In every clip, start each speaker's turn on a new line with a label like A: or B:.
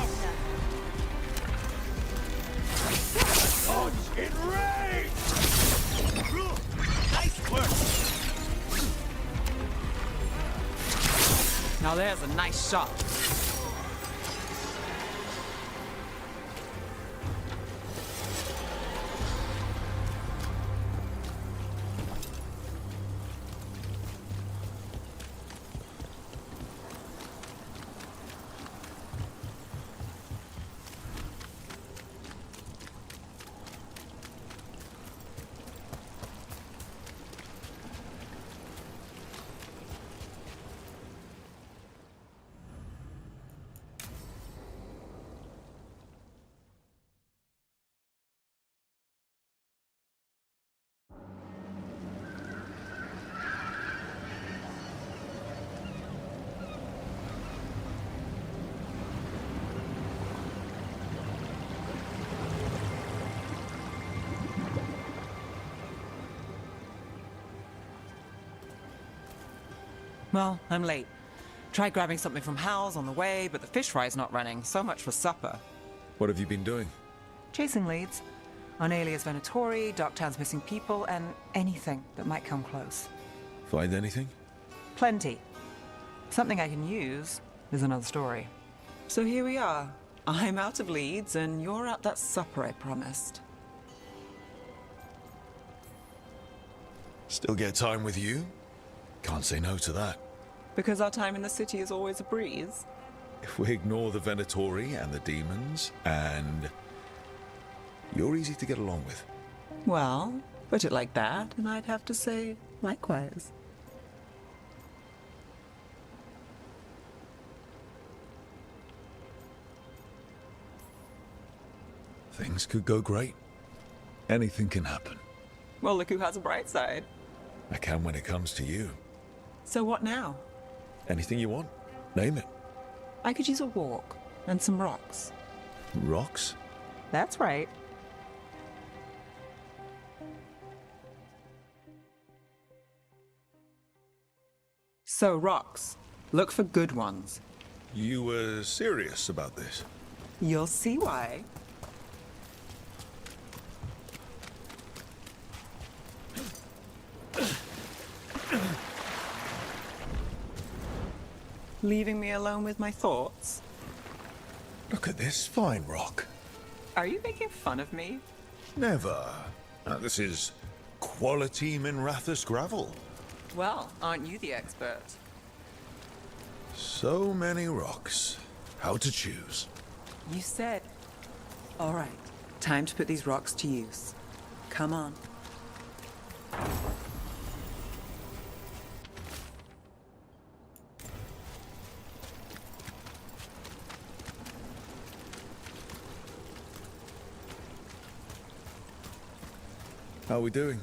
A: better.
B: Odds in range! Nice work!
C: Now there's a nice shot. Well, I'm late. Tried grabbing something from Hal's on the way, but the fish fry's not running. So much for supper.
D: What have you been doing?
C: Chasing leads. On Alias Venatori, Docktown's missing people, and anything that might come close.
D: Find anything?
C: Plenty. Something I can use is another story. So here we are. I'm out of leads, and you're out that supper I promised.
D: Still get time with you? Can't say no to that.
C: Because our time in the city is always a breeze.
D: If we ignore the Venatori and the demons, and you're easy to get along with.
C: Well, put it like that, and I'd have to say likewise.
D: Things could go great. Anything can happen.
C: Well, look who has a bright side.
D: I can when it comes to you.
C: So what now?
D: Anything you want, name it.
C: I could use a walk and some rocks.
D: Rocks?
C: That's right. So rocks. Look for good ones.
D: You were serious about this?
C: You'll see why. Leaving me alone with my thoughts?
D: Look at this fine rock.
C: Are you making fun of me?
D: Never. This is quality Minrathus gravel.
C: Well, aren't you the expert?
D: So many rocks. How to choose?
C: You said. All right, time to put these rocks to use. Come on.
D: How are we doing?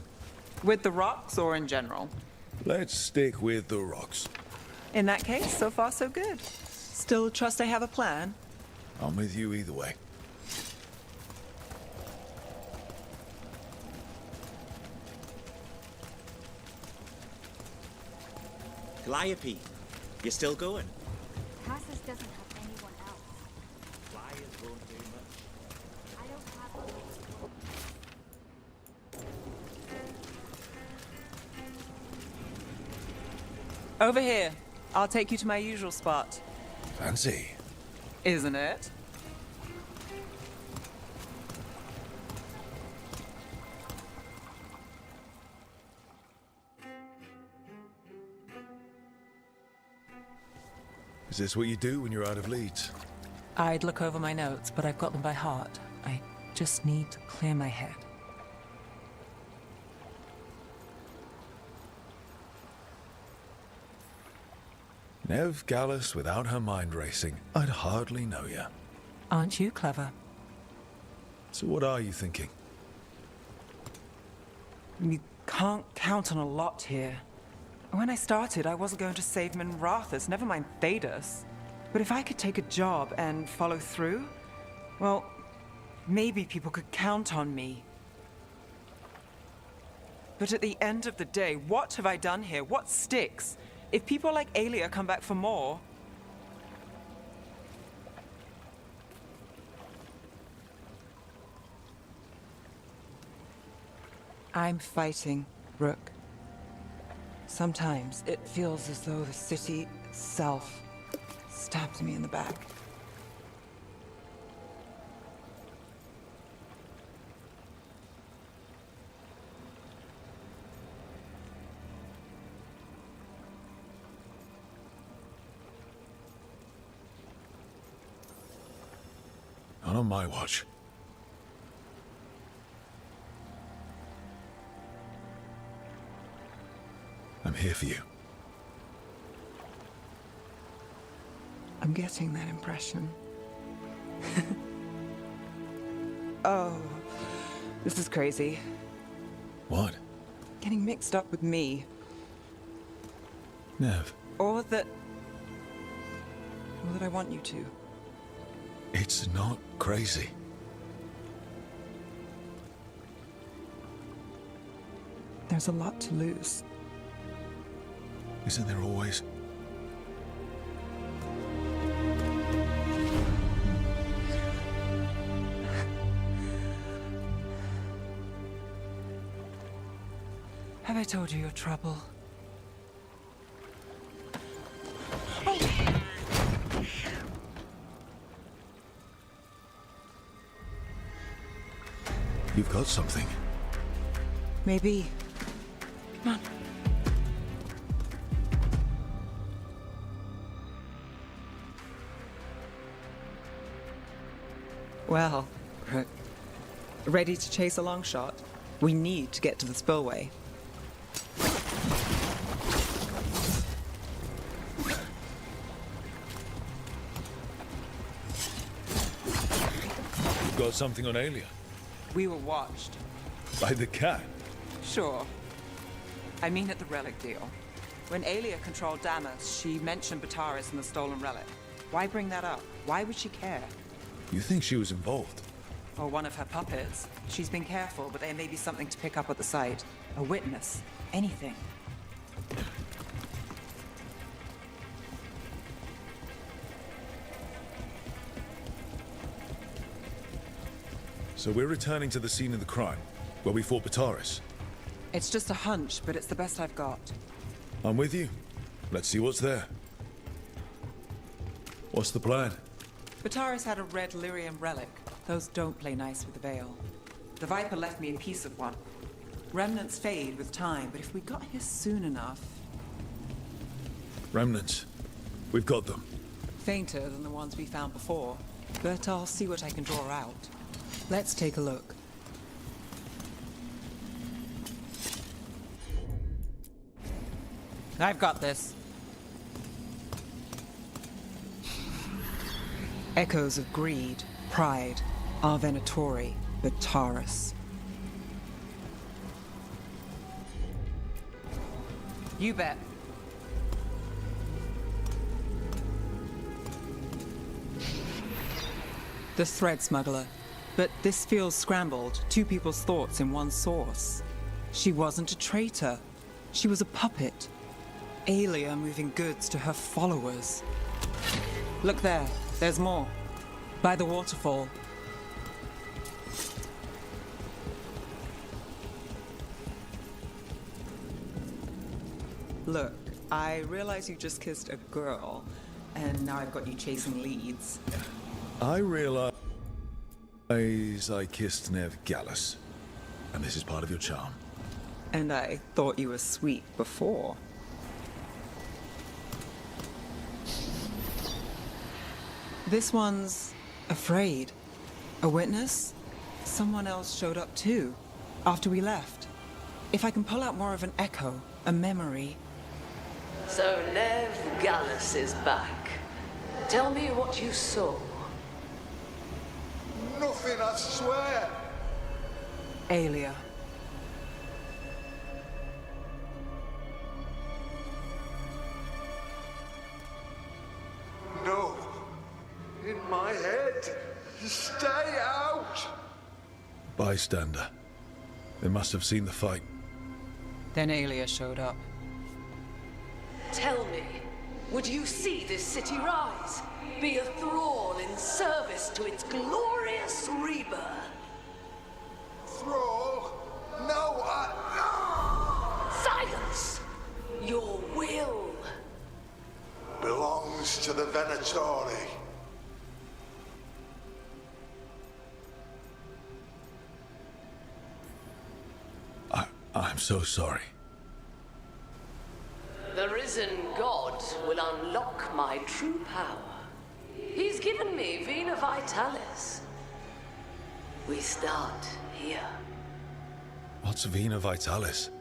C: With the rocks or in general?
D: Let's stick with the rocks.
C: In that case, so far so good. Still trust I have a plan?
D: I'm with you either way.
B: Calliope, you still going?
A: Cassis doesn't have anyone else.
B: Flyers won't do much.
A: I don't have a
C: Over here. I'll take you to my usual spot.
D: Fancy.
C: Isn't it?
D: Is this what you do when you're out of leads?
C: I'd look over my notes, but I've got them by heart. I just need to clear my head.
D: Nev Gallus without her mind racing. I'd hardly know you.
C: Aren't you clever?
D: So what are you thinking?
C: You can't count on a lot here. When I started, I wasn't going to save Minrathus, never mind Thedas. But if I could take a job and follow through, well, maybe people could count on me. But at the end of the day, what have I done here? What sticks? If people like Alia come back for more... I'm fighting, Rook. Sometimes it feels as though the city itself stabs me in the back.
D: Not on my watch. I'm here for you.
C: I'm getting that impression. Oh, this is crazy.
D: What?
C: Getting mixed up with me.
D: Nev,
C: Or that I want you to.
D: it's not crazy.
C: There's a lot to lose.
D: Isn't there always?
C: Have I told you your trouble?
D: You've got something.
C: Maybe. Come on. Well, Rook, ready to chase a long shot? We need to get to the spillway.
D: You've got something on Aelia.
C: We were watched.
D: By the cat.
C: Sure. I mean at the relic deal. When Aelia controlled Damas, she mentioned Bataris and the stolen relic. Why bring that up? Why would she care?
D: You think she was involved?
C: Or one of her puppets. She's been careful, but there may be something to pick up at the site. A witness. Anything.
D: So we're returning to the scene of the crime, where we fought Bataris.
C: It's just a hunch, but it's the best I've got.
D: I'm with you. Let's see what's there. What's the plan?
C: Bataris had a red lyrium relic. Those don't play nice with the Veil. The Viper left me a piece of one. Remnants fade with time, but if we got here soon enough...
D: Remnants. We've got them.
C: Fainter than the ones we found before, but I'll see what I can draw out. Let's take a look. I've got this. Echoes of greed, pride, our Venatori, Bataris. You bet. The thread smuggler. But this feels scrambled. Two people's thoughts in one source. She wasn't a traitor. She was a puppet. Aelia moving goods to her followers. Look there. There's more. By the waterfall. Look, I realize you just kissed a girl, and now I've got you chasing leads.
D: I realize I kissed Nev Gallus, and this is part of your charm.
C: And I thought you were sweet before. This one's afraid. A witness? Someone else showed up too, after we left. If I can pull out more of an echo, a memory...
E: So Nev Gallus is back. Tell me what you saw.
F: Nothing, I swear.
C: Aelia.
F: No. In my head. Stay out.
D: Bystander. They must have seen the fight.
C: Then Aelia showed up.
E: Tell me, would you see this city rise? Be a thrall in service to its glorious rebirth?
F: Thrall? no,
E: Silence! Your will.
F: belongs to the Venatori.
D: I'm so sorry.
E: The risen god will unlock my true power. He's given me Vena Vitalis. We start here.
D: What's Vena Vitalis?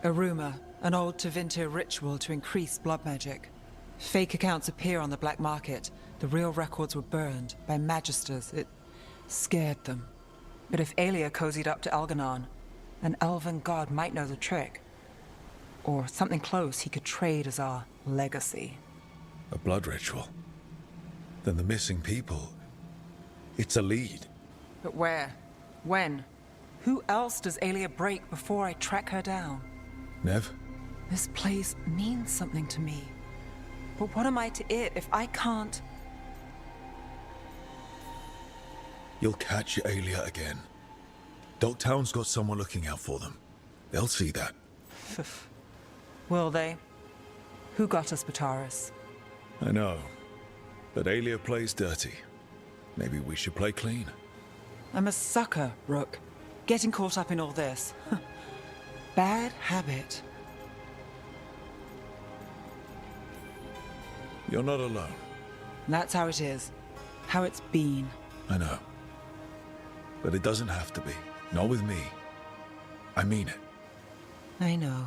C: A rumor, an old Tevinter ritual to increase blood magic. Fake accounts appear on the black market. The real records were burned by magisters. It scared them. But if Aelia cozied up to Algernon, an elven god might know the trick. Or something close he could trade as our legacy.
D: A blood ritual? Then the missing people... It's a lead.
C: But where? When? Who else does Aelia break before I track her down?
D: Nev?
C: This place means something to me. But what am I to it if I can't?
D: You'll catch Aelia again. Dogtown's got someone looking out for them. They'll see that.
C: Will they? Who got us Bataris?
D: I know. But Aelia plays dirty. Maybe we should play clean.
C: I'm a sucker, Rook. Getting caught up in all this. Bad habit.
D: You're not alone.
C: That's how it is. How it's been.
D: I know. But it doesn't have to be. Not with me. I mean it.
C: I know.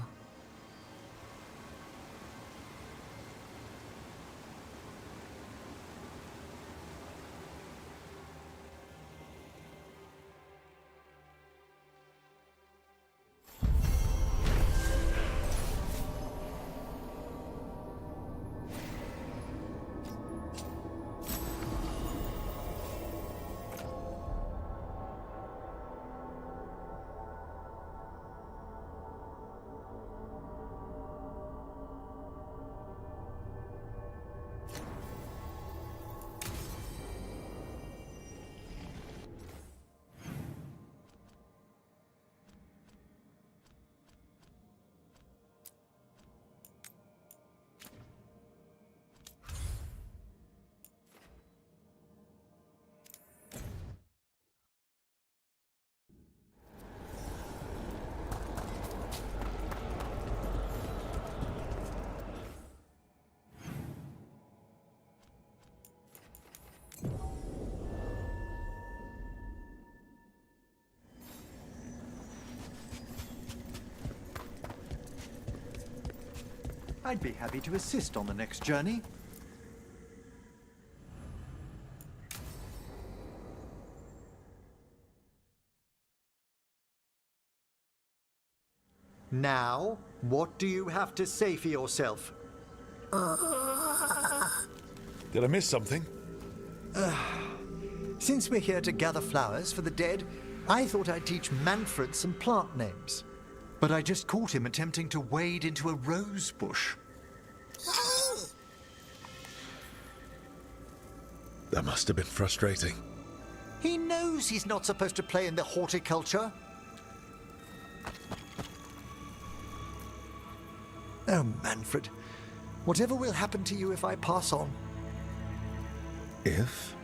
G: I'd be happy to assist on the next journey. Now, what do you have to say for yourself?
D: Did I miss something?
G: Since we're here to gather flowers for the dead, I thought I'd teach Manfred some plant names. But I just caught him attempting to wade into a rose bush.
D: That must have been frustrating.
G: He knows he's not supposed to play in the horticulture. Oh, Manfred. Whatever will happen to you if I pass on?
D: If?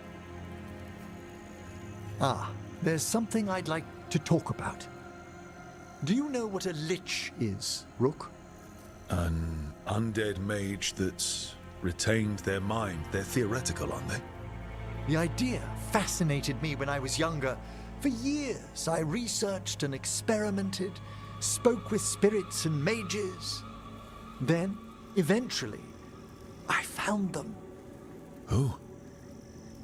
G: There's something I'd like to talk about. Do you know what a lich is, Rook?
D: An undead mage that's retained their mind. They're theoretical, aren't they?
G: The idea fascinated me when I was younger. For years, I researched and experimented, spoke with spirits and mages. Then, eventually, I found them.
D: Who?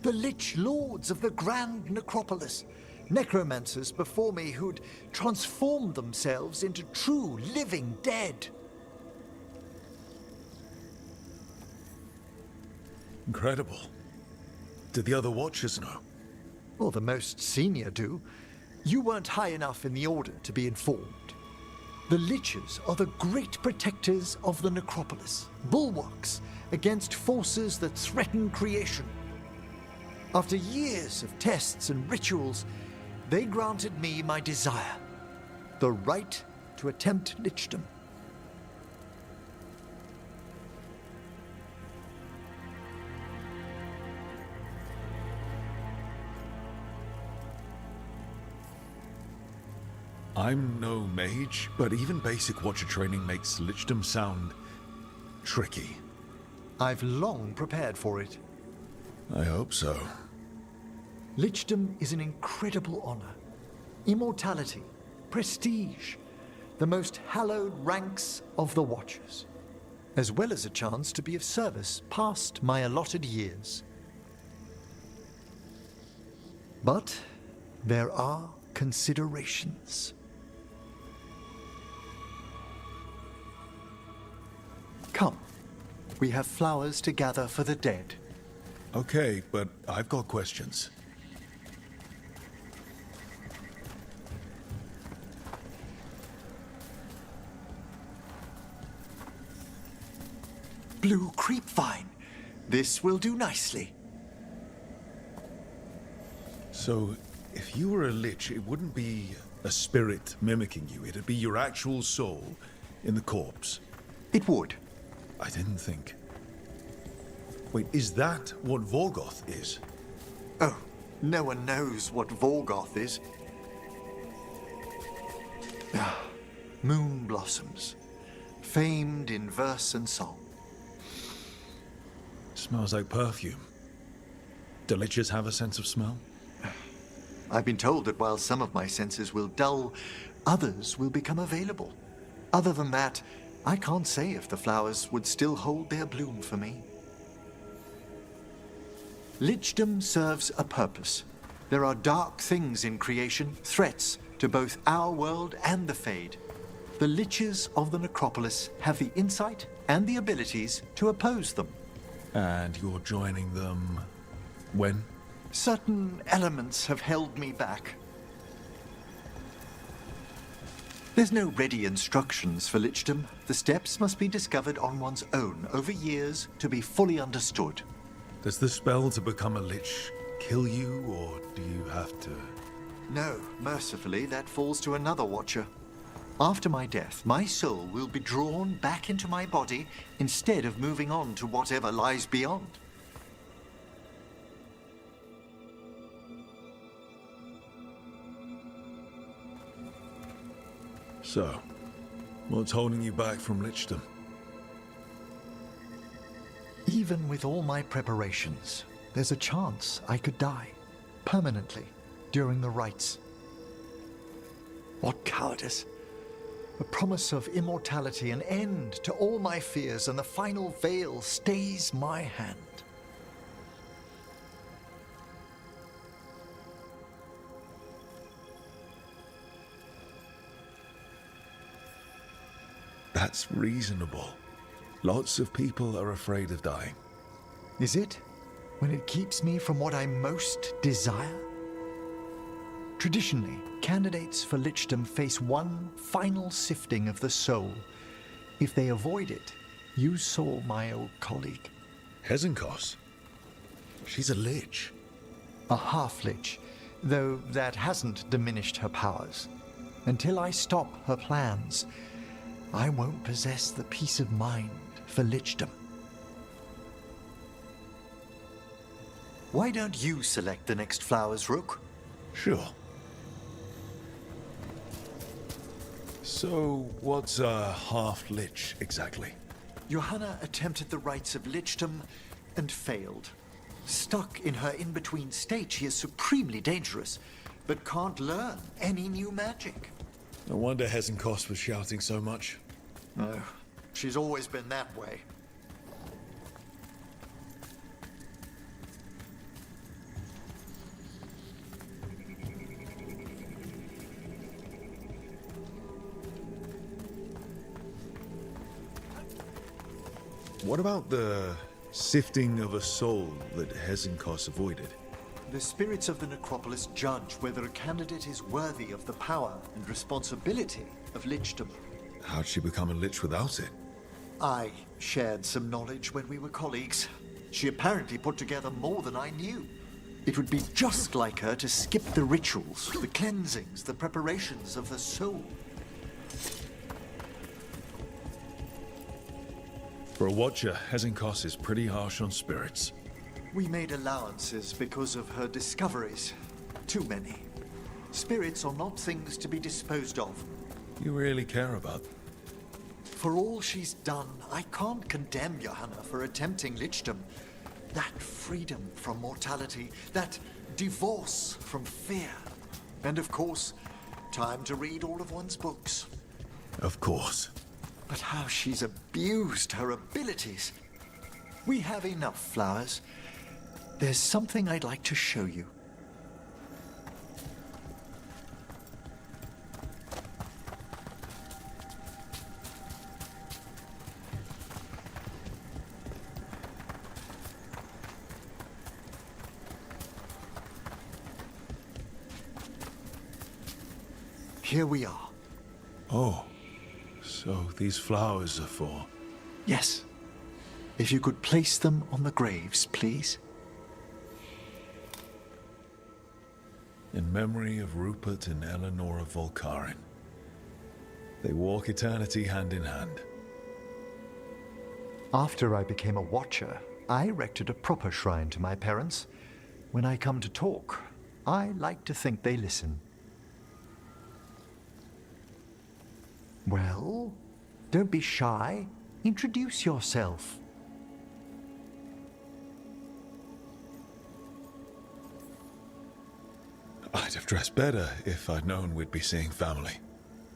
G: The Lich Lords of the Grand Necropolis. Necromancers before me who'd transformed themselves into true living dead.
D: Incredible. Did the other Watchers know?
G: Well, the most senior do. You weren't high enough in the Order to be informed. The Liches are the great protectors of the Necropolis, bulwarks against forces that threaten creation. After years of tests and rituals, they granted me my desire. the right to attempt lichdom.
D: I'm no mage, but even basic Watcher training makes lichdom sound tricky.
G: I've long prepared for it.
D: I hope so.
G: Lichdom is an incredible honor. Immortality, prestige, the most hallowed ranks of the Watchers, as well as a chance to be of service past my allotted years. But there are considerations. Come, we have flowers to gather for the dead.
D: Okay, but I've got questions.
G: Blue creepvine. This will do nicely.
D: So, if you were a lich, it wouldn't be a spirit mimicking you. It'd be your actual soul in the corpse.
G: It would.
D: I didn't think. Wait, is that what Vorgoth is?
G: Oh, no one knows what Veilguard is. Moon blossoms, famed in verse and song.
D: Smells like perfume. Do liches have a sense of smell?
G: I've been told that while some of my senses will dull, others will become available. Other than that, I can't say if the flowers would still hold their bloom for me. Lichdom serves a purpose. There are dark things in creation, threats to both our world and the Fade. The liches of the necropolis have the insight and the abilities to oppose them.
D: And you're joining them when?
G: Certain elements have held me back. There's no ready instructions for lichdom. The steps must be discovered on one's own over years to be fully understood.
D: Does the spell to become a lich kill you, or do you have to?
G: No, mercifully, that falls to another Watcher. After my death, my soul will be drawn back into my body instead of moving on to whatever lies beyond.
D: So, what's holding you back from lichdom?
G: Even with all my preparations, there's a chance I could die permanently during the rites. What cowardice! A promise of immortality, an end to all my fears, and the final veil stays my hand.
D: That's reasonable. Lots of people are afraid of dying.
G: Is it? When it keeps me from what I most desire? Traditionally, candidates for lichdom face one final sifting of the soul. If they avoid it, you saw my old colleague.
D: Hezenkos? She's a lich.
G: A half-lich, though that hasn't diminished her powers. Until I stop her plans, I won't possess the peace of mind for lichdom. Why don't you select the next flowers, Rook?
D: Sure. So, what's a half-lich exactly?
G: Johanna attempted the rites of lichdom and failed. Stuck in her in-between state, she is supremely dangerous, but can't learn any new magic.
D: No wonder Hezenkos was shouting so much.
G: No, she's always been that way.
D: What about the sifting of a soul that Hezenkos avoided?
G: The spirits of the necropolis judge whether a candidate is worthy of the power and responsibility of lichdom.
D: How'd she become a lich without it?
G: I shared some knowledge when we were colleagues. She apparently put together more than I knew. It would be just like her to skip the rituals, the cleansings, the preparations of the soul.
D: For a watcher, Hezenkos is pretty harsh on spirits.
G: We made allowances because of her discoveries. Too many. Spirits are not things to be disposed of.
D: You really care about them.
G: For all she's done, I can't condemn Johanna for attempting lichdom. That freedom from mortality, that divorce from fear. And of course, time to read all of one's books.
D: Of course.
G: But how she's abused her abilities. We have enough flowers. There's something I'd like to show you. Here we are.
D: Oh, so these flowers are for...
G: Yes. If you could place them on the graves, please.
D: In memory of Rupert and Eleanor of Volcarin. They walk eternity hand in hand.
G: After I became a watcher, I erected a proper shrine to my parents. When I come to talk, I like to think they listen. Well, don't be shy. Introduce yourself.
D: I'd have dressed better if I'd known we'd be seeing family.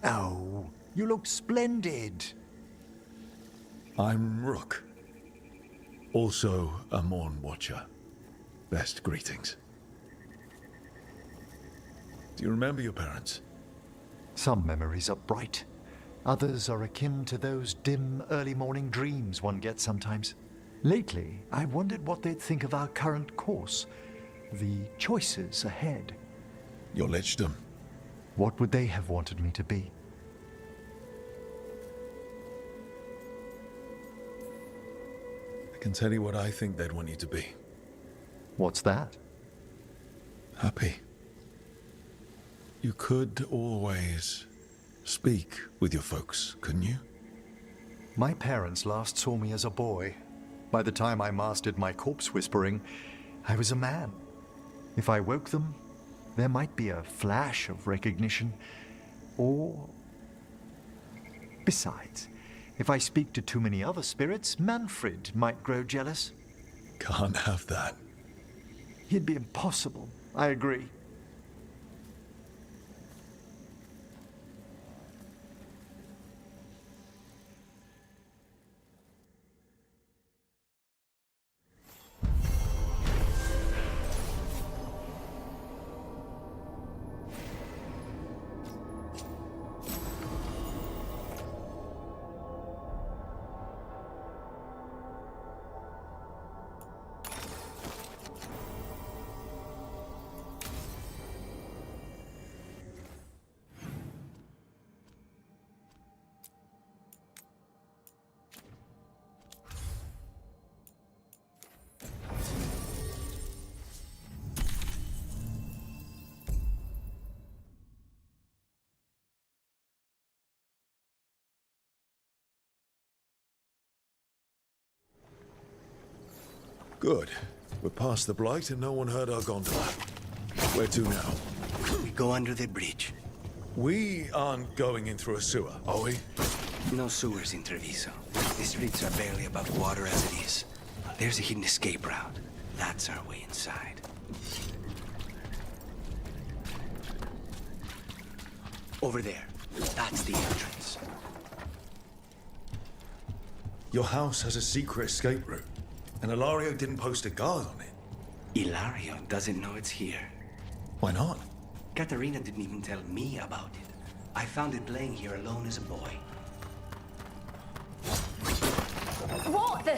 G: Oh, you look splendid.
D: I'm Rook. Also a Morn Watcher. Best greetings. Do you remember your parents?
G: Some memories are bright. Others are akin to those dim, early morning dreams one gets sometimes. Lately, I wondered what they'd think of our current course, the choices ahead.
D: Your lichdom.
G: What would they have wanted me to be?
D: I can tell you what I think they'd want you to be.
G: What's that?
D: Happy. You could always speak with your folks, couldn't you?
G: My parents last saw me as a boy. By the time I mastered my corpse whispering, I was a man. If I woke them, there might be a flash of recognition, or... Besides, if I speak to too many other spirits, Manfred might grow jealous.
D: Can't have that.
G: It'd be impossible, I agree.
D: Good. We're past the blight and no one heard our gondola. Where to now?
H: We go under the bridge.
D: We aren't going in through a sewer, are we?
H: No sewers in Treviso. The streets are barely above water as it is. There's a hidden escape route. That's our way inside. Over there. That's the entrance.
D: Your house has a secret escape route, and Ilario didn't post a guard on it.
H: Ilario doesn't know it's here.
D: Why not?
H: Katerina didn't even tell me about it. I found it playing here alone as a boy.
A: What the?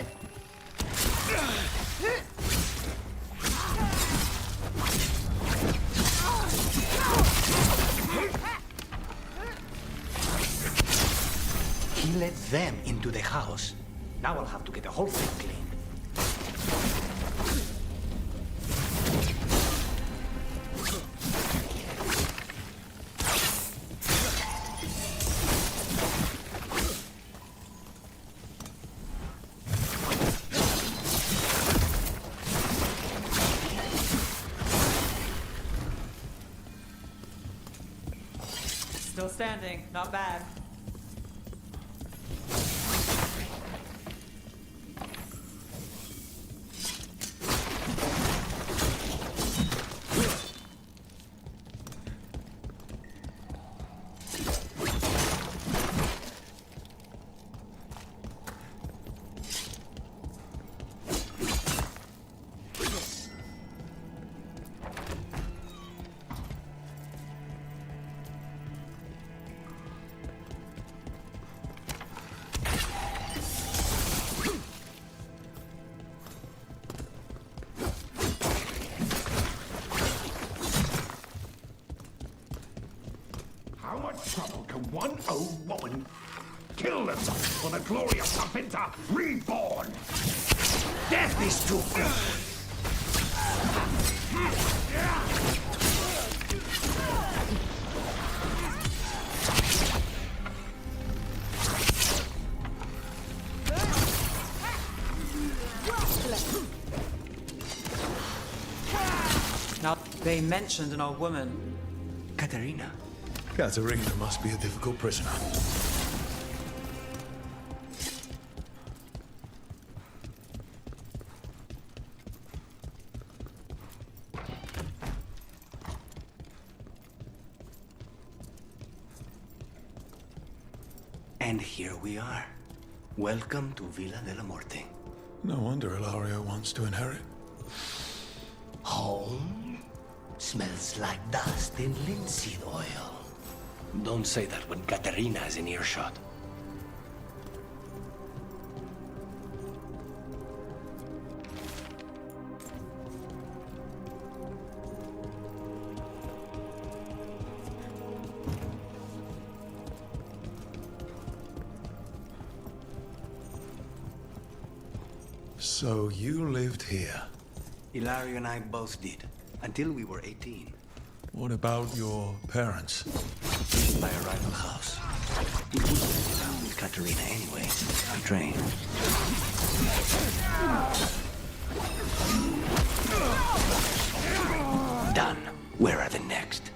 H: He let them into the house. Now I'll have to get the whole thing clean.
C: standing. Not bad.
I: How much trouble can one old woman kill themselves for the glory of Kapinta reborn? Death is too good.
C: Now, they mentioned an old woman.
H: Katerina.
D: Katerina must be a difficult prisoner.
H: And here we are. Welcome to Villa de la Morte.
D: No wonder Ilario wants to inherit.
H: Home smells like dust in linseed oil. Don't say that when Katerina is in earshot.
D: So you lived here.
H: Ilario and I both did, until we were 18.
D: What about your parents?
H: My arrival house. We would have down with Katerina anyway. I trained. Done. Where are the next?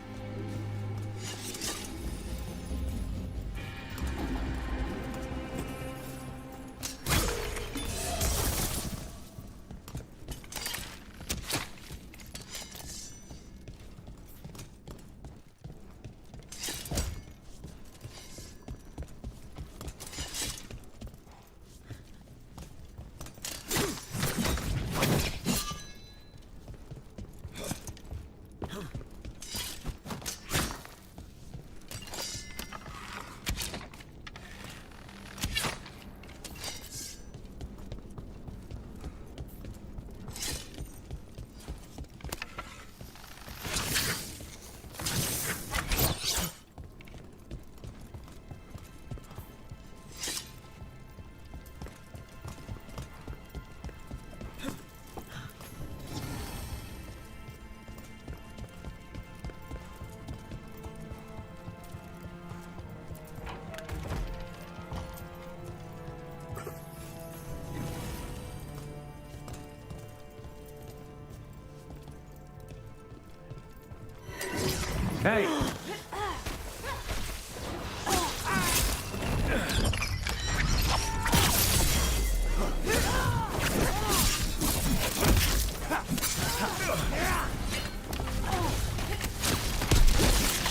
C: Hey!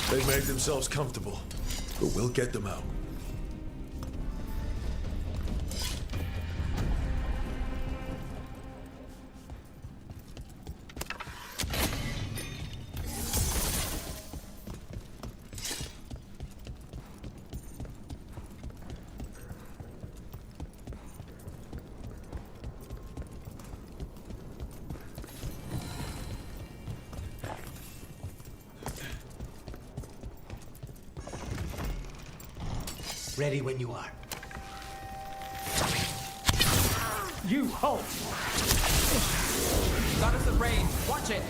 D: They made themselves comfortable, but we'll get them out.
H: Ready when you are.
C: You halt! Got us at range. Watch it!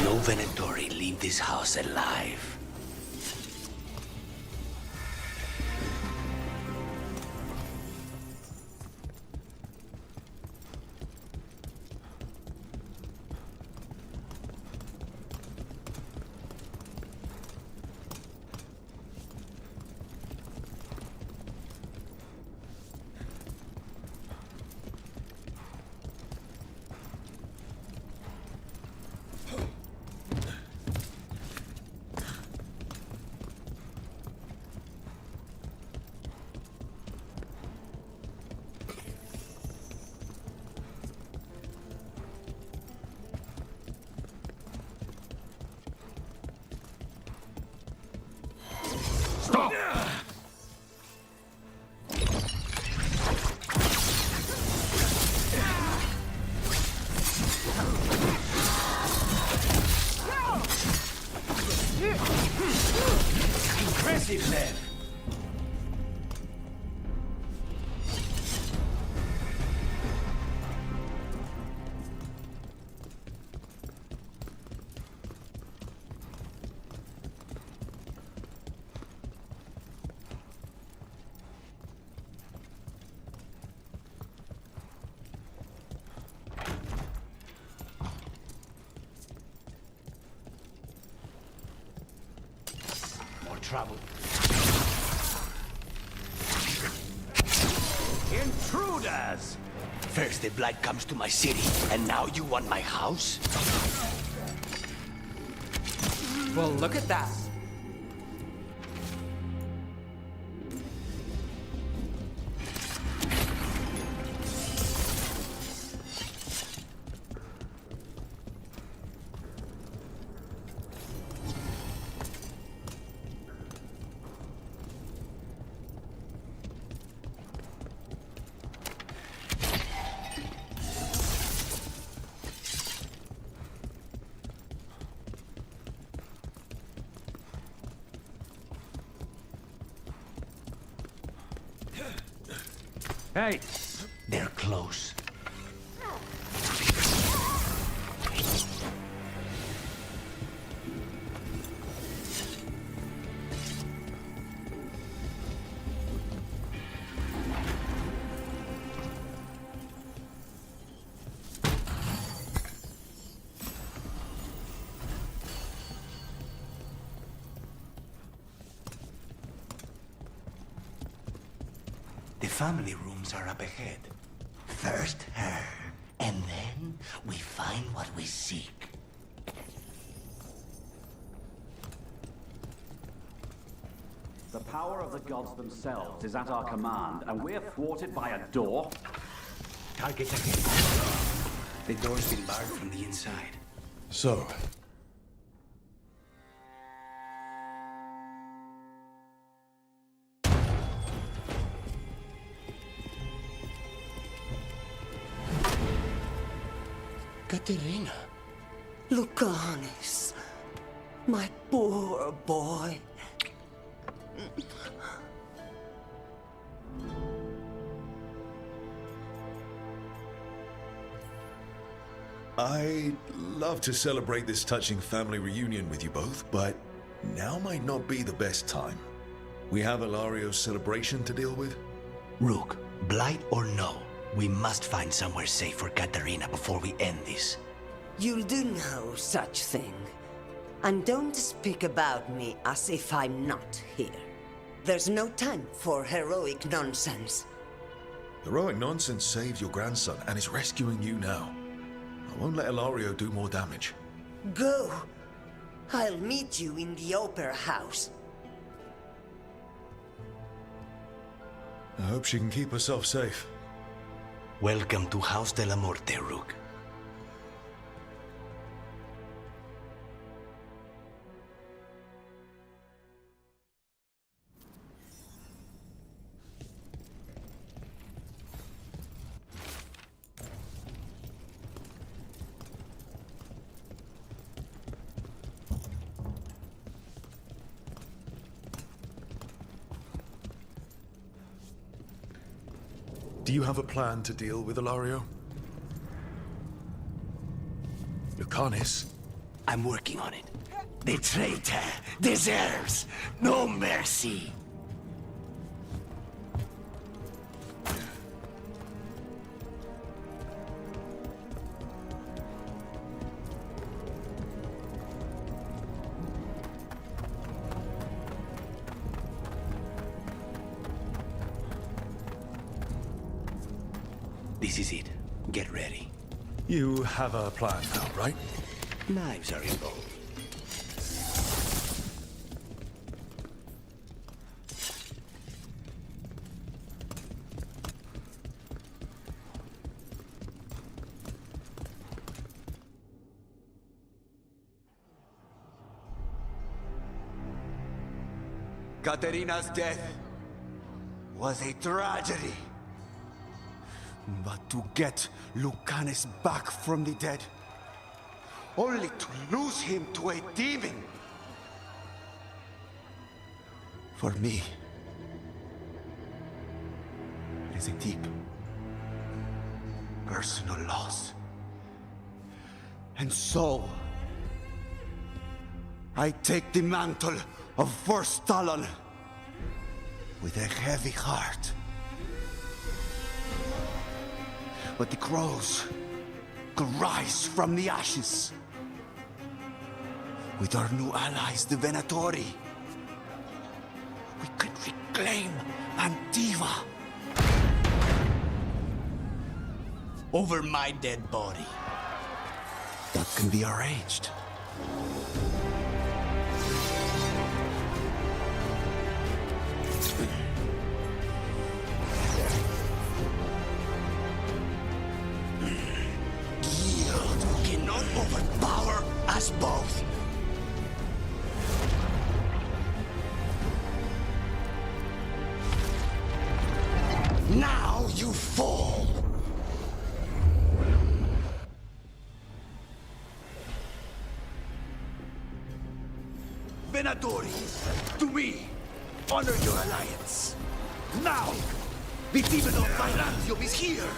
H: No Venatori leave this house alive. Impressive, lad.
I: Trouble. Intruders!
H: First the blight comes to my city, and now you want my house?
C: Well, look at that.
I: Hey!
H: They're close. The family rooms are up ahead.
J: First her, and then we find what we seek.
K: The power of the gods themselves is at our command, and we're thwarted by a door?
H: Target ahead. The door's been barred from the inside.
D: So,
J: Katerina. Lucanis. My poor boy.
D: I'd love to celebrate this touching family reunion with you both, but now might not be the best time. We have Ilario's celebration to deal with.
H: Rook, blight or no, we must find somewhere safe for Katerina before we end this.
J: You'll do no such thing. And don't speak about me as if I'm not here. There's no time for heroic nonsense.
D: Heroic nonsense saved your grandson and is rescuing you now. I won't let Ilario do more damage.
J: Go. I'll meet you in the opera house.
D: I hope she can keep herself safe.
H: Welcome to House de la Morte, Rook.
D: Do you have a plan to deal with Ilario? Lucanis?
H: I'm working on it. The traitor deserves no mercy. This is it. Get ready.
D: You have a plan now, right?
H: Knives are involved.
L: Katerina's death was a tragedy. But to get Lucanis back from the dead, only to lose him to a demon, For me, it is a deep, personal loss. And so, I take the mantle of First Talon with a heavy heart. But the crows could rise from the ashes. With our new allies, the Venatori, we could reclaim Antiva. Over my dead body. That can be arranged. Guild cannot overpower us both. Now you fall. Venatori, to me, honor your alliance. Now, the demon of Virantium is here.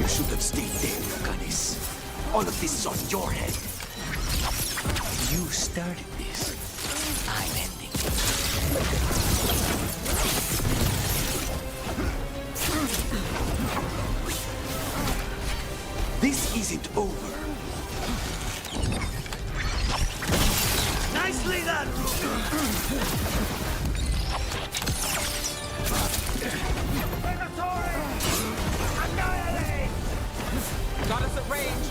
L: You should have stayed there, Lucanis. All of this is on your head. You started this. I'm ending it. This isn't over. Nicely done,
C: Annihilate! Got us at range.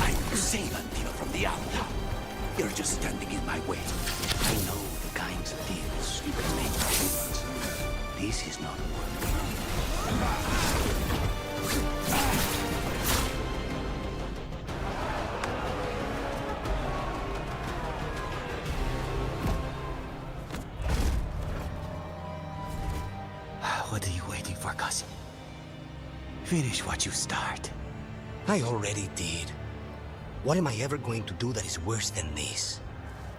H: I will save Antiva from the Outlaw. You're just standing in my way. I know the kinds of deals you can make with humans. This is not one. What are you waiting for, cousin? Finish what you start.
M: I already did. What am I ever going to do that is worse than this?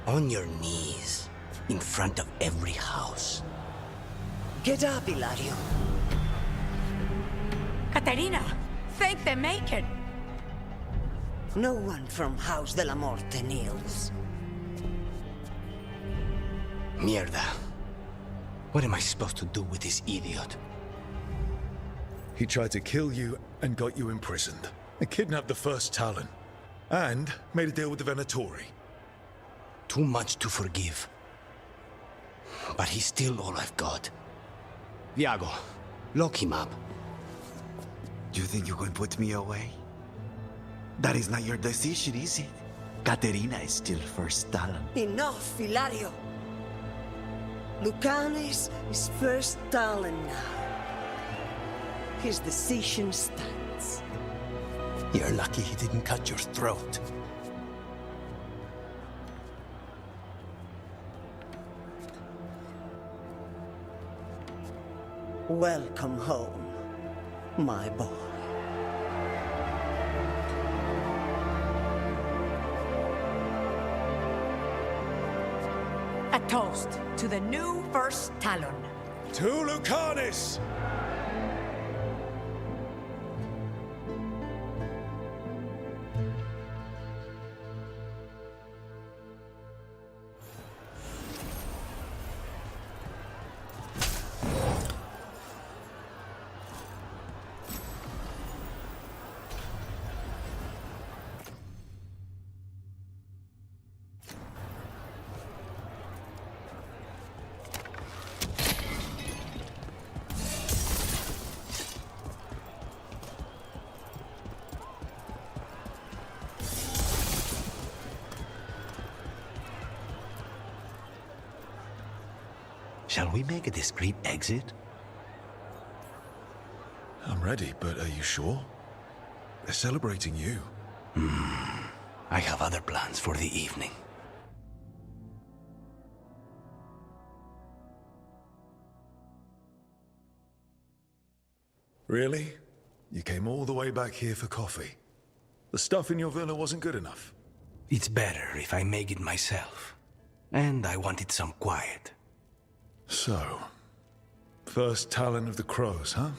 M: On your knees, in front of every house.
J: Get up, Ilario.
A: Caterina, thank the Maker.
J: No one from House de la Morte kneels.
M: Mierda. What am I supposed to do with this idiot?
D: He tried to kill you and got you imprisoned. And kidnapped the First Talon. And made a deal with the Venatori.
M: Too much to forgive. But he's still all I've got. Viago, lock him up.
L: You think you can put me away? That is not your decision, is it? Caterina is still First Talon.
J: Enough, Ilario. Lucanis is First Talon now. His decision stands.
M: You're lucky he didn't cut your throat.
J: Welcome home, my boy.
A: A toast to the new First Talon.
D: To Lucanis!
M: Shall we make a discreet exit?
D: I'm ready, but are you sure? They're celebrating you.
M: I have other plans for the evening.
D: Really? You came all the way back here for coffee? The stuff in your villa wasn't good enough.
M: It's better if I make it myself. And I wanted some quiet.
D: So, first Talon of the Crows, huh?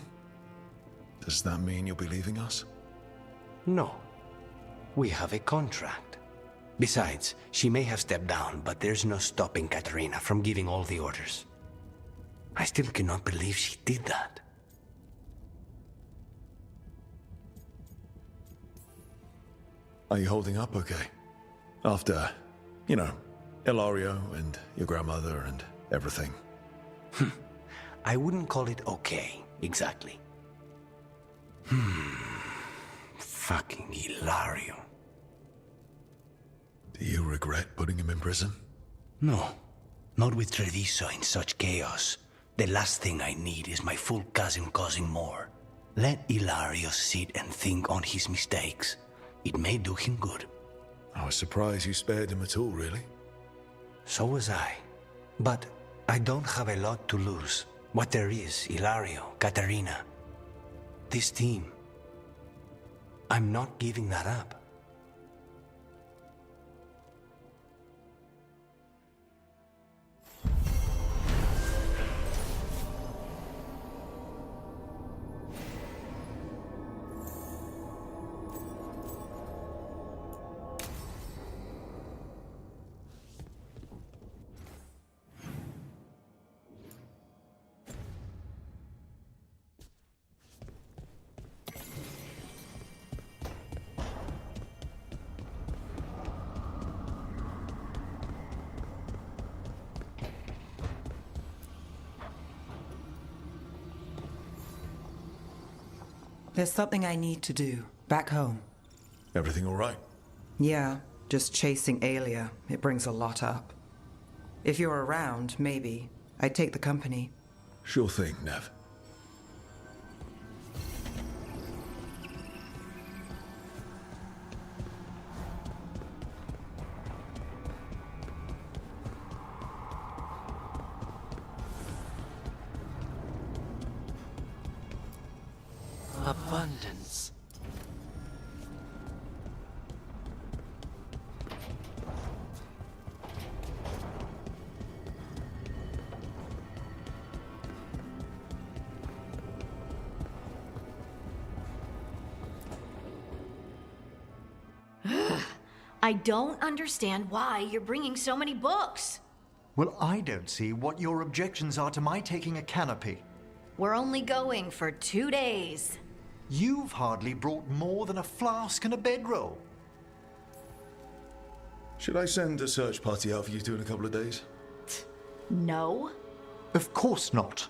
D: Does that mean you'll be leaving us?
M: No. We have a contract. Besides, she may have stepped down, but there's no stopping Katarina from giving all the orders. I still cannot believe she did that.
D: Are you holding up okay? After, you know, Ilario and your grandmother and everything.
M: I wouldn't call it okay, exactly. Fucking Ilario.
D: Do you regret putting him in prison?
M: No, not with Treviso in such chaos. The last thing I need is my full cousin causing more. Let Ilario sit and think on his mistakes. It may do him good.
D: I was surprised you spared him at all, really.
M: So was I. But I don't have a lot to lose. What there is, Ilario, Katarina. This team. I'm not giving that up.
C: There's something I need to do, back home.
D: Everything all right?
C: Yeah, just chasing Aelia. It brings a lot up. If you're around, maybe. I'd take the company.
D: Sure thing, Nev.
L: Abundance.
N: I don't understand why you're bringing so many books.
G: Well, I don't see what your objections are to my taking a canopy.
N: We're only going for 2 days.
G: You've hardly brought more than a flask and a bedroll.
D: Should I send a search party out for you two in a couple of days?
N: No.
G: Of course not.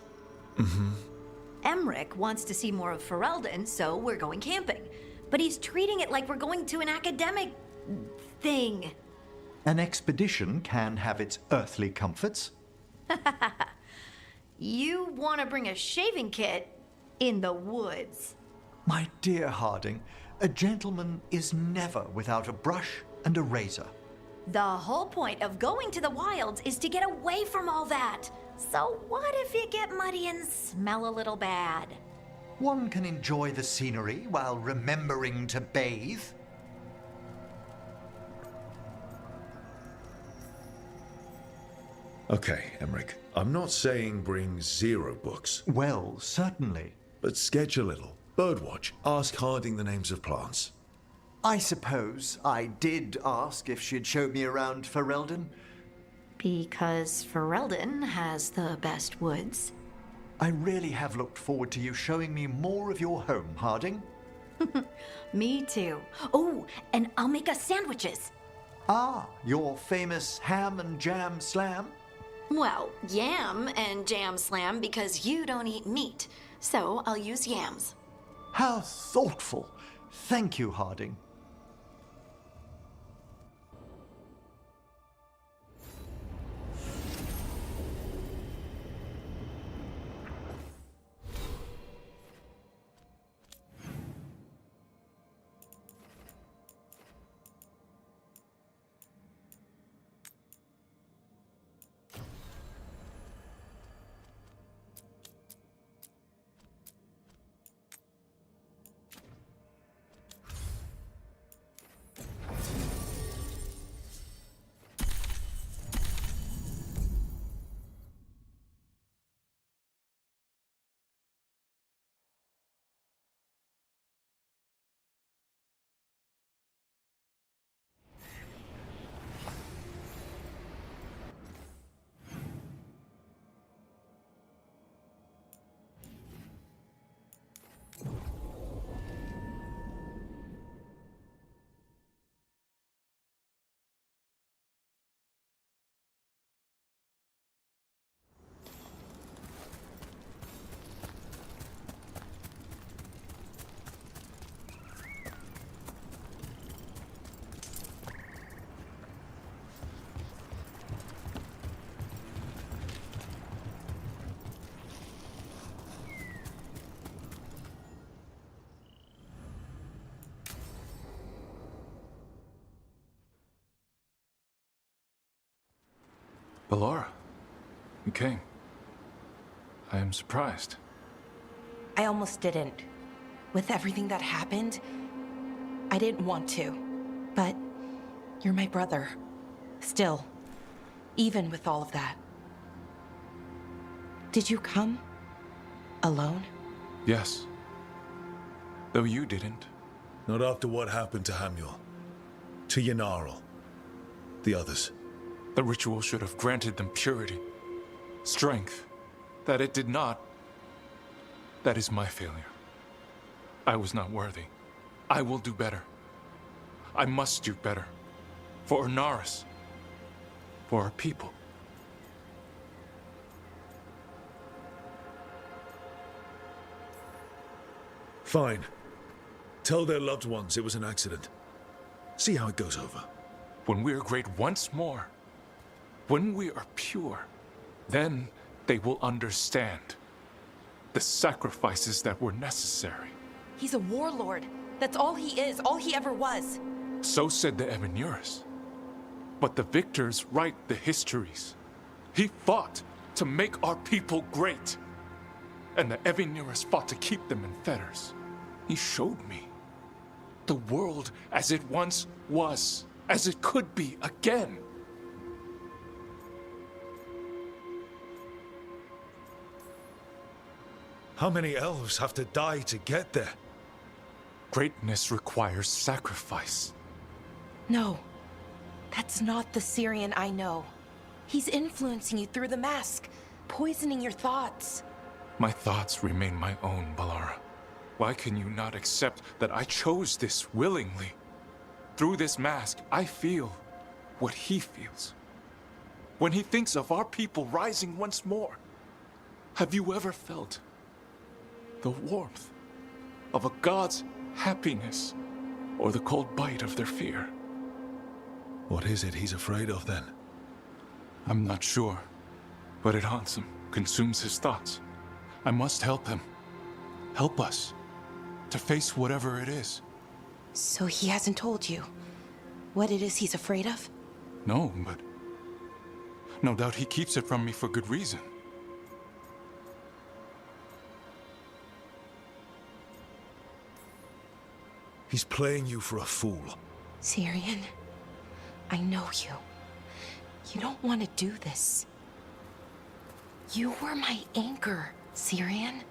N: Emmerich wants to see more of Ferelden, so we're going camping. But he's treating it like we're going to an academic thing.
G: An expedition can have its earthly comforts.
N: You want to bring a shaving kit in the woods.
G: My dear Harding, a gentleman is never without a brush and a razor.
N: The whole point of going to the wilds is to get away from all that. So what if you get muddy and smell a little bad?
G: One can enjoy the scenery while remembering to bathe.
D: Okay, Emmerich. I'm not saying bring 0 books.
G: Well, certainly.
D: But sketch a little. Birdwatch. Ask Harding the names of plants.
G: I suppose I did ask if she'd show me around Ferelden.
N: Because Ferelden has the best woods.
G: I really have looked forward to you showing me more of your home, Harding.
N: Me too. Oh, and I'll make us sandwiches.
G: Ah, your famous ham and jam slam?
N: Well, yam and jam slam because you don't eat meat. So I'll use yams.
G: How thoughtful. Thank you, Harding.
O: Ballora, you came. I am surprised.
P: I almost didn't. With everything that happened, I didn't want to. But you're my brother. Still. Even with all of that. Did you come? Alone?
O: Yes. Though you didn't.
D: Not after what happened to Hamuel. To Yanarl. The others.
O: The ritual should have granted them purity. Strength. That it did not. That is my failure. I was not worthy. I will do better. I must do better. For Ernaris. For our people.
D: Fine. Tell their loved ones it was an accident. See how it goes over.
O: When we are great once more, when we are pure, then they will understand the sacrifices that were necessary.
P: He's a warlord. That's all he is, all he ever was.
O: So said the Evinuris. But the victors write the histories. He fought to make our people great. And the Evinuris fought to keep them in fetters. He showed me the world as it once was, as it could be again.
D: How many elves have to die to get there?
O: Greatness requires sacrifice.
P: No, that's not the Syrian I know. He's influencing you through the mask, poisoning your thoughts.
O: My thoughts remain my own, Ballora. Why can you not accept that I chose this willingly? Through this mask, I feel what he feels. When he thinks of our people rising once more, have you ever felt the warmth of a god's happiness or the cold bite of their fear?
D: What is it he's afraid of then?
O: I'm not sure, but it haunts him, consumes his thoughts. I must help him. Help us to face whatever it is.
P: So he hasn't told you what it is he's afraid of?
O: No, but no doubt he keeps it from me for good reason.
D: He's playing you for a fool.
P: Syrian, I know you. You don't want to do this. You were my anchor, Syrian.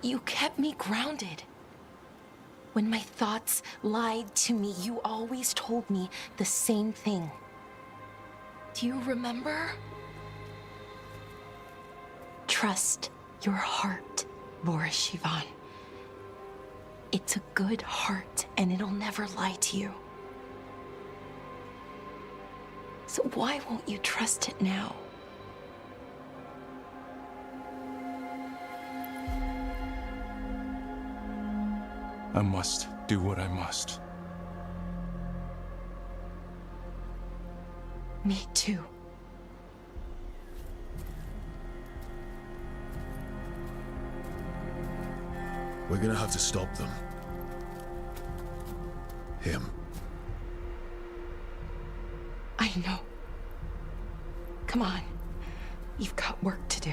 P: You kept me grounded. When my thoughts lied to me, you always told me the same thing. Do you remember? Trust your heart, Boris Shivan. It's a good heart, and it'll never lie to you. So why won't you trust it now?
O: I must do what I must.
P: Me too.
D: We're gonna have to stop them. Him.
P: I know. Come on. You've got work to do.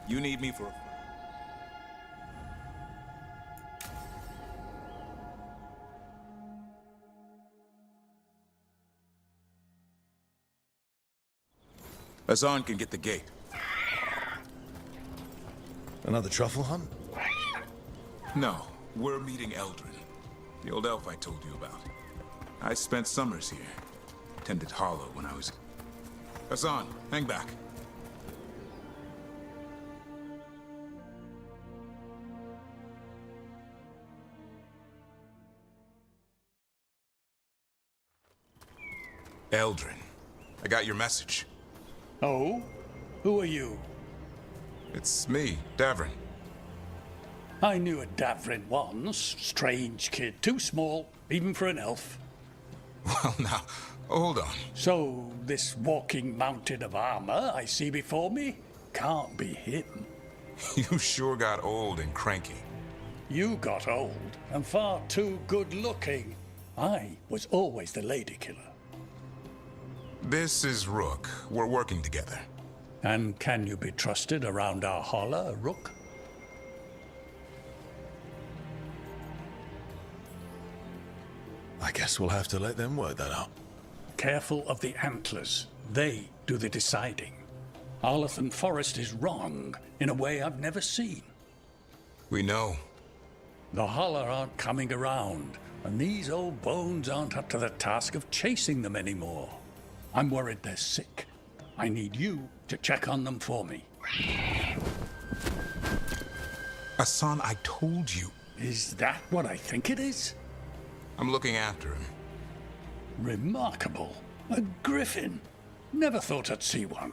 O: You need me for... Hassan can get the gate.
D: Another truffle hunt?
O: No, we're meeting Eldrin, the old elf I told you about. I spent summers here. Tended Hollow when I was... Hassan, hang back. Eldrin, I got your message.
Q: Oh? Who are you?
O: It's me, Davrin.
Q: I knew a Davrin once. Strange kid. Too small, even for an elf.
O: Well, now, hold on.
Q: So, this walking mountain of armor I see before me can't be him.
O: You sure got old and cranky.
Q: You got old and far too good looking. I was always the lady killer.
O: This is Rook. We're working together.
Q: And can you be trusted around our holler, Rook?
D: I guess we'll have to let them work that out.
Q: Careful of the antlers. They do the deciding. Arlathan Forest is wrong in a way I've never seen.
O: We know.
Q: The holler aren't coming around, and these old bones aren't up to the task of chasing them anymore. I'm worried they're sick. I need you to check on them for me.
O: Hassan, I told you.
Q: Is that what I think it is?
O: I'm looking after him.
Q: Remarkable. A griffin. Never thought I'd see one.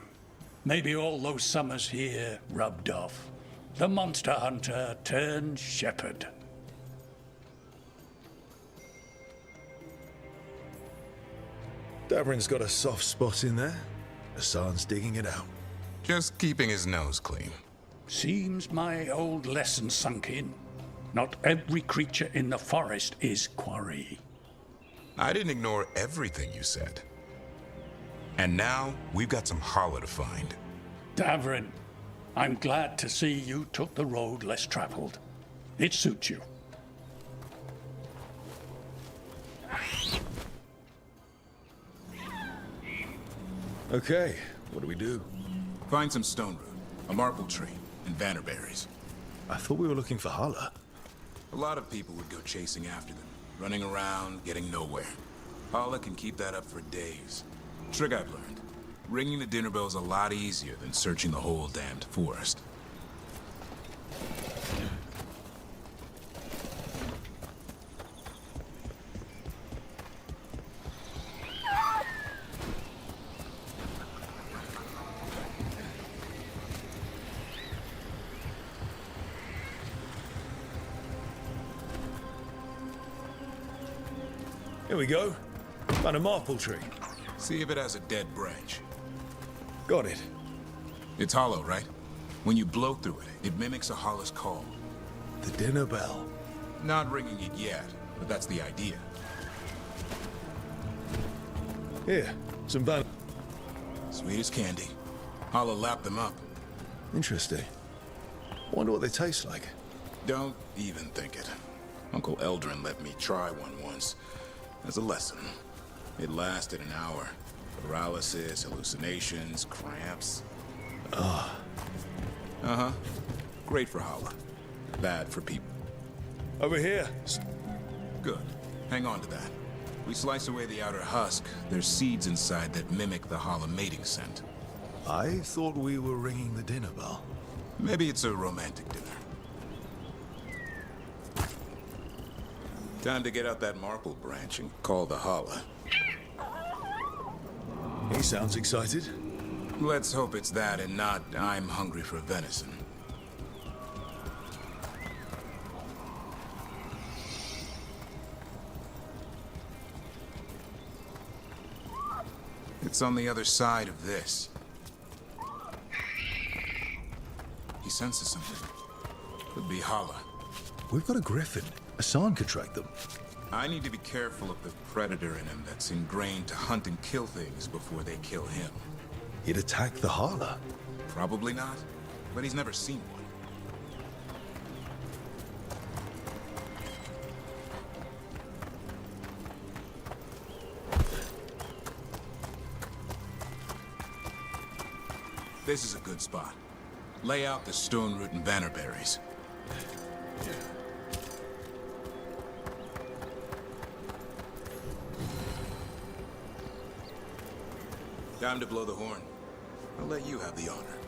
Q: Maybe all those summers here rubbed off. The monster hunter turned shepherd.
D: Davrin's got a soft spot in there. Hassan's digging it out.
O: Just keeping his nose clean.
Q: Seems my old lesson sunk in. Not every creature in the forest is Qunari.
O: I didn't ignore everything you said. And now, we've got some holler to find.
Q: Davrin, I'm glad to see you took the road less traveled. It suits you.
D: Okay, what do we do?
O: Find some stone root, a marble tree, and bannerberries.
D: I thought we were looking for holler.
O: A lot of people would go chasing after them, running around, getting nowhere. Holler can keep that up for days. Trick I've learned. Ringing the dinner bell's a lot easier than searching the whole damned forest.
D: Here we go. Found a maple tree.
O: See if it has a dead branch.
D: Got it.
O: It's hollow, right? When you blow through it, it mimics a holler's call.
D: The dinner bell.
O: Not ringing it yet, but that's the idea.
D: Here, some ban...
O: Sweet as candy. Holler lapped them up.
D: Interesting. Wonder what they taste like.
O: Don't even think it. Uncle Eldrin let me try one once. As a lesson. It lasted an hour. Paralysis, hallucinations, cramps.
D: Ah.
O: Uh-huh. Great for holler. Bad for people.
D: Over here.
O: Good. Hang on to that. We slice away the outer husk. There's seeds inside that mimic the holler mating scent.
D: I thought we were ringing the dinner bell.
O: Maybe it's a romantic dinner. Time to get out that marple branch and call the holler.
D: He sounds excited.
O: Let's hope it's that and not I'm hungry for venison. It's on the other side of this. He senses something. Could be holler.
D: We've got a griffin. Hassan could track them.
O: I need to be careful of the predator in him that's ingrained to hunt and kill things before they kill him.
D: He'd attack the holler.
O: Probably not.
R: but he's never seen one. This is a good spot. Lay out the stone root and bannerberries. Time to blow the horn. I'll let you have the honor.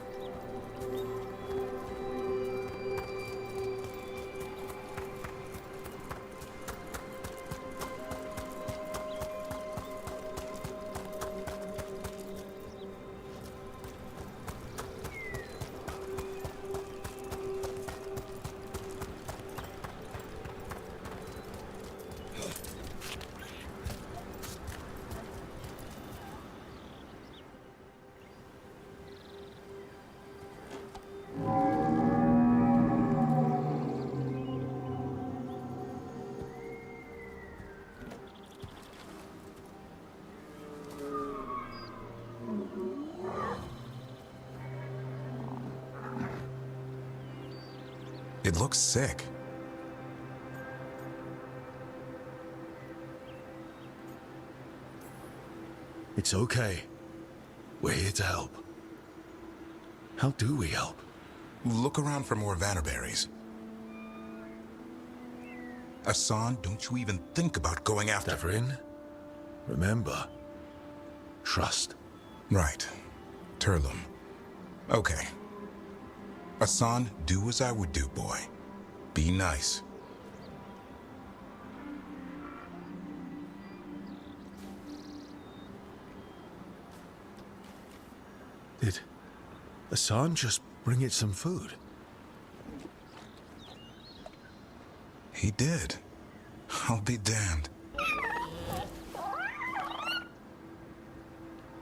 R: It looks sick.
D: It's okay. We're here to help. How do we help?
R: Look around for more vannerberries. Hassan, don't you even think about going after...
D: Davrin, remember, trust.
R: Right. Turlum. Okay. Hassan, do as I would do, boy. Be nice.
D: Did Hassan just bring it some food?
R: He did. I'll be damned.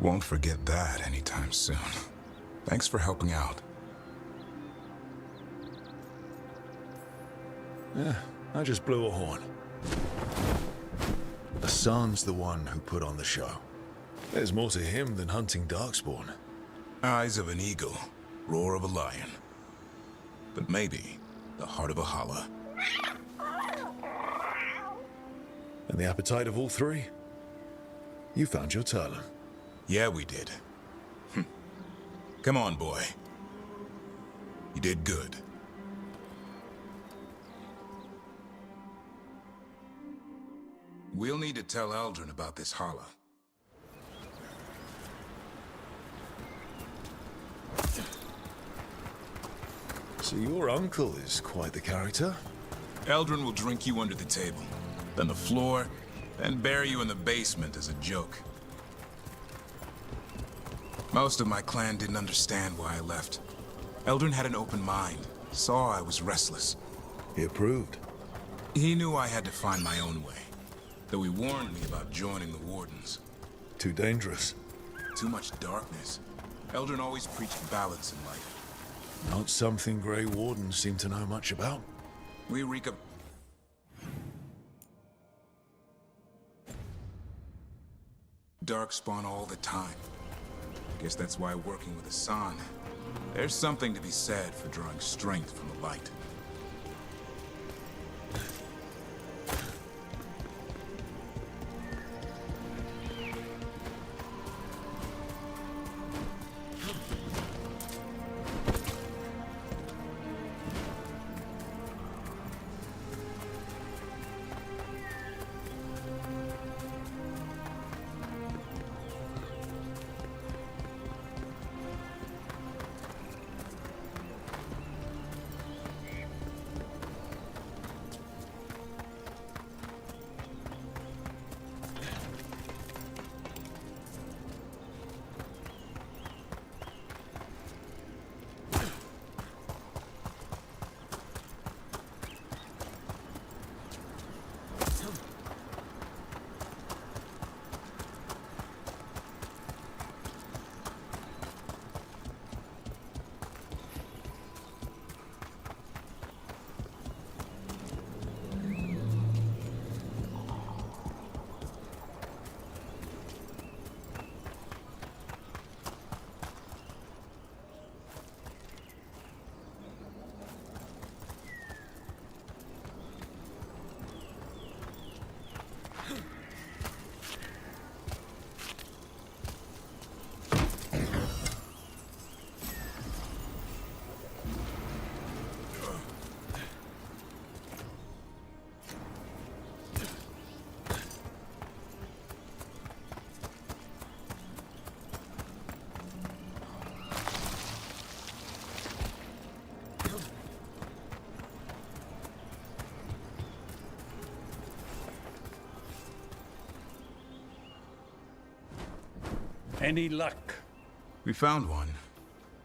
R: Won't forget that anytime soon. Thanks for helping out.
D: Yeah, I just blew a horn. Hassan's the one who put on the show. There's more to him than hunting darkspawn.
R: Eyes of an eagle, roar of a lion. But maybe the heart of a holla.
D: And the appetite of all three? You found your Turlum.
R: Yeah, we did. Come on, boy. You did good. We'll need to tell Eldrin about this holla.
D: So your uncle is quite the character?
R: Eldrin will drink you under the table, then the floor, then bury you in the basement as a joke. Most of my clan didn't understand why I left. Eldrin had an open mind, saw I was restless.
D: He approved.
R: He knew I had to find my own way, though he warned me about joining the Wardens.
D: Too dangerous.
R: Too much darkness. Eldrin always preached balance in life.
D: Not something Grey Wardens seem to know much about.
R: We reek of... Darkspawn all the time. Guess that's why working with Hassan, there's something to be said for drawing strength from the light.
Q: Any luck?
R: We found one.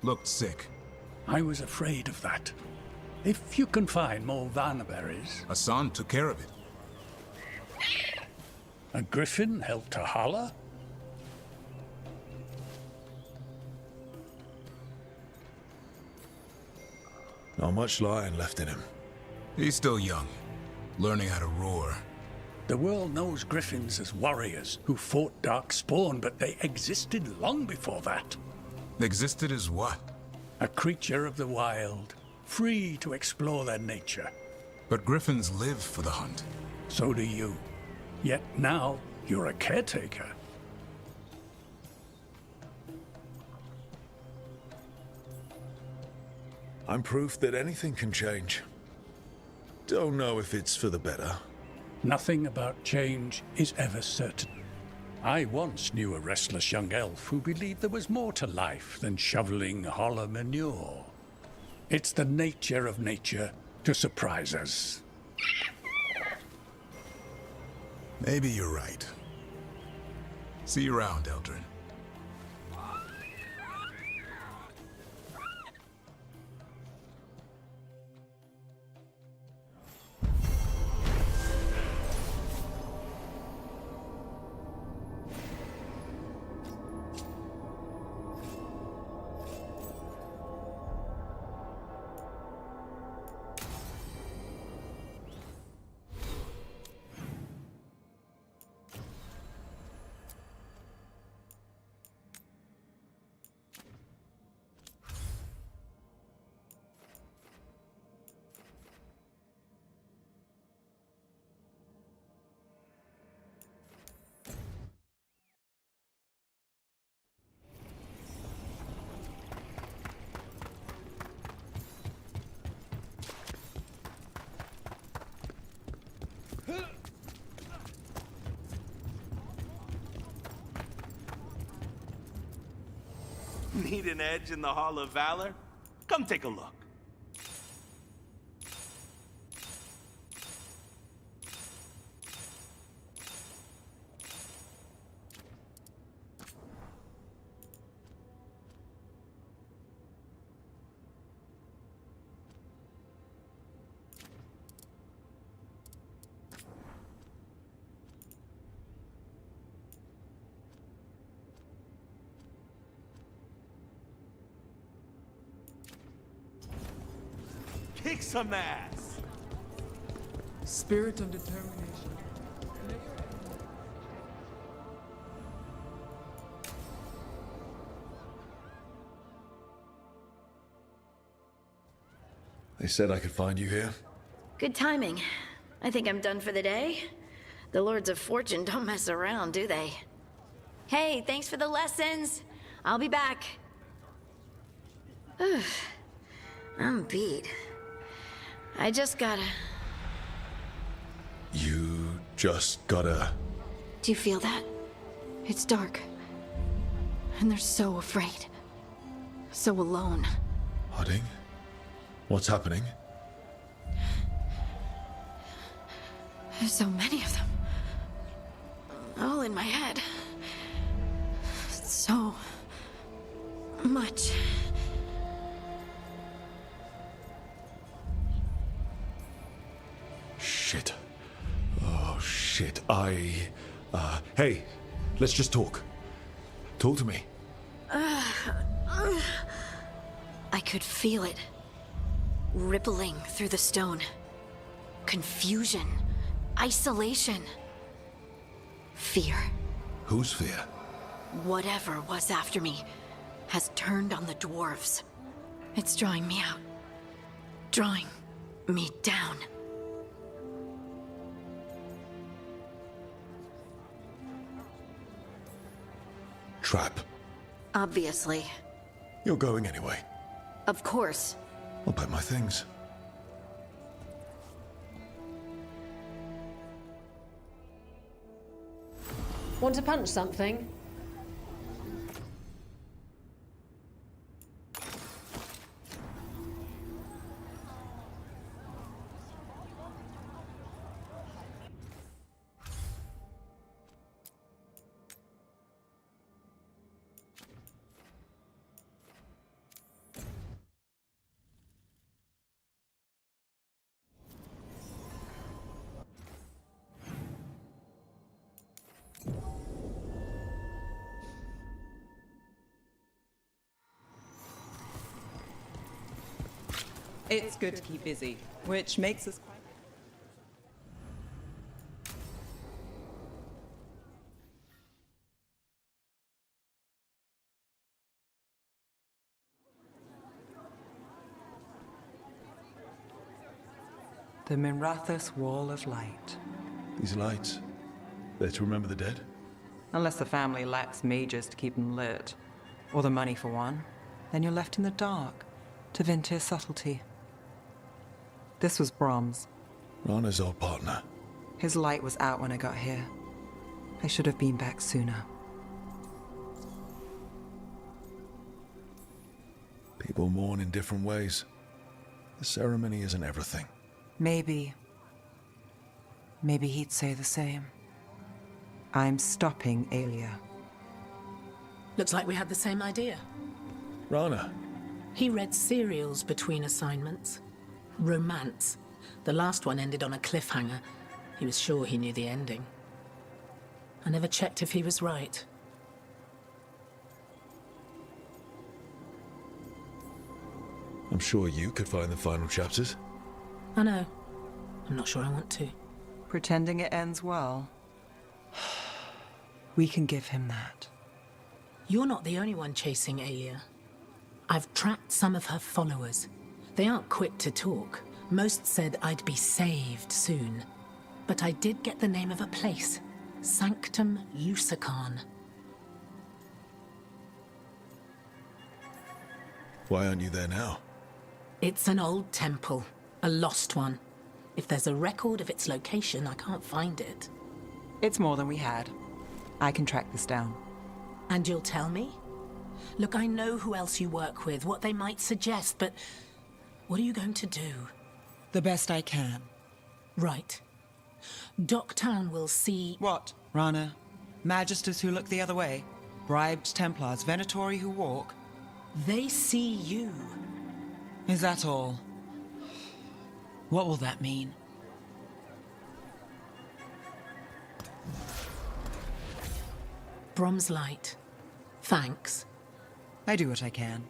R: Looked sick.
Q: I was afraid of that. If you can find more vanberries...
R: Hassan took care of it.
Q: A griffin helped to holler?
D: Not much lion left in him.
R: He's still young, learning how to roar.
Q: The world knows griffins as warriors who fought Darkspawn, but they existed long before that.
R: Existed as what?
Q: A creature of the wild, free to explore their nature.
R: But griffins live for the hunt.
Q: So do you. Yet now, you're a caretaker.
D: I'm proof that anything can change. Don't know if it's for the better.
Q: Nothing about change is ever certain. I once knew a restless young elf who believed there was more to life than shoveling hollow manure. It's the nature of nature to surprise us.
R: Maybe you're right. See you around, Eldrin.
L: Need an edge in the Hall of Valor? Come take a look. Kick some ass!
C: Spirit and determination.
D: They said I could find you here.
N: Good timing. I think I'm done for the day. The Lords of Fortune don't mess around, do they? Hey, thanks for the lessons. I'll be back. I'm beat. I just gotta...
D: You just gotta...
P: Do you feel that? It's dark. And they're so afraid. So alone.
D: Hudding? What's happening?
P: There's so many of them. All in my head. So... much.
D: Shit. Oh, shit. Hey, let's just talk. Talk to me.
P: I could feel it. Rippling through the stone. Confusion. Isolation. Fear.
D: Whose fear?
P: Whatever was after me has turned on the dwarves. It's drawing me out. Drawing me down.
D: Trap.
P: Obviously.
D: You're going anyway.
P: Of course.
D: I'll pack my things.
S: Want to punch something?
C: It's good to keep busy, which makes us quite... The Minrathous Wall of Light.
D: These lights, they're to remember the dead?
C: Unless the family lacks mages to keep them lit, or the money for one, then you're left in the dark to vent his subtlety. This was Brahms.
D: Rana's old partner.
C: His light was out when I got here. I should have been back sooner.
D: People mourn in different ways. The ceremony isn't everything.
C: Maybe he'd say the same. I'm stopping Alia.
T: Looks like we had the same idea.
D: Rana.
T: He read serials between assignments. Romance. The last one ended on a cliffhanger. He was sure he knew the ending. I never checked if he was right.
D: I'm sure you could find the final chapters.
T: I know. I'm not sure I want to.
C: Pretending it ends well. We can give him that.
T: You're not the only one chasing Alia. I've tracked some of her followers. They aren't quick to talk. Most said I'd be saved soon. But I did get the name of a place. Sanctum Lucican.
D: Why aren't you there now?
T: It's an old temple. A lost one. If there's a record of its location, I can't find it.
C: It's more than we had. I can track this down.
T: And you'll tell me? Look, I know who else you work with, what they might suggest, but what are you going to do?
C: The best I can.
T: Right. Docktown will see...
C: What, Rana? Magisters who look the other way? Bribed Templars, Venatori who walk?
T: They see you.
C: Is that all? What will that mean?
T: Brom's light. Thanks.
C: I do what I can.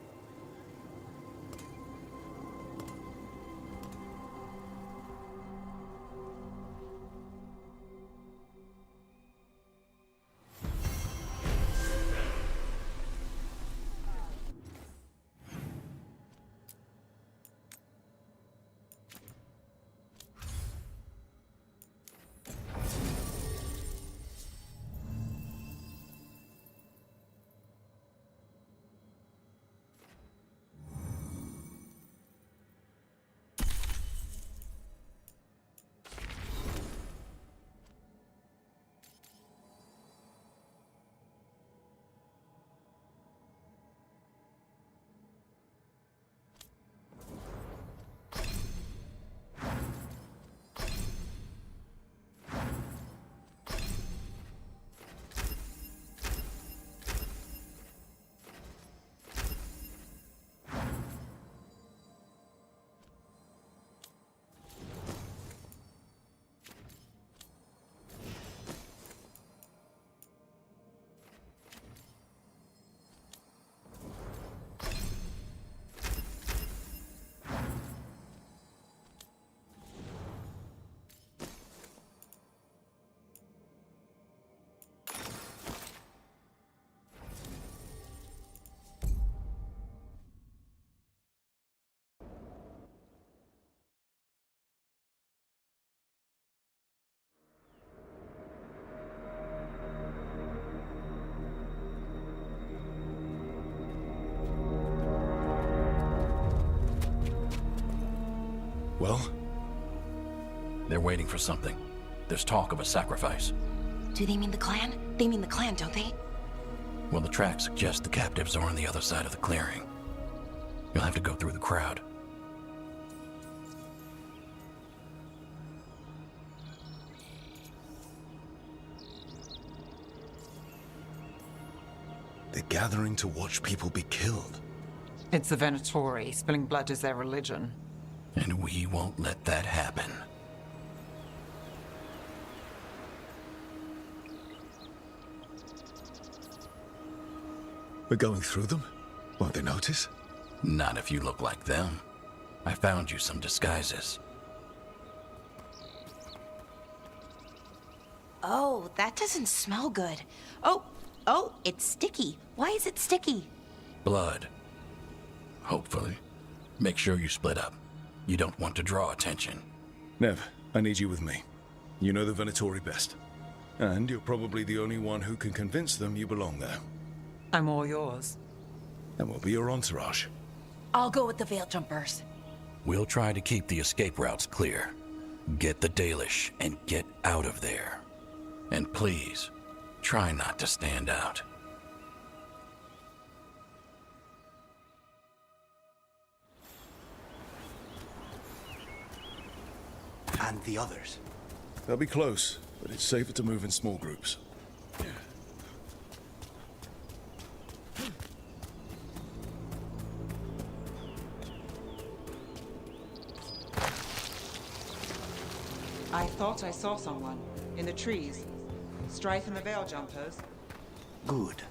H: Well? They're waiting for something. There's talk of a sacrifice.
P: Do they mean the clan? They mean the clan, don't they?
H: Well, the tracks suggest the captives are on the other side of the clearing. You'll have to go through the crowd.
D: They're gathering to watch people be killed.
C: It's the Venatori. Spilling blood is their religion.
H: And we won't let that happen.
D: We're going through them? Won't they notice?
H: Not if you look like them. I found you some disguises.
P: Oh, that doesn't smell good. Oh, it's sticky. Why is it sticky?
H: Blood. Hopefully. Make sure you split up. You don't want to draw attention.
D: Nev, I need you with me. You know the Venatori best. And you're probably the only one who can convince them you belong there.
C: I'm all yours.
D: And we'll be your entourage.
P: I'll go with the Veil Jumpers.
H: We'll try to keep the escape routes clear. Get the Dalish and get out of there. And please, try not to stand out.
M: And the others?
D: They'll be close, but it's safer to move in small groups.
C: I thought I saw someone. In the trees. Strife and the Veil Jumpers.
M: Good.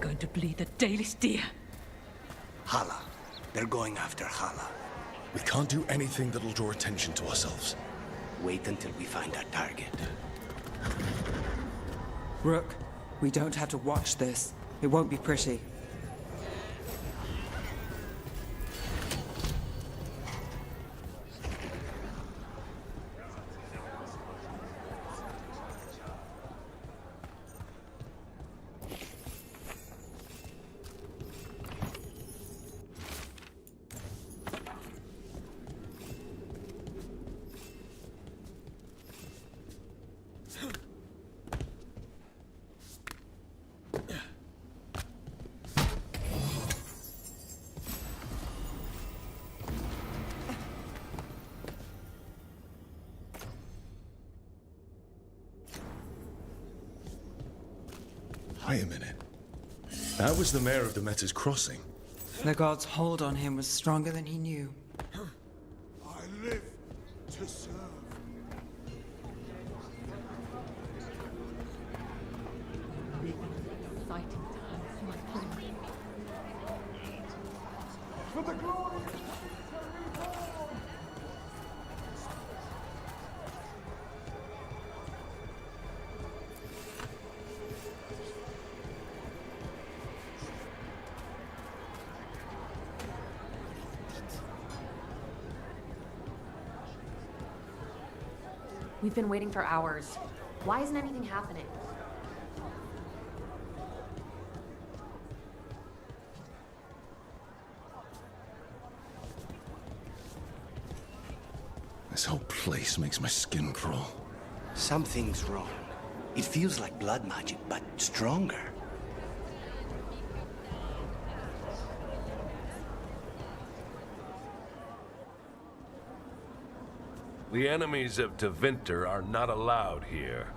P: Going to bleed the Dalish deer.
M: Hala. They're going after Hala.
D: We can't do anything that'll draw attention to ourselves.
M: Wait until we find our target.
C: Rook, we don't have to watch this. It won't be pretty.
D: Wait a minute. That was the mayor of the Metta's Crossing.
C: The god's hold on him was stronger than he knew.
F: I live to serve. For the glory of
S: We've been waiting for hours. Why isn't anything happening?
D: This whole place makes my skin crawl.
M: Something's wrong. It feels like blood magic, but stronger.
U: The enemies of Tevinter are not allowed here.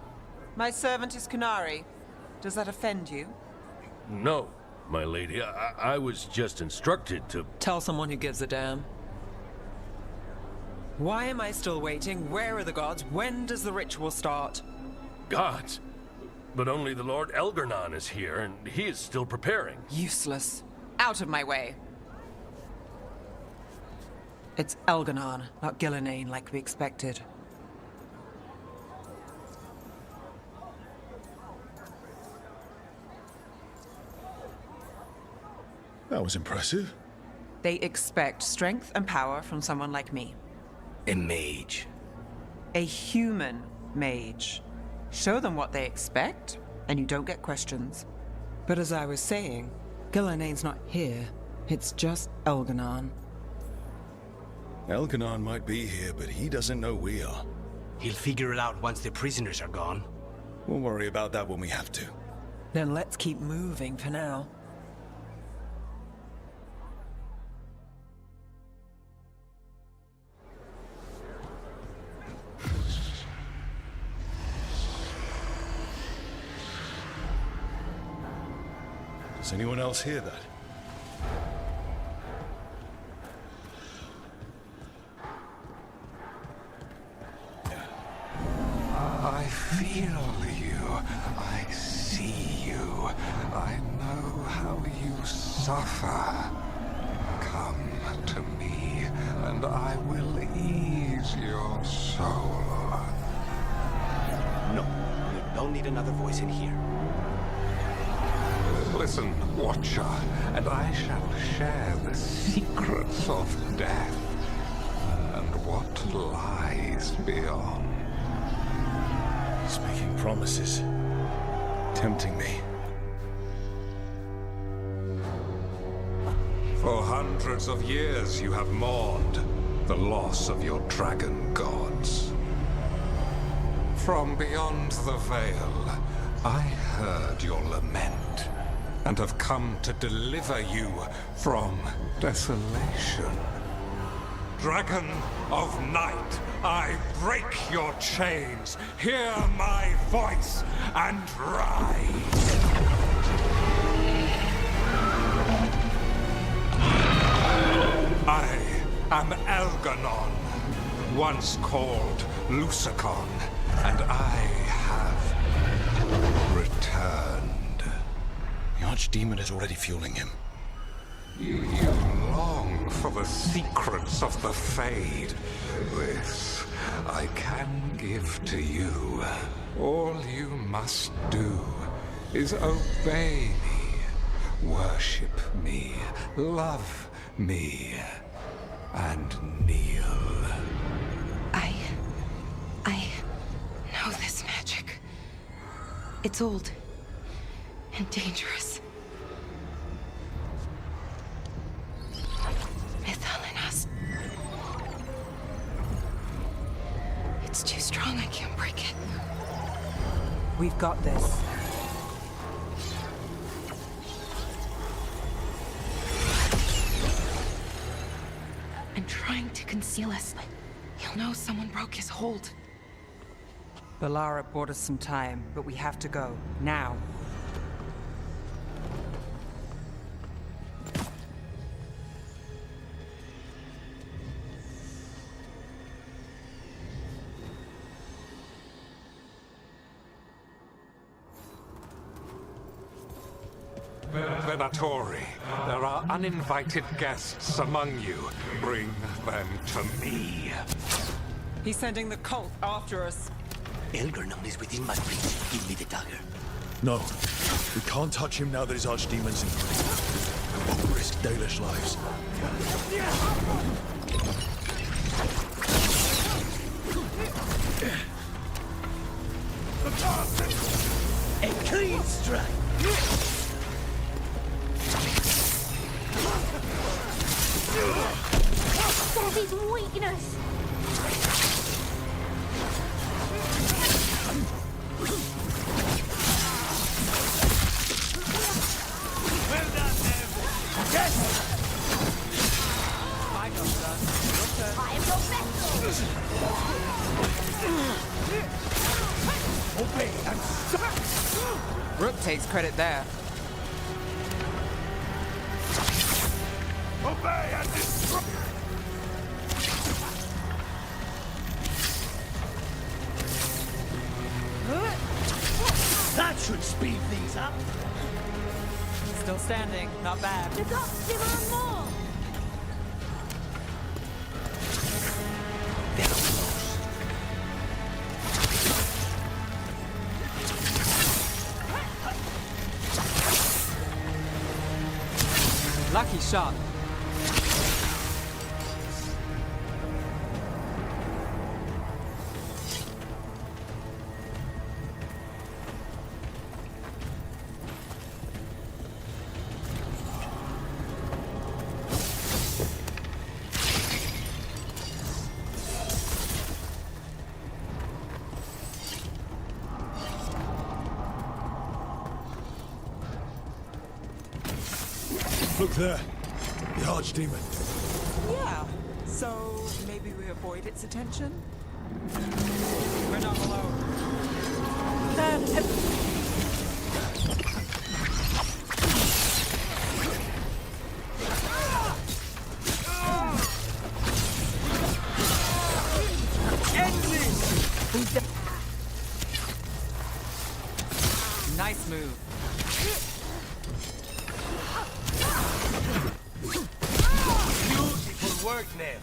C: My servant is Qunari. Does that offend you?
U: No, my lady. I was just instructed to...
C: Tell someone who gives a damn. Why am I still waiting? Where are the gods? When does the ritual start?
U: Gods? But only the Lord Elgarnon is here, and he is still preparing.
C: Useless. Out of my way. It's Elgarnon, not Gillenane, like we expected.
D: That was impressive.
C: They expect strength and power from someone like me.
M: A mage.
C: A human mage. Show them what they expect, and you don't get questions. But as I was saying, Gilanane's not here. It's just Elganon.
D: Elganon might be here, but he doesn't know we are.
M: He'll figure it out once the prisoners are gone.
D: We'll worry about that when we have to.
C: Then let's keep moving for now.
D: Does anyone else hear that?
B: I feel you. I see you. I know how you suffer. Come to me, and I will ease your soul.
M: No, we don't need another voice in here.
B: Listen, Watcher, and I shall share the secrets of death and what lies beyond.
D: He's making promises, tempting me.
B: For hundreds of years you have mourned the loss of your dragon gods. From beyond the veil, I heard your lament and have come to deliver you from desolation. Dragon of Night, I break your chains. Hear my voice and rise. I am Elganon, once called Lusicon, and I have returned.
D: The Archdemon is already fueling him.
B: You long for the secrets of the Fade. This I can give to you. All you must do is obey me, worship me, love me, and kneel.
P: I know this magic. It's old and dangerous. It's too strong, I can't break it.
C: We've got this.
P: I'm trying to conceal us. He'll know someone broke his hold.
C: Balara bought us some time, but we have to go. Now.
B: Venatori, there are uninvited guests among you. Bring them to me.
C: He's sending the cult after us.
M: Elganon is within my reach. Give me the dagger.
D: No, we can't touch him now that his Archdemon's in place. We won't risk Dalish lives.
L: A clean strike!
V: That is weakness!
L: Well done, Nev! Yes!
C: My job done. Your turn.
V: I am your vessel!
L: Obey and suck!
C: Rook takes credit there.
I: Obey and destroy!
L: That should speed things up.
C: Still standing. Not bad.
V: The gods demand more!
C: Lucky shot.
D: Look there. The archdemon.
C: Yeah. So maybe we avoid its attention? We're not alone. Nice move.
L: Beautiful work, Nev.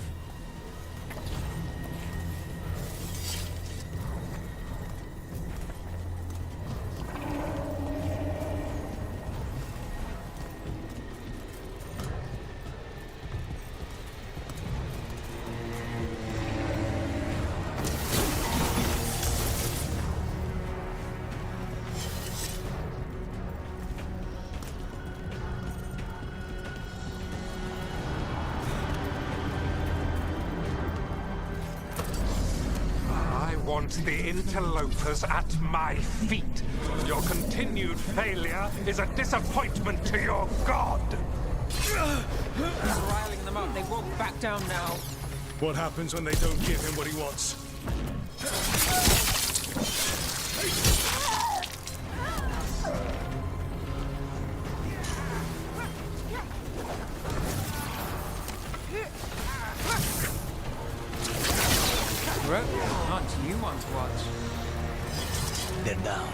B: I want the interlopers at my feet. Your continued failure is a disappointment to your god.
C: He's riling them up. They won't back down now.
D: What happens when they don't give him what he wants?
C: Aren't you one to watch?
M: They're down.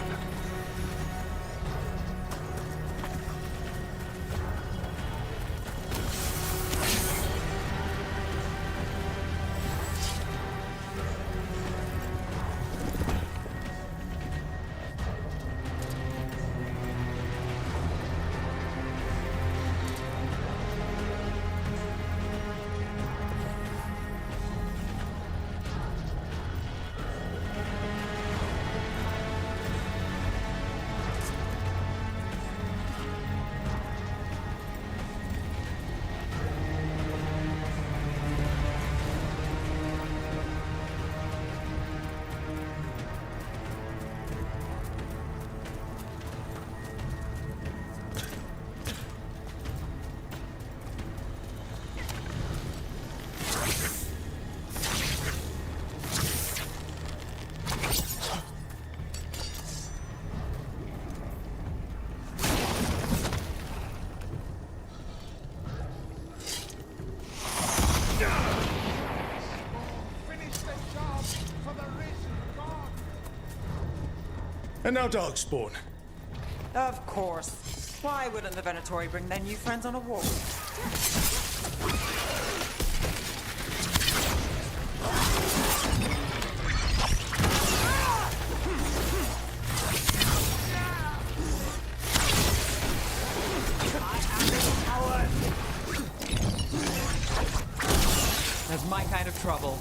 D: And now Darkspawn.
C: Of course. Why wouldn't the Venatori bring their new friends on a walk? That's my kind of trouble.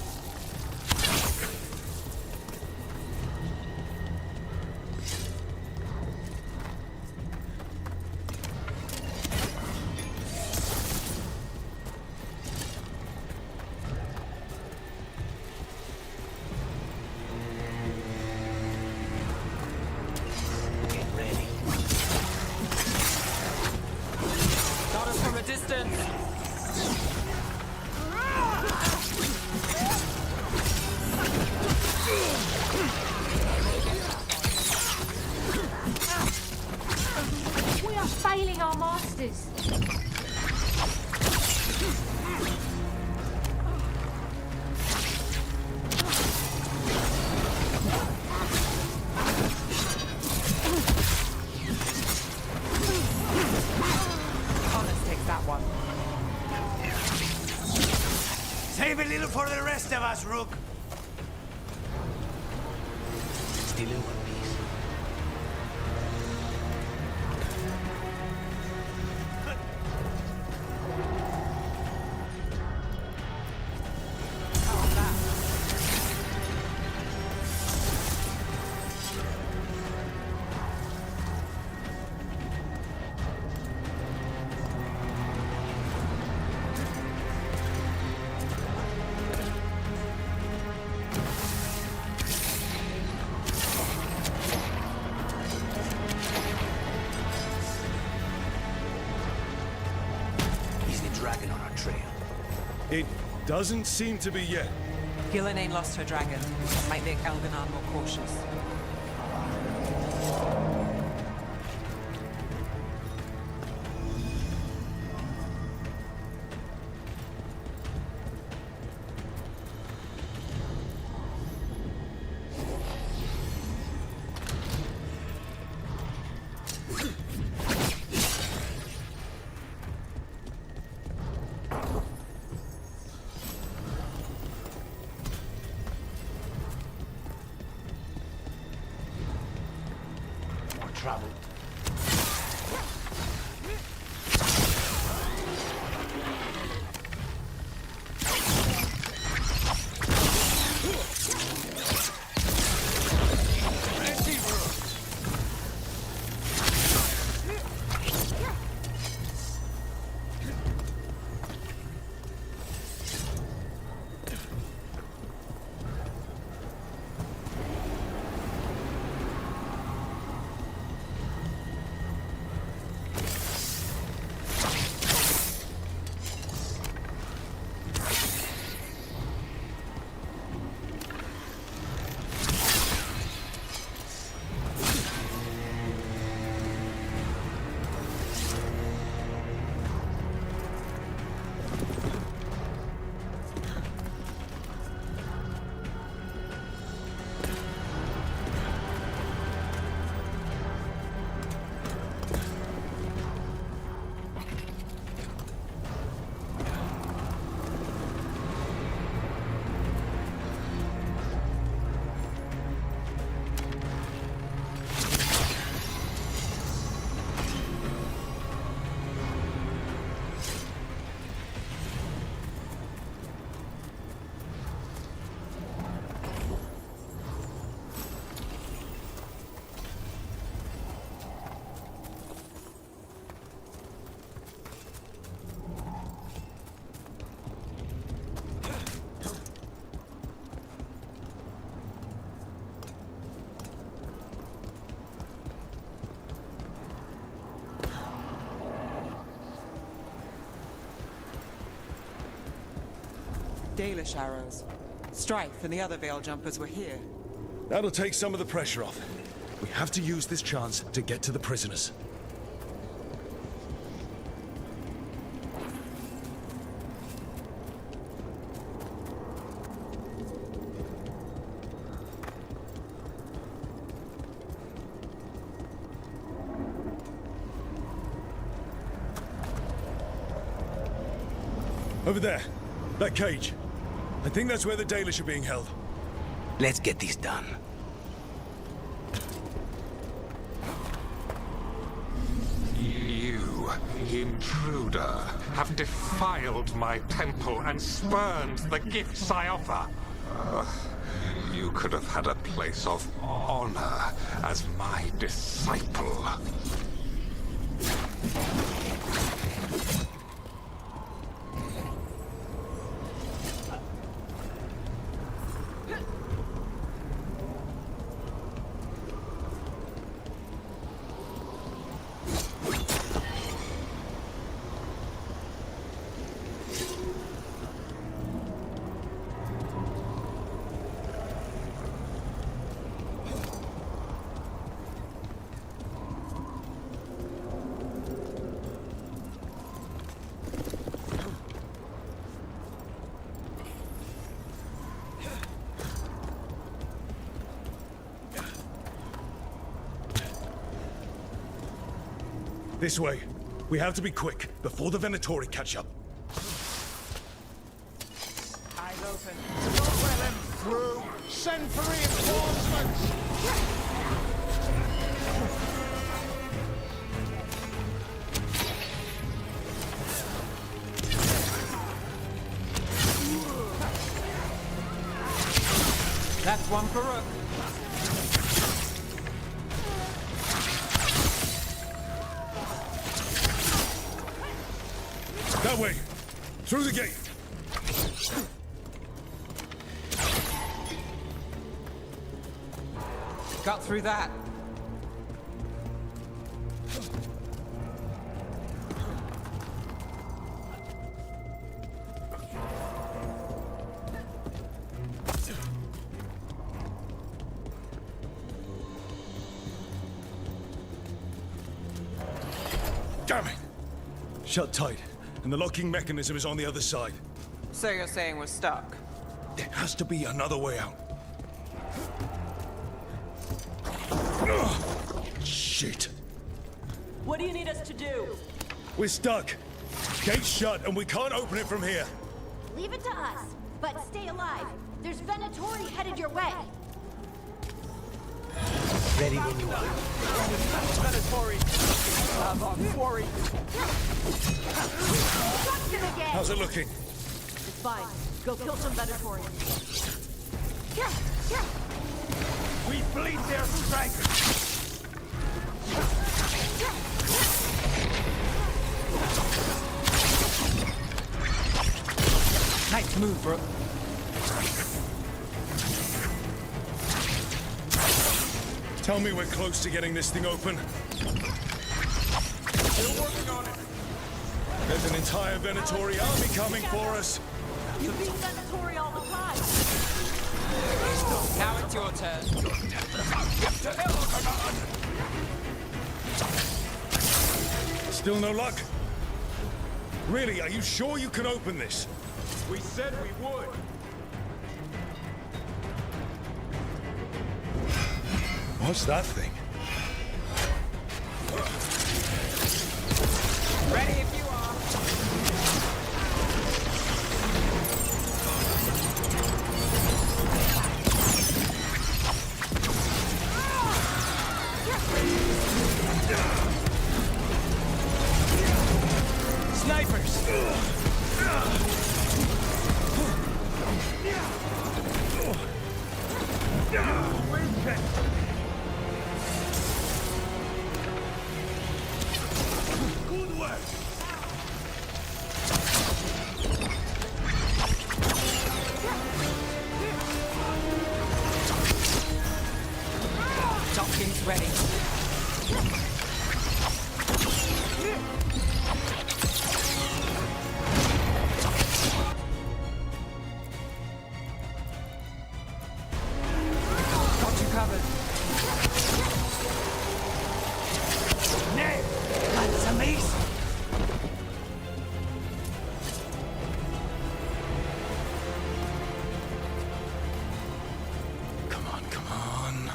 V: We are failing our masters.
C: Connors takes that one.
L: Save a little for the rest of us, Rook.
M: Still in one piece.
D: It doesn't seem to be yet.
C: Gillen ain't lost her dragon. Might make Elganon more cautious.
H: Trouble.
C: Dalish arrows. Strife and the other Veil Jumpers were here.
D: That'll take some of the pressure off. We have to use this chance to get to the prisoners. Over there. That cage. I think that's where the Dalish are being held.
M: Let's get this done.
B: You, intruder, have defiled my temple and spurned the gifts I offer. You could have had a place of honor as my disciple.
D: This way. We have to be quick, before the Venatori catch up.
C: Eyes open.
F: Don't let them through! Send for reinforcements!
C: That's one for Rook.
D: That way! Through the gate!
C: Got through that.
D: Shut tight, and the locking mechanism is on the other side.
C: So you're saying we're stuck?
D: There has to be another way out. Shit.
E: What do you need us to do?
D: We're stuck. Gate's shut, and we can't open it from here.
V: Leave it to us, but stay alive. There's Venatori headed your way.
M: Ready when you are.
E: Venatori! Quarry!
V: Got him again!
D: How's it looking?
V: It's fine. Go kill some Venatori.
I: We bleed their strength!
C: Nice move, bro.
D: Tell me we're close to getting this thing open.
I: Still working on it.
D: There's an entire Venatori army coming for us.
V: You beat Venatori all the time.
C: Now it's your turn.
D: Still no luck? Really, are you sure you can open this?
I: We said we would.
D: What's that thing?
C: Ready if you are.
E: Snipers!
I: Good work!
C: Tompkins ready. Got you covered.
E: Ned! That's amazing!
D: Come on, come on.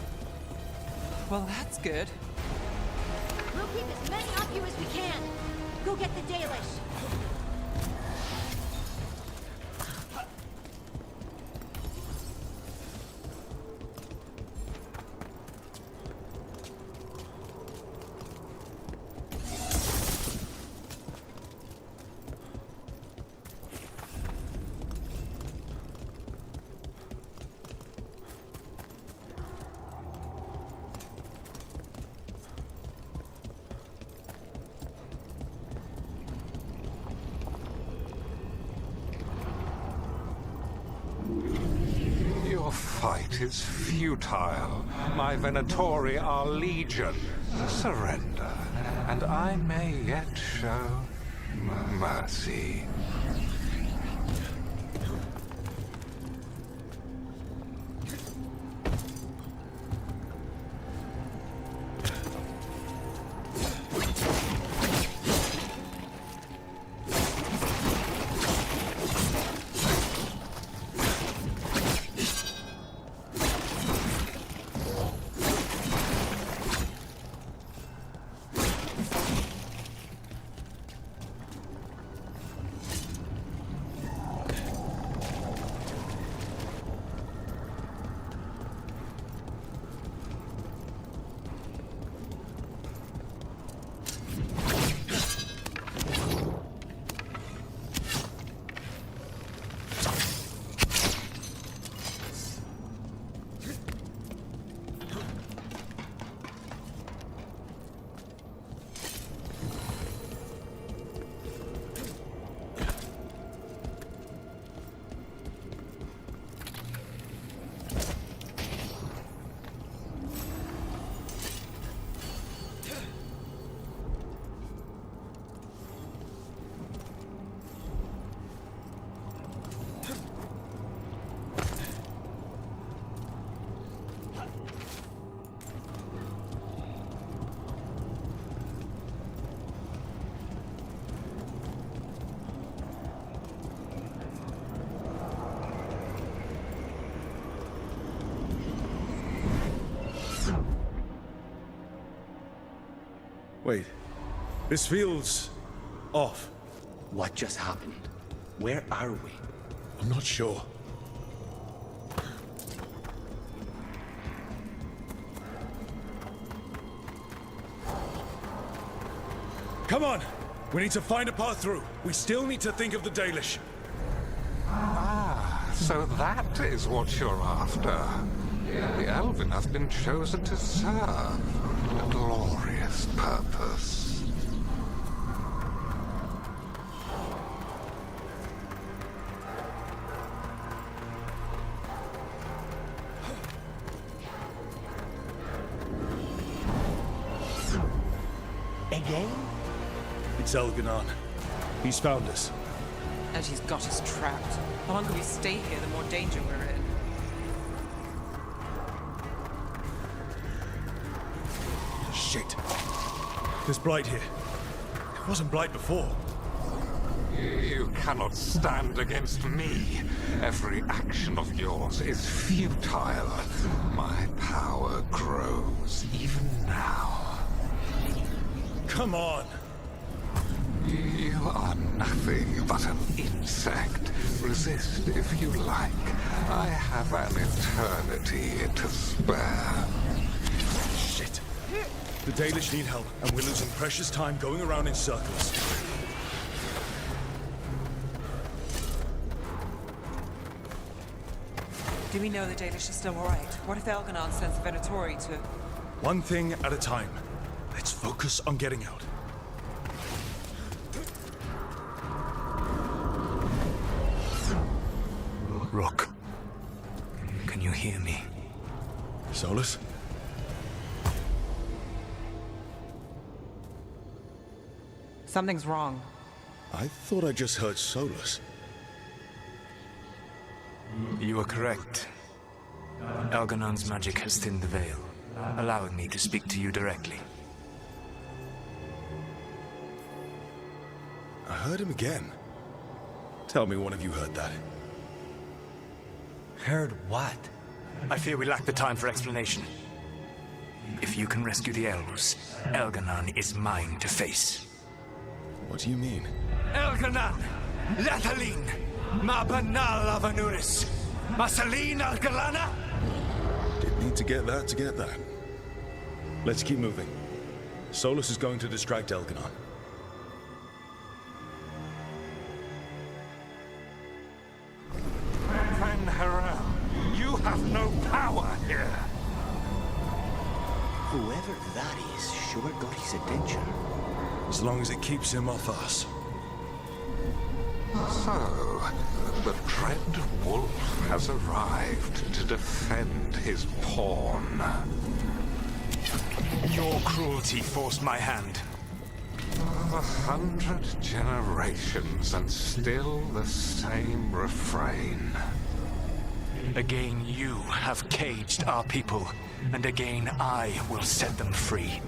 C: Well, that's good.
V: We'll keep as many off you as we can. Go get the Dalish.
B: Your fight is futile. My Venatori are legion. Surrender, and I may yet show mercy.
D: Wait. This feels off.
H: What just happened? Where are we?
D: I'm not sure. Come on! We need to find a path through. We still need to think of the Dalish.
B: Ah, so that is what you're after. The Elven have been chosen to serve a glorious purpose.
H: Again?
D: It's Elganon. He's found us.
C: And he's got us trapped. The longer we stay here, the more danger we're in.
D: Shit. There's Blight here. It wasn't Blight before.
B: You cannot stand against me. Every action of yours is futile. My power grows even now.
D: Come on!
B: You are nothing but an insect. Resist if you like. I have an eternity to spare.
D: Shit. The Dalish need help, and we're losing precious time going around in circles.
C: Do we know the Dalish are still alright? What if Elganon sends Venatori to...
D: One thing at a time. Let's focus on getting out.
M: Rook, can you hear me?
D: Solus?
C: Something's wrong.
D: I thought I just heard Solus.
M: You are correct. Elganon's magic has thinned the veil, allowing me to speak to you directly.
D: I heard him again. Tell me one of you heard that.
M: Heard what? I fear we lack the time for explanation. If you can rescue the elves, Elganon is mine to face.
D: What do you mean?
M: Elganon! Lethalin! Ma banal avanuris! Masalin Algalana!
D: Didn't need to get that. Let's keep moving. Solus is going to distract Elganon.
B: Van Harel, you have no power here.
H: Whoever that is sure got his attention.
D: As long as it keeps him off us.
B: So, the Dread Wolf has arrived to defend his pawn.
M: Your cruelty forced my hand.
B: 100 generations and still the same refrain.
M: Again you have caged our people, and again I will set them free.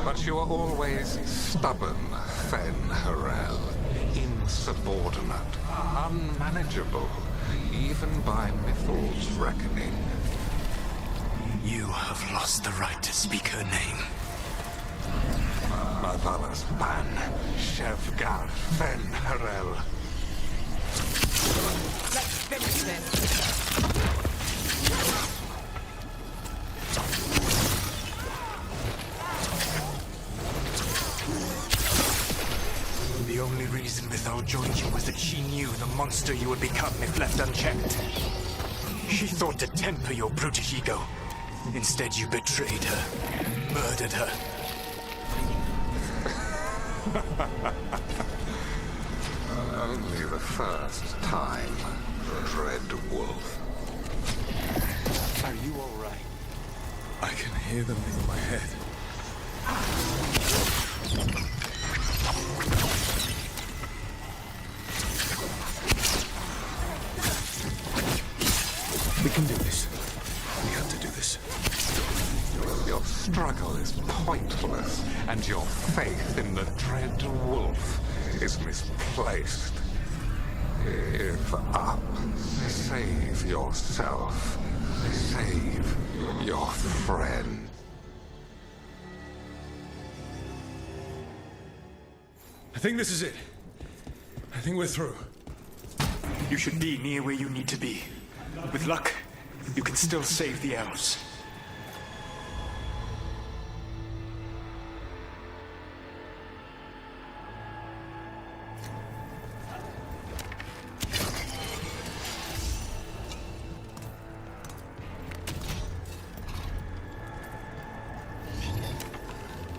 B: But you are always stubborn, Fen Harel. Insubordinate, unmanageable, even by Mythal's reckoning.
M: You have lost the right to speak her name.
B: Mavalas Ban, Shevgar Fen Harel.
C: Let's finish this.
M: The only reason Mythal joined you was that she knew the monster you would become if left unchecked. She thought to temper your brutish ego. Instead, you betrayed her, murdered her.
B: Only the first time, Dread Wolf.
H: Are you all right?
D: I can hear them in my head. We can do this. We have to do this.
B: Your struggle is pointless, and your faith in the Dread Wolf is misplaced. Give up. Save yourself. Save your friend.
D: think this is it. I think we're through.
L: You should be near where you need to be. With luck, you can still save the elves.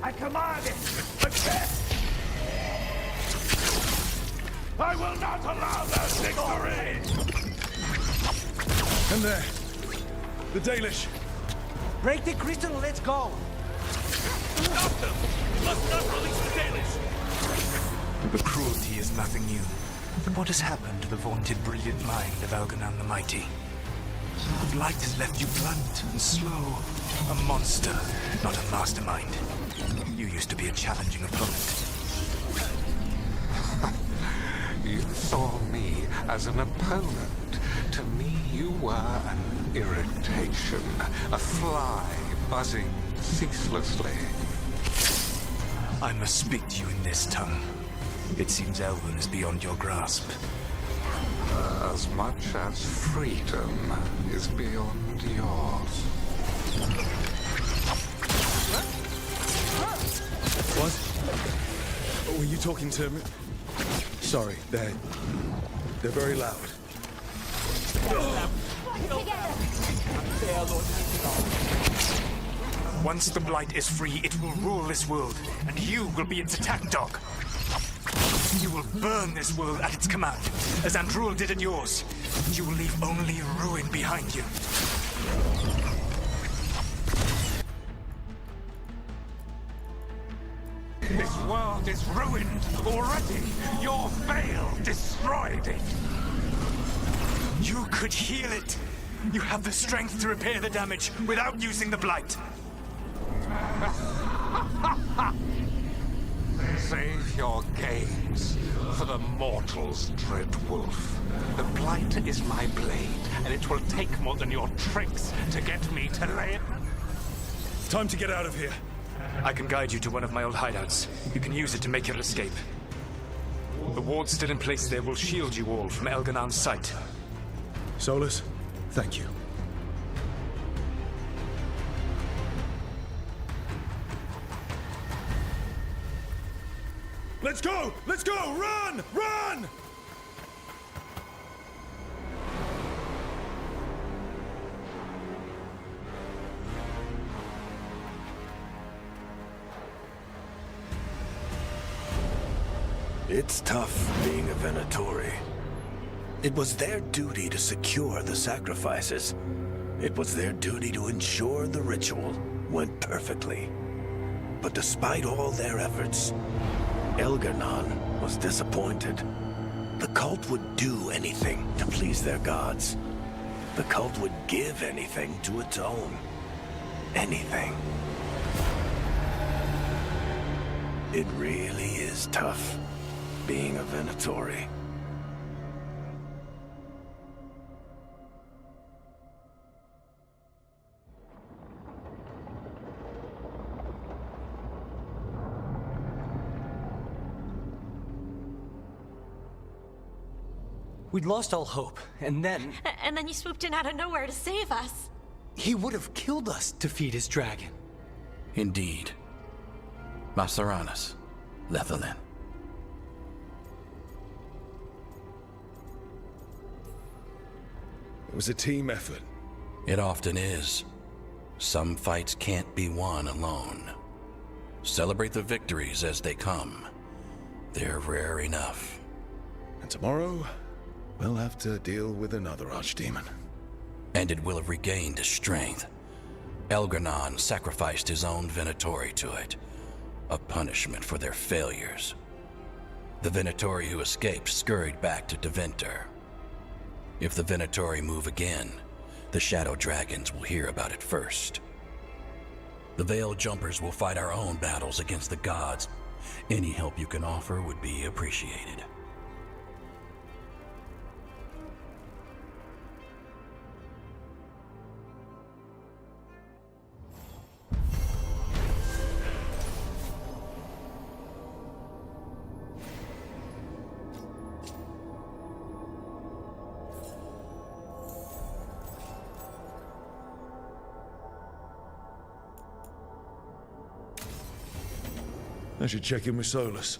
I: I command it! Attack! I will not allow their victory!
D: And there. The Dalish.
E: Break the crystal and let's go!
U: Stop them! You must not release the Dalish!
M: The cruelty is nothing new. But what has happened to the vaunted brilliant mind of Elganon the Mighty? The blight has left you blunt and slow. A monster, not a mastermind. You used to be a challenging opponent.
B: You saw me as an opponent. To me, you were an irritation. A fly buzzing ceaselessly.
M: I must speak to you in this tongue. It seems Elven is beyond your grasp.
B: As much as freedom is beyond yours.
D: What? Were you talking to me? Sorry, they're very loud.
M: Once the blight is free, it will rule this world, and you will be its attack dog. You will burn this world at its command, as Andrul did at yours. You will leave only ruin behind you.
B: This world is ruined already. Your veil destroyed it.
M: You could heal it. You have the strength to repair the damage without using the blight.
B: Save your games for the mortal's dread wolf. The blight is my blade, and it will take more than your tricks to get me to lay it.
D: Time to get out of here.
M: I can guide you to one of my old hideouts. You can use it to make your escape. The wards still in place there will shield you all from Elganon's sight.
D: Solus, thank you. Let's go! Let's go! Run! Run!
H: It's tough being a Venatori. It was their duty to secure the sacrifices. It was their duty to ensure the ritual went perfectly. But despite all their efforts, Elganon was disappointed. The cult would do anything to please their gods. The cult would give anything to atone. Anything. It really is tough being a Venatori.
E: We'd lost all hope, and then...
V: And then you swooped in out of nowhere to save us.
E: He would have killed us to feed his dragon.
L: Indeed. Masaranas, Lethalin.
D: It was a team effort.
L: It often is. Some fights can't be won alone. Celebrate the victories as they come. They're rare enough.
D: And tomorrow, we'll have to deal with another archdemon.
L: And it will have regained its strength. Elganon sacrificed his own Venatori to it. A punishment for their failures. The Venatori who escaped scurried back to Deventer. If the Venatori move again, the Shadow Dragons will hear about it first. The Veil Jumpers will fight our own battles against the gods. Any help you can offer would be appreciated.
D: I should check in with Solus.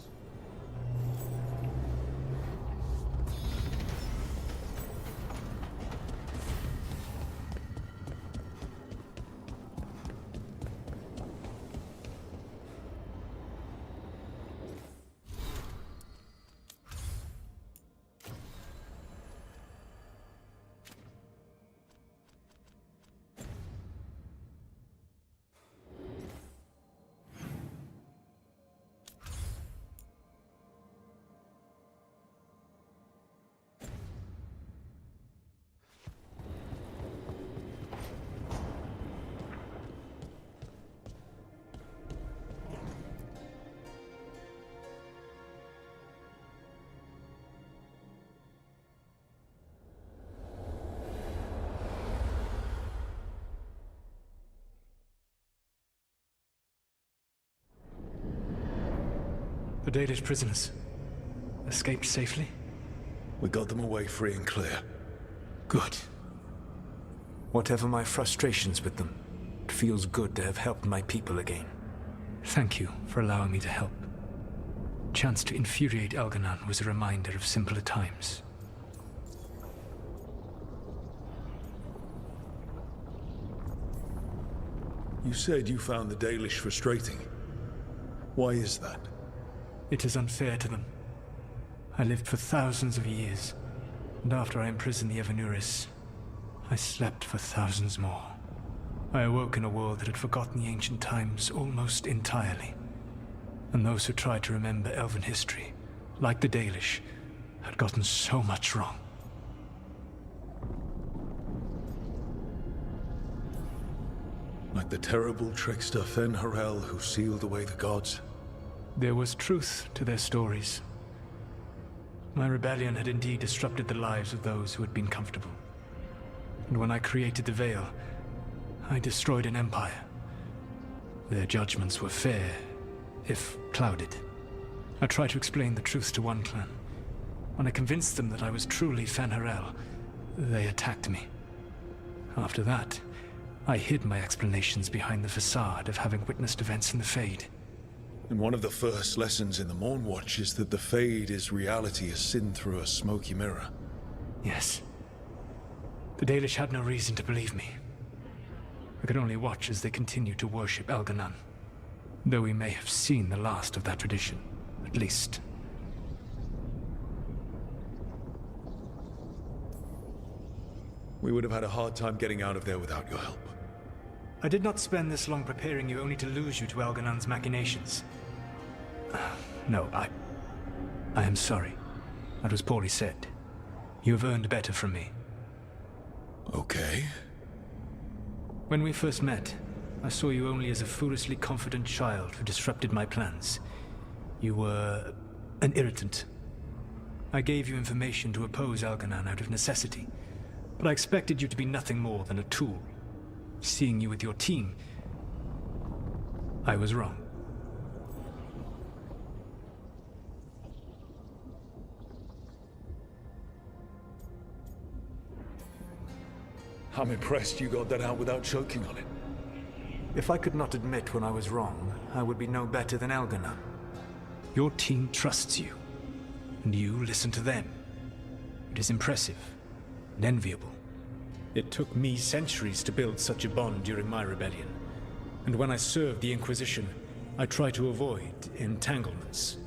E: The Dalish prisoners escaped safely?
D: We got them away free and clear.
E: Good. Whatever my frustrations with them, it feels good to have helped my people again. Thank you for allowing me to help. Chance to infuriate Elganon was a reminder of simpler times.
D: You said you found the Dalish frustrating. Why is that?
E: It is unfair to them. I lived for thousands of years, and after I imprisoned the Evanuris, I slept for thousands more. I awoke in a world that had forgotten the ancient times almost entirely. And those who tried to remember Elven history, like the Dalish, had gotten so much wrong.
D: Like the terrible trickster Fen-Harel who sealed away the gods.
E: There was truth to their stories. My rebellion had indeed disrupted the lives of those who had been comfortable. And when I created the Veil, I destroyed an empire. Their judgments were fair, if clouded. I tried to explain the truth to one clan. When I convinced them that I was truly Fen-Harel, they attacked me. After that, I hid my explanations behind the facade of having witnessed events in the Fade.
D: And one of the first lessons in the Mornwatch is that the Fade is reality as seen through a smoky mirror.
E: Yes. The Dalish had no reason to believe me. I could only watch as they continued to worship Elganon, though we may have seen the last of that tradition, at least.
D: We would have had a hard time getting out of there without your help.
E: I did not spend this long preparing you only to lose you to Elganon's machinations. No, I am sorry. That was poorly said. You have earned better from me.
D: Okay.
E: When we first met, I saw you only as a foolishly confident child who disrupted my plans. You were an irritant. I gave you information to oppose Elganon out of necessity, but I expected you to be nothing more than a tool. Seeing you with your team, I was wrong.
D: I'm impressed you got that out without choking on it.
E: If I could not admit when I was wrong, I would be no better than Elganon. Your team trusts you, and you listen to them. It is impressive and enviable. It took me centuries to build such a bond during my rebellion, and when I served the Inquisition, I tried to avoid entanglements.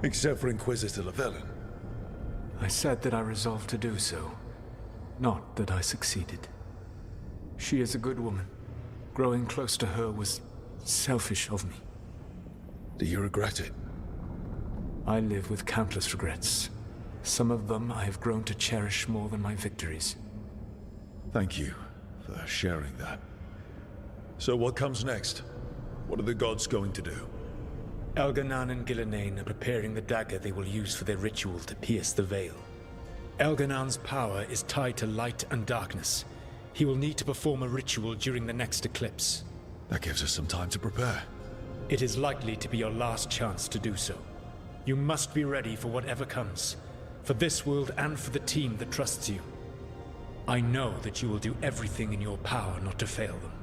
D: Except for Inquisitor Llewellyn.
E: I said that I resolved to do so, not that I succeeded. She is a good woman. Growing close to her was selfish of me.
D: Do you regret it?
E: I live with countless regrets. Some of them I have grown to cherish more than my victories.
D: Thank you for sharing that. So what comes next? What are the gods going to do?
E: Elganon and Gillenane are preparing the dagger they will use for their ritual to pierce the veil. Elganon's power is tied to light and darkness. He will need to perform a ritual during the next eclipse.
D: That gives us some time to prepare.
E: It is likely to be your last chance to do so. You must be ready for whatever comes, for this world and for the team that trusts you. I know that you will do everything in your power not to fail them.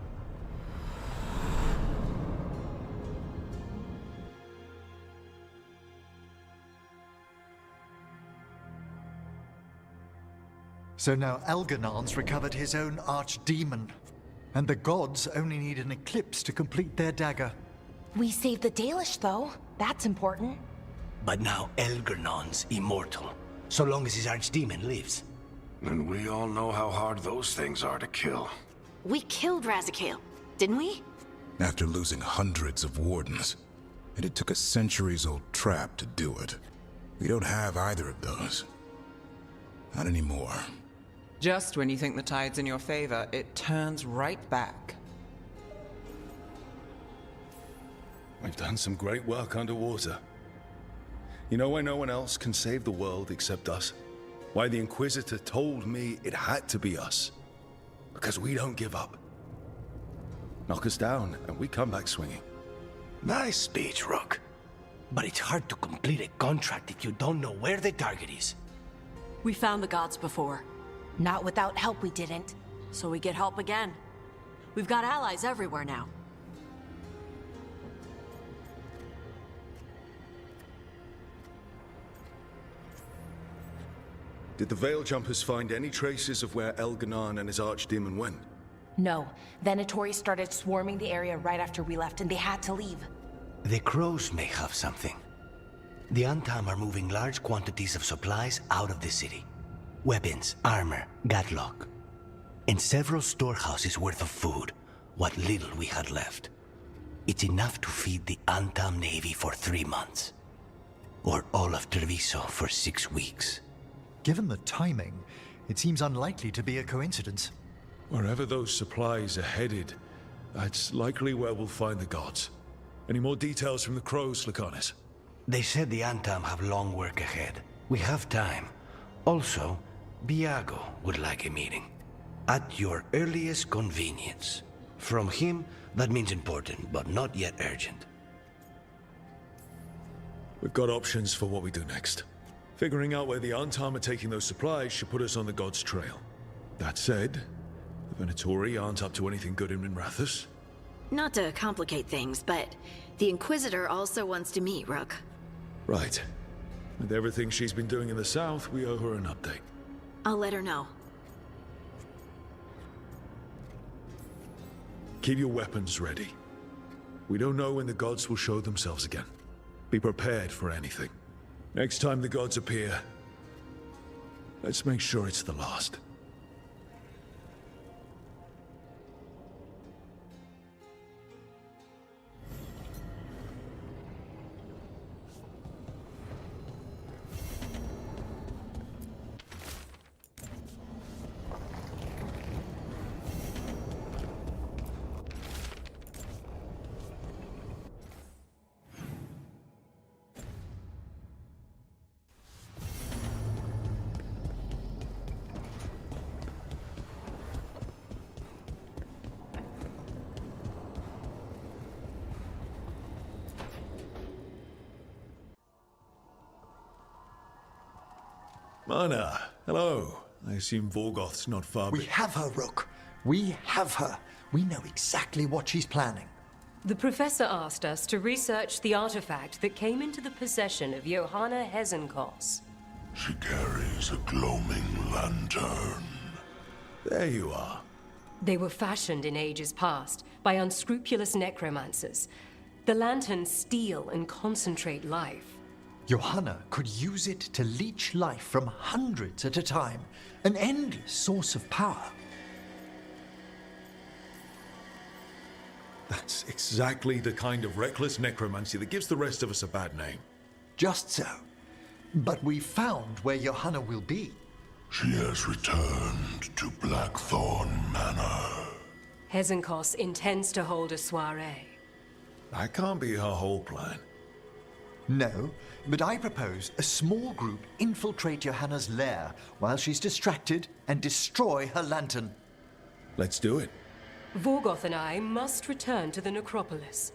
G: So now Elganon's recovered his own archdemon, and the gods only need an eclipse to complete their dagger.
P: We saved the Dalish, though. That's important.
M: But now Elgernon's immortal, so long as his archdemon lives.
J: And we all know how hard those things are to kill.
N: We killed Razikale, didn't we?
R: After losing hundreds of wardens, and it took a centuries-old trap to do it. We don't have either of those. Not anymore.
C: Just when you think the tide's in your favor, it turns right back.
D: We've done some great work underwater. You know why no one else can save the world except us? Why the Inquisitor told me it had to be us? Because we don't give up. Knock us down, and we come back swinging.
M: Nice speech, Rook. But it's hard to complete a contract if you don't know where the target is.
K: We found the gods before.
P: Not without help, we didn't.
K: So we get help again. We've got allies everywhere now.
D: Did the Veil Jumpers find any traces of where Elganon and his archdemon went?
P: No. Venatori started swarming the area right after we left, and they had to leave.
M: The crows may have something. The Antam are moving large quantities of supplies out of the city. Weapons, armor, gatlock. And several storehouses worth of food, what little we had left. It's enough to feed the Antam Navy for 3 months. Or all of Treviso for 6 weeks.
G: Given the timing, it seems unlikely to be a coincidence.
D: Wherever those supplies are headed, that's likely where we'll find the gods. Any more details from the crows, Laconis?
M: They said the Antam have long work ahead. We have time. Also, Biago would like a meeting. At your earliest convenience. From him, that means important, but not yet urgent.
D: We've got options for what we do next. Figuring out where the Antam are taking those supplies should put us on the gods' trail. That said, the Venatori aren't up to anything good in Minrathous.
N: Not to complicate things, but the Inquisitor also wants to meet Rook.
D: Right. With everything she's been doing in the south, we owe her an update.
N: I'll let her know.
D: Keep your weapons ready. We don't know when the gods will show themselves again. Be prepared for anything. Next time the gods appear, let's make sure it's the last. Mana, hello. I assume Vorgoth's not far.
G: We have her, Rook. We have her. We know exactly what she's planning.
W: The Professor asked us to research the artifact that came into the possession of Johanna Hezenkos.
J: She carries a gloaming lantern.
D: There you are.
W: They were fashioned in ages past by unscrupulous necromancers. The lanterns steal and concentrate life.
G: Johanna could use it to leech life from hundreds at a time. An endless source of power.
D: That's exactly the kind of reckless necromancy that gives the rest of us a bad name.
G: Just so. But we found where Johanna will be.
J: She has returned to Blackthorn Manor.
W: Hezenkos intends to hold a soiree.
D: That can't be her whole plan.
G: No, but I propose a small group infiltrate Johanna's lair while she's distracted and destroy her lantern.
D: Let's do it.
W: Vorgoth and I must return to the necropolis.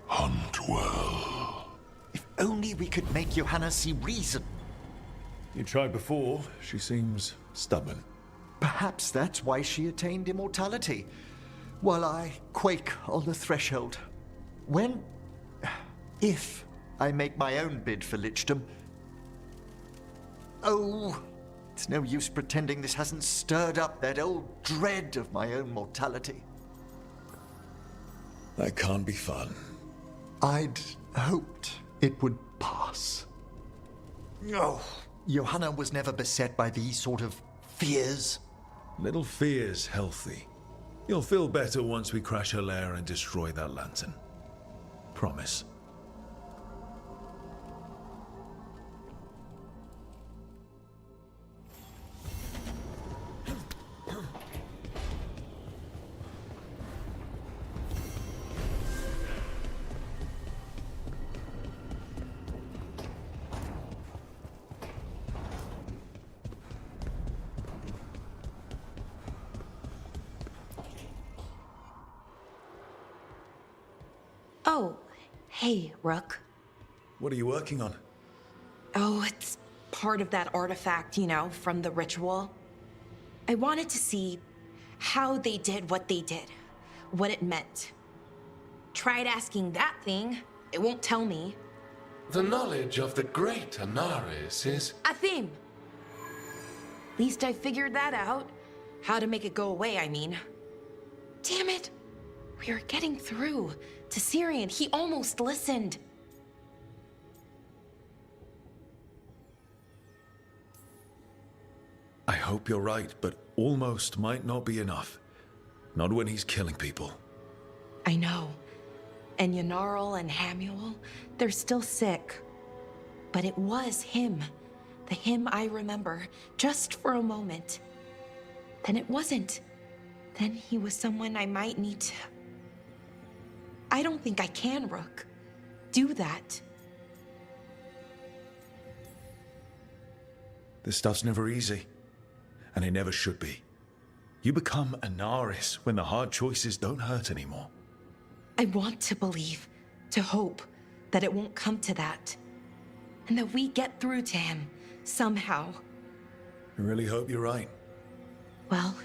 J: Hunt well.
G: If only we could make Johanna see reason.
D: You tried before. She seems stubborn.
G: Perhaps that's why she attained immortality, while I quake on the threshold. If I make my own bid for lichdom. Oh, It's no use pretending this hasn't stirred up that old dread of my own mortality.
D: That can't be fun.
G: I'd hoped it would pass. Oh, Johanna was never beset by these sort of fears.
D: Little fear's healthy. You'll feel better once we crash her lair and destroy that lantern. Promise.
P: Oh, hey, Rook.
D: What are you working on?
P: Oh, it's part of that artifact, you know, from the ritual. I wanted to see how they did what they did, what it meant. Tried asking that thing, it won't tell me.
J: The knowledge of the great Anaris is...
P: A theme! Least I figured that out. How to make it go away, I mean. Damn it! We were getting through to Syrian. He almost listened.
D: I hope you're right, but almost might not be enough. Not when he's killing people.
P: I know. And Yanarl and Hamuel, they're still sick. But it was him. The him I remember, just for a moment. Then it wasn't. Then he was someone I might need to... I don't think I can, Rook. Do that.
D: This stuff's never easy. And it never should be. You become Anaris when the hard choices don't hurt anymore.
P: I want to believe, to hope, that it won't come to that. And that we get through to him, somehow.
D: I really hope you're right.
P: Well,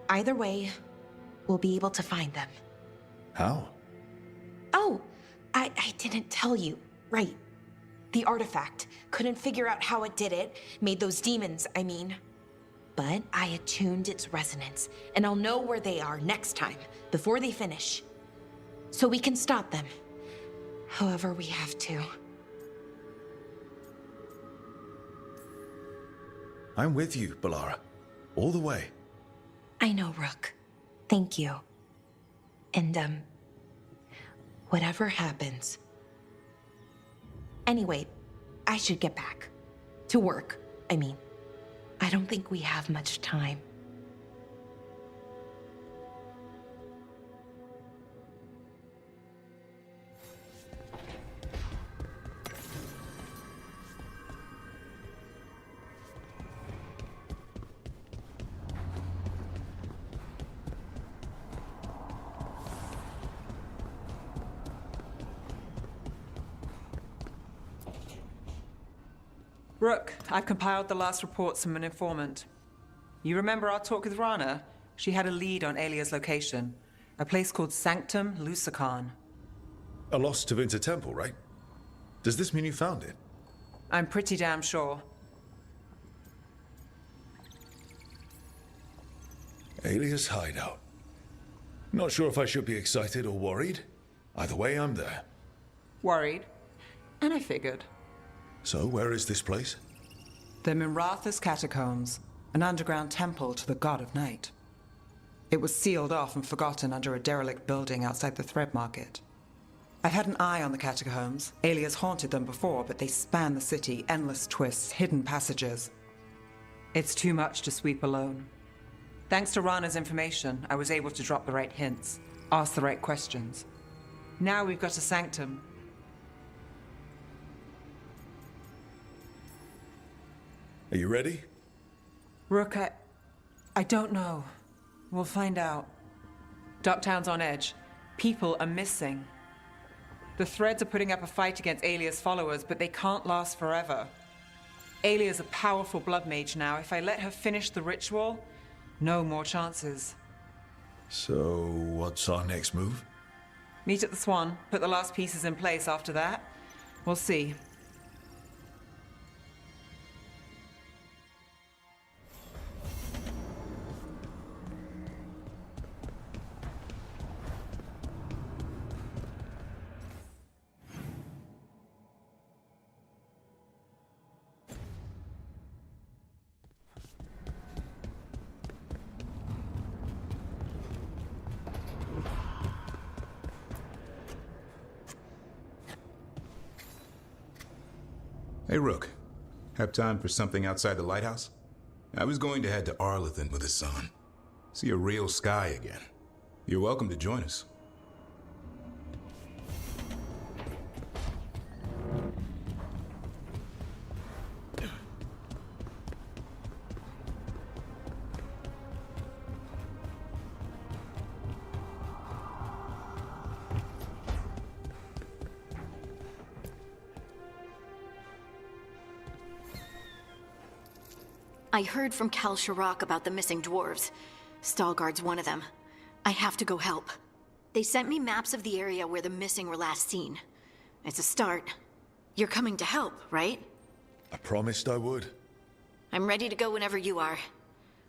P: either way, we'll be able to find them.
D: How?
P: Oh, I didn't tell you. Right. The artifact. Couldn't figure out how it did it. Made those demons, I mean. But I attuned its resonance, and I'll know where they are next time, before they finish. So we can stop them. However we have to.
D: I'm with you, Balara. All the way.
P: I know, Rook. Thank you. And, whatever happens. Anyway, I should get back. To work, I mean. I don't think we have much time.
C: Rook, I've compiled the last reports from an informant. You remember our talk with Rana? She had a lead on Alia's location. A place called Sanctum Lucican.
D: A lost Tevinter temple, right? Does this mean you found it?
C: I'm pretty damn sure.
D: Alia's hideout. Not sure if I should be excited or worried. Either way, I'm there.
C: Worried. And I figured.
D: So, where is this place?
C: The Minratha's Catacombs, an underground temple to the god of night. It was sealed off and forgotten under a derelict building outside the Thread Market. I've had an eye on the catacombs. Alias haunted them before, but they span the city, endless twists, hidden passages. It's too much to sweep alone. Thanks to Rana's information, I was able to drop the right hints, ask the right questions. Now we've got a sanctum.
D: Are you ready?
C: Rook, I don't know. We'll find out. Ducktown's on edge. People are missing. The Threads are putting up a fight against Alia's followers, but they can't last forever. Alia's a powerful blood mage now. If I let her finish the ritual, no more chances.
D: So, what's our next move?
C: Meet at the Swan, put the last pieces in place after that. We'll see.
R: Hey, Rook. Have time for something outside the lighthouse? I was going to head to Arlethan with the sun. See a real sky again. You're welcome to join us.
N: I heard from Kal Shirak about the missing dwarves. Stalgard's one of them. I have to go help. They sent me maps of the area where the missing were last seen. It's a start. You're coming to help, right?
D: I promised I would.
N: I'm ready to go whenever you are.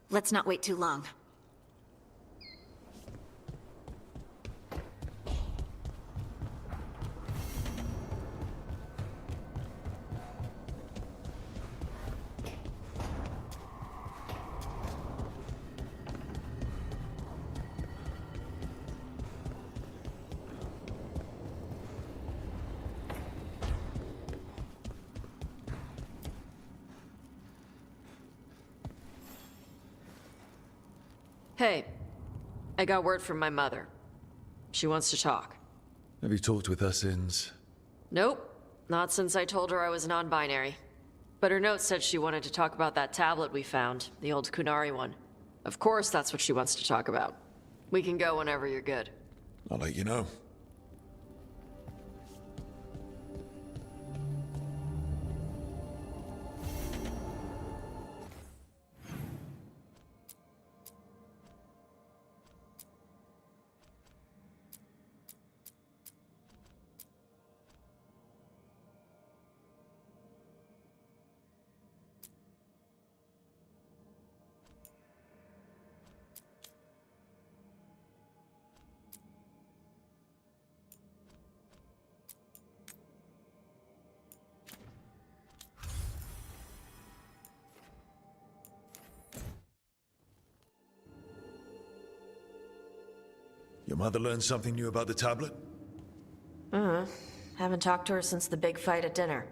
N: Let's not wait too long.
A: Hey, I got word from my mother. She wants to talk.
D: Have you talked with her since?
A: Nope, not since I told her I was non-binary. But her note said she wanted to talk about that tablet we found, the old Qunari one. Of course that's what she wants to talk about. We can go whenever you're good.
D: I'll let you know. Your mother learned something new about the tablet?
A: Haven't talked to her since the big fight at dinner.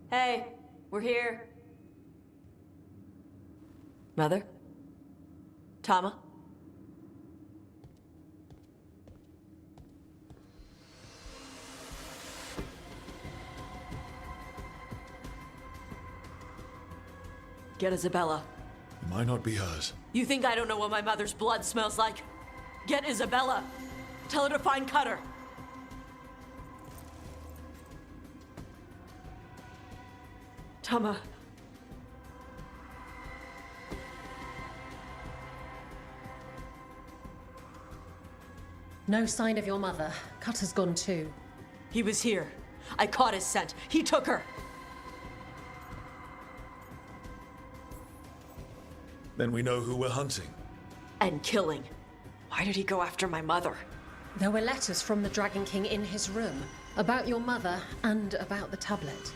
A: Hey, we're here. Mother? Tama? Get Isabella.
D: It might not be hers.
A: You think I don't know what my mother's blood smells like? Get Isabella. Tell her to find Cutter. Tama.
P: No sign of your mother. Cutter's gone too.
A: He was here. I caught his scent. He took her.
D: Then we know who we're hunting.
A: And killing. Why did he go after my mother?
P: There were letters from the Dragon King in his room about your mother and about the tablet.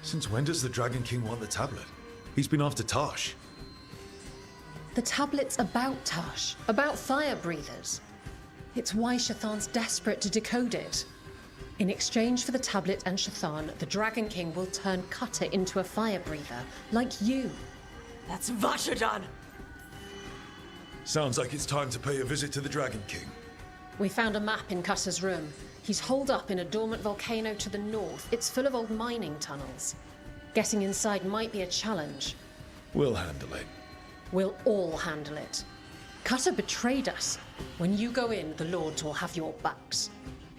D: Since when does the Dragon King want the tablet? He's been after Tash.
P: The tablet's about Tash, about fire breathers. It's why Shathan's desperate to decode it. In exchange for the tablet and Shathan, the Dragon King will turn Cutter into a fire breather, like you.
A: That's Vashadan!
D: Sounds like it's time to pay a visit to the Dragon King.
P: We found a map in Cutter's room. He's holed up in a dormant volcano to the north. It's full of old mining tunnels. Getting inside might be a challenge.
D: We'll handle it.
P: We'll all handle it. Cutter betrayed us. When you go in, the Lords will have your backs.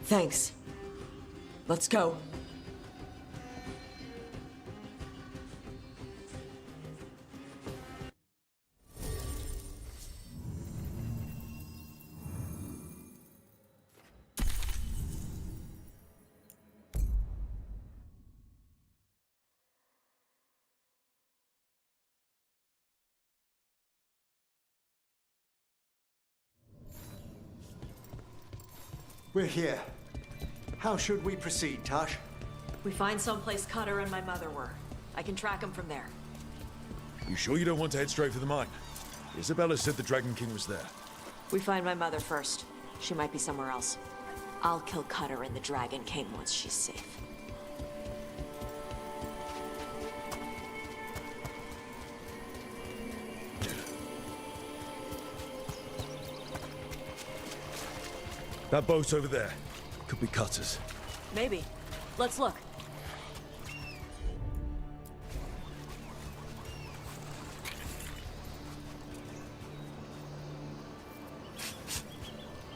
A: Thanks. Let's go.
G: We're here. How should we proceed, Tash?
A: We find someplace Cutter and my mother were. I can track him from there.
D: You sure you don't want to head straight for the mine? Isabella said the Dragon King was there.
A: We find my mother first. She might be somewhere else.
K: I'll kill Cutter and the Dragon King once she's safe.
D: That boat over there could be Cutter's.
K: Maybe. Let's look.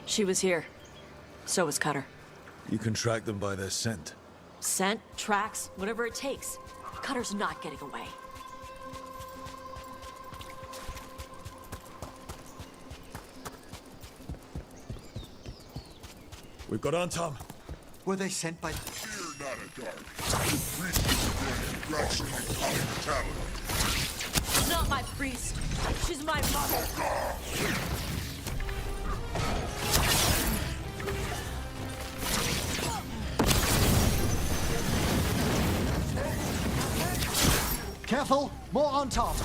K: She was here. So was Cutter.
D: You can track them by their scent.
K: Scent, tracks, whatever it takes. Cutter's not getting away.
D: We've got on, Tom.
G: Were they sent by...
F: Fear not a dark. Rationally kind talent.
K: She's not my priest. She's my mother.
G: Careful! More on top!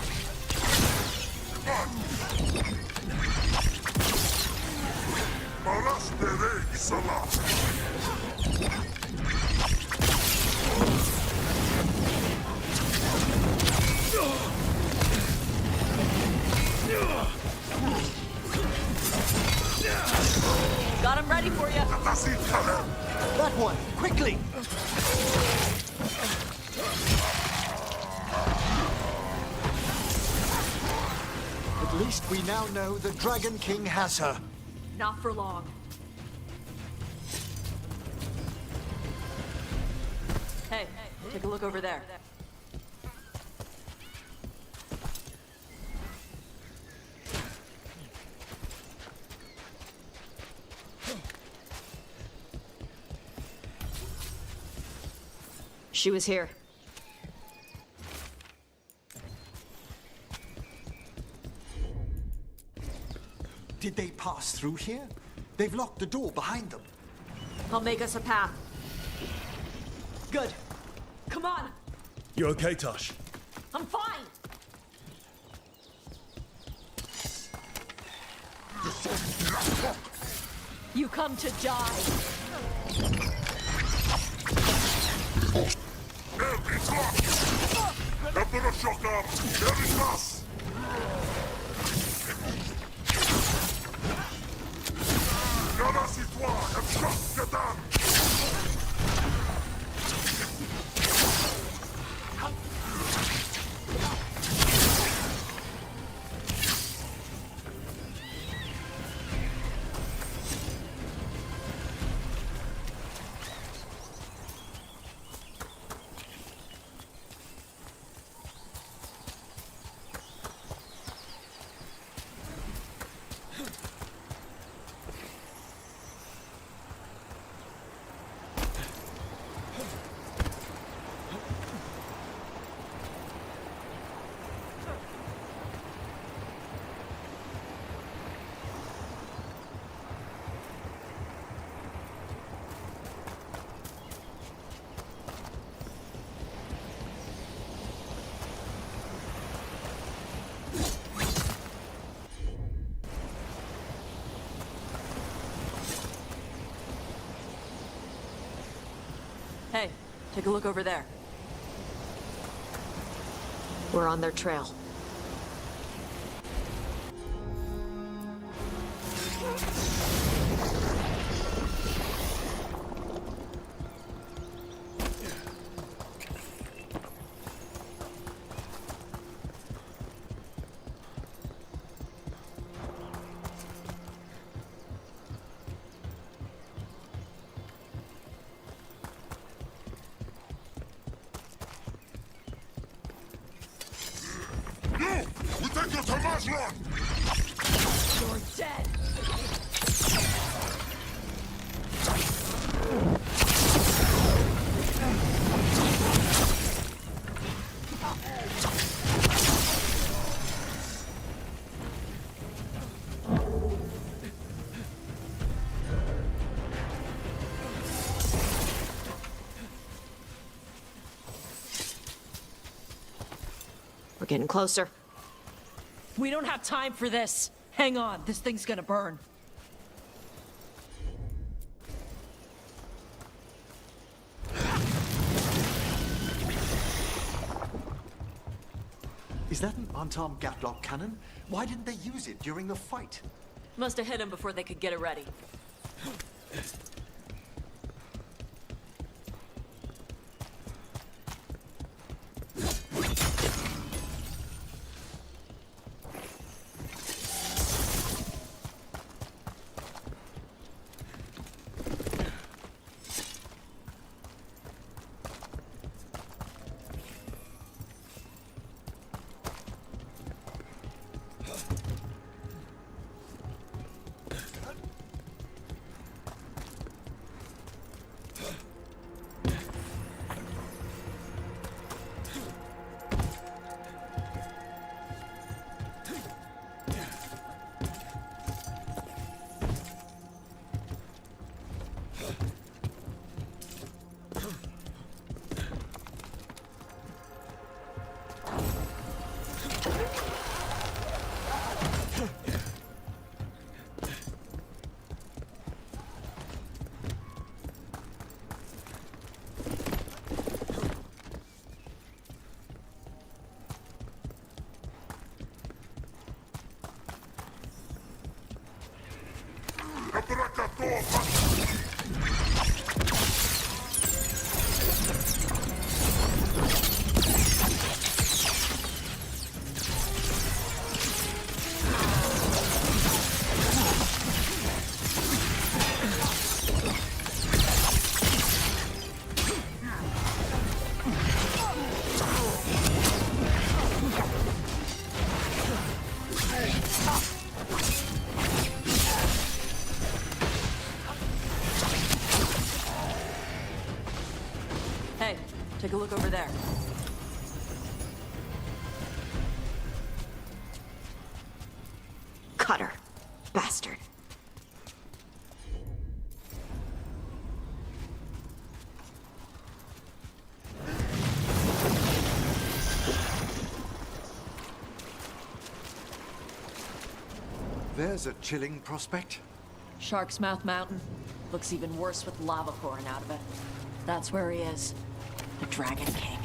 K: Got him ready for you.
G: That one! Quickly! At least we now know the Dragon King has her.
K: Not for long. Hey, take a look over there.
A: She was here.
G: Did they pass through here? They've locked the door behind them.
K: I'll make us a path. Good. Come on.
D: You okay, Tosh?
K: I'm fine. You come to die. Hey, take a look over there.
A: We're on their trail.
K: You're dead.
A: We're getting closer.
K: We don't have time for this. Hang on, this thing's gonna burn.
G: Is that an unarmed gatlock cannon? Why didn't they use it during the fight?
K: Must have hit him before they could get it ready. Hey, take a look over there.
N: Cutter. Bastard.
G: There's a chilling prospect.
K: Shark's Mouth Mountain. Looks even worse with lava pouring out of it. That's where he is. The Dragon King.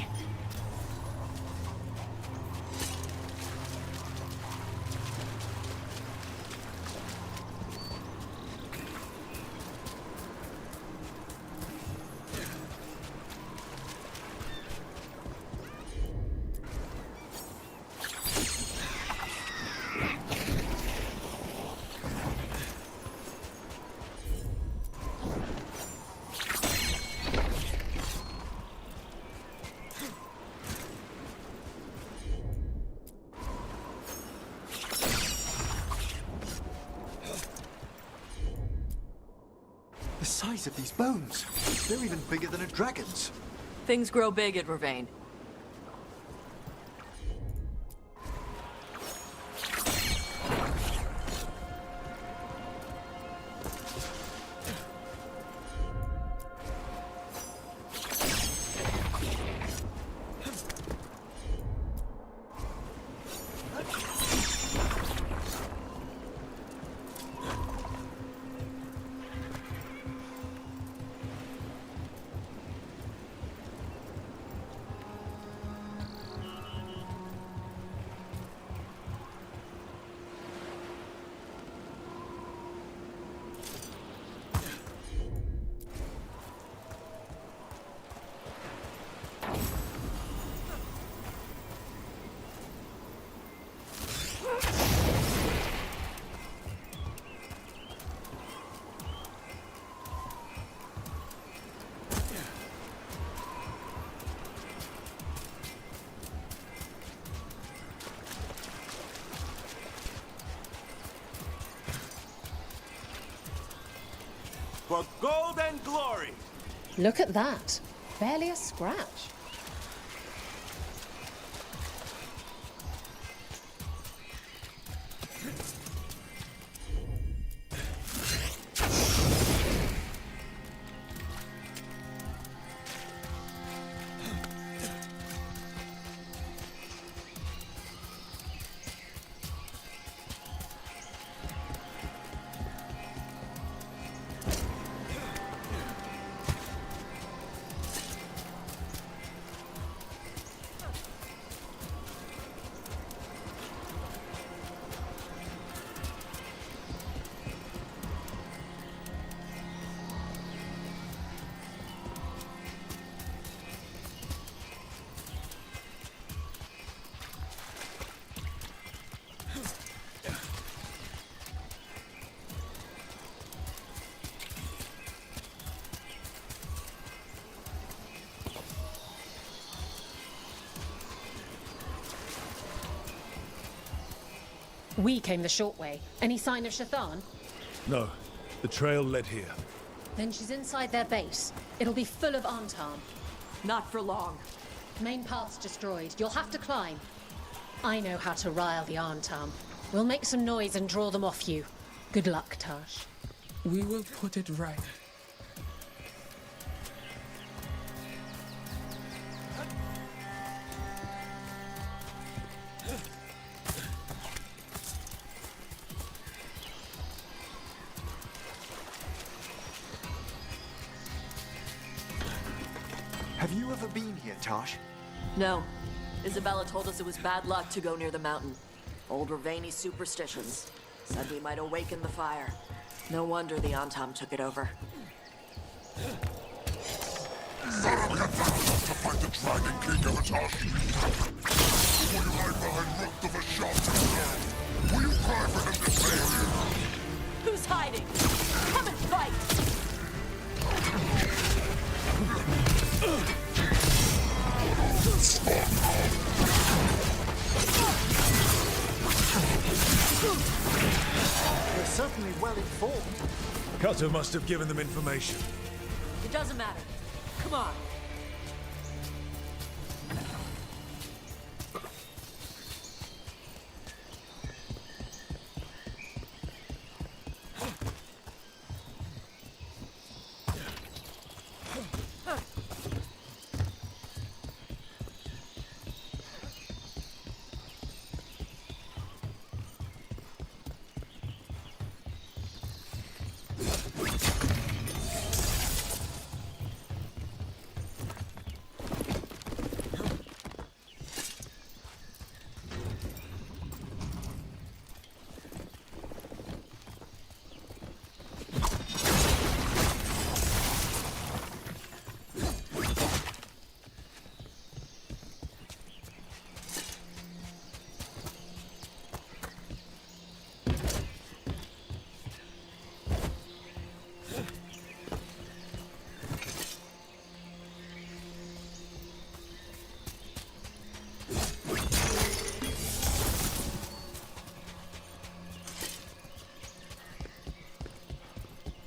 G: The size of these bones. They're even bigger than a dragon's.
K: Things grow big at Ravane.
F: For gold and glory!
P: Look at that. Barely a scratch.
O: We came the short way. Any sign of Shathan?
D: No, the trail led here.
O: Then she's inside their base. It'll be full of Antam.
K: Not for long.
O: Main path's destroyed. You'll have to climb. I know how to rile the Antam. We'll make some noise and draw them off you. Good luck, Tash.
Q: We will put it right.
G: Have you ever been here, Tash?
A: No. Isabella told us it was bad luck to go near the mountain. Old Ravani superstitions. Said we might awaken the fire. No wonder the Antam took it over.
I: Thought we had done enough to fight the Dragon King, Tash? Will you hide behind root of a shot? Will you cry for him to save you?
A: Who's hiding? Come and fight!
G: They're certainly well informed.
D: Cutter must have given them information.
A: It doesn't matter. Come on.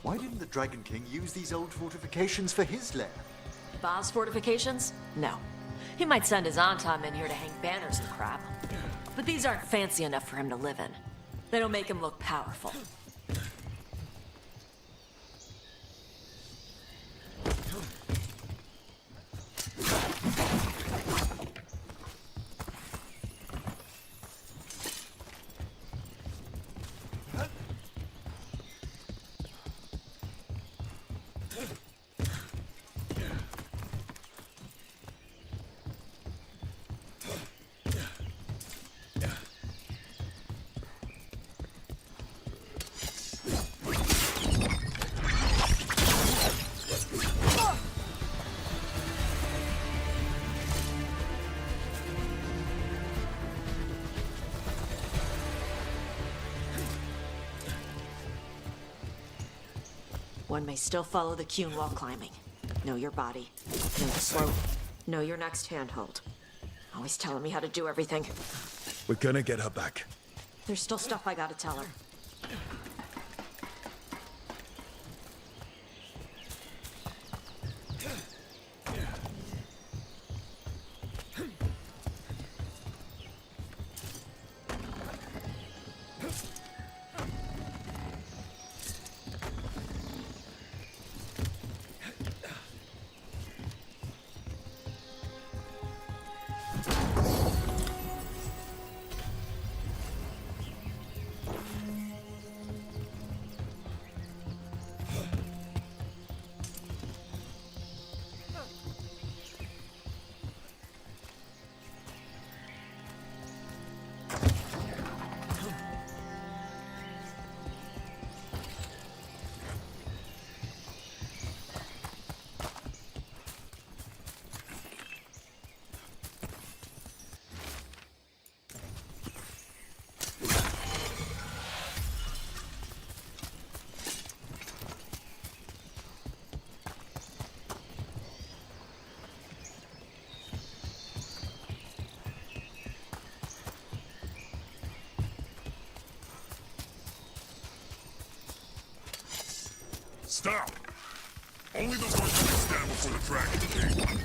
G: Why didn't the Dragon King use these old fortifications for his lair?
A: Boss fortifications? No. He might send his Antam in here to hang banners and crap. But these aren't fancy enough for him to live in. They don't make him look powerful. One may still follow the Qun while climbing. Know your body. Know the slope. Know your next handhold. Always telling me how to do everything.
D: We're gonna get her back.
A: There's still stuff I gotta tell her.
R: Stop! Only the ones who can stand before the Dragon King.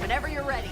A: Whenever you're ready.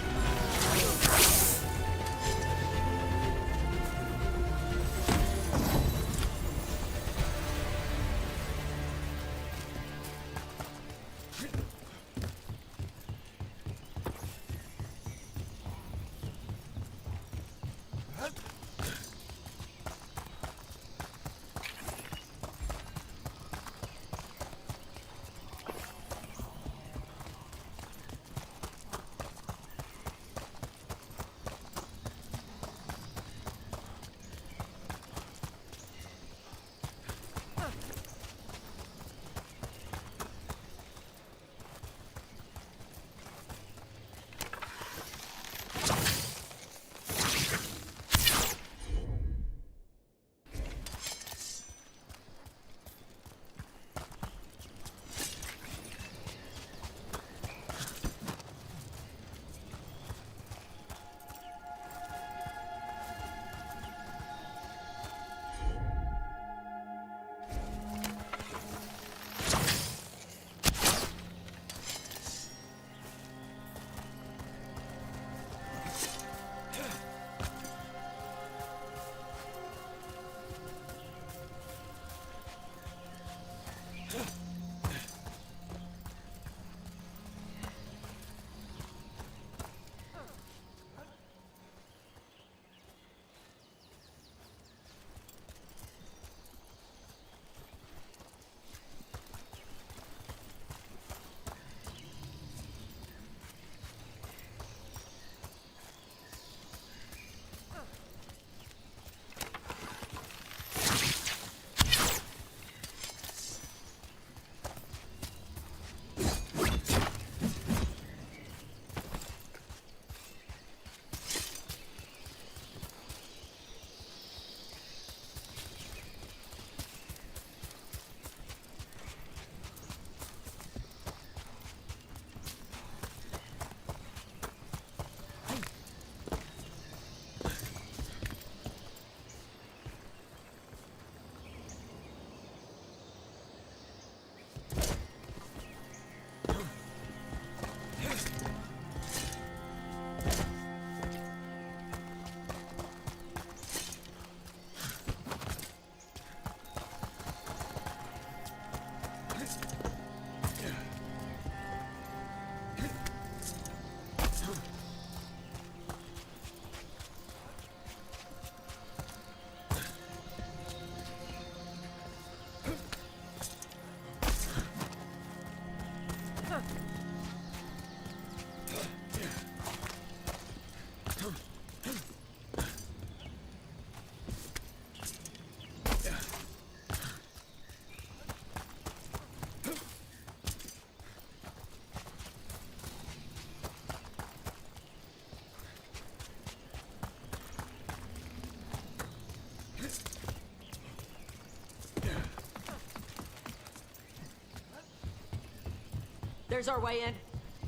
A: There's our way in.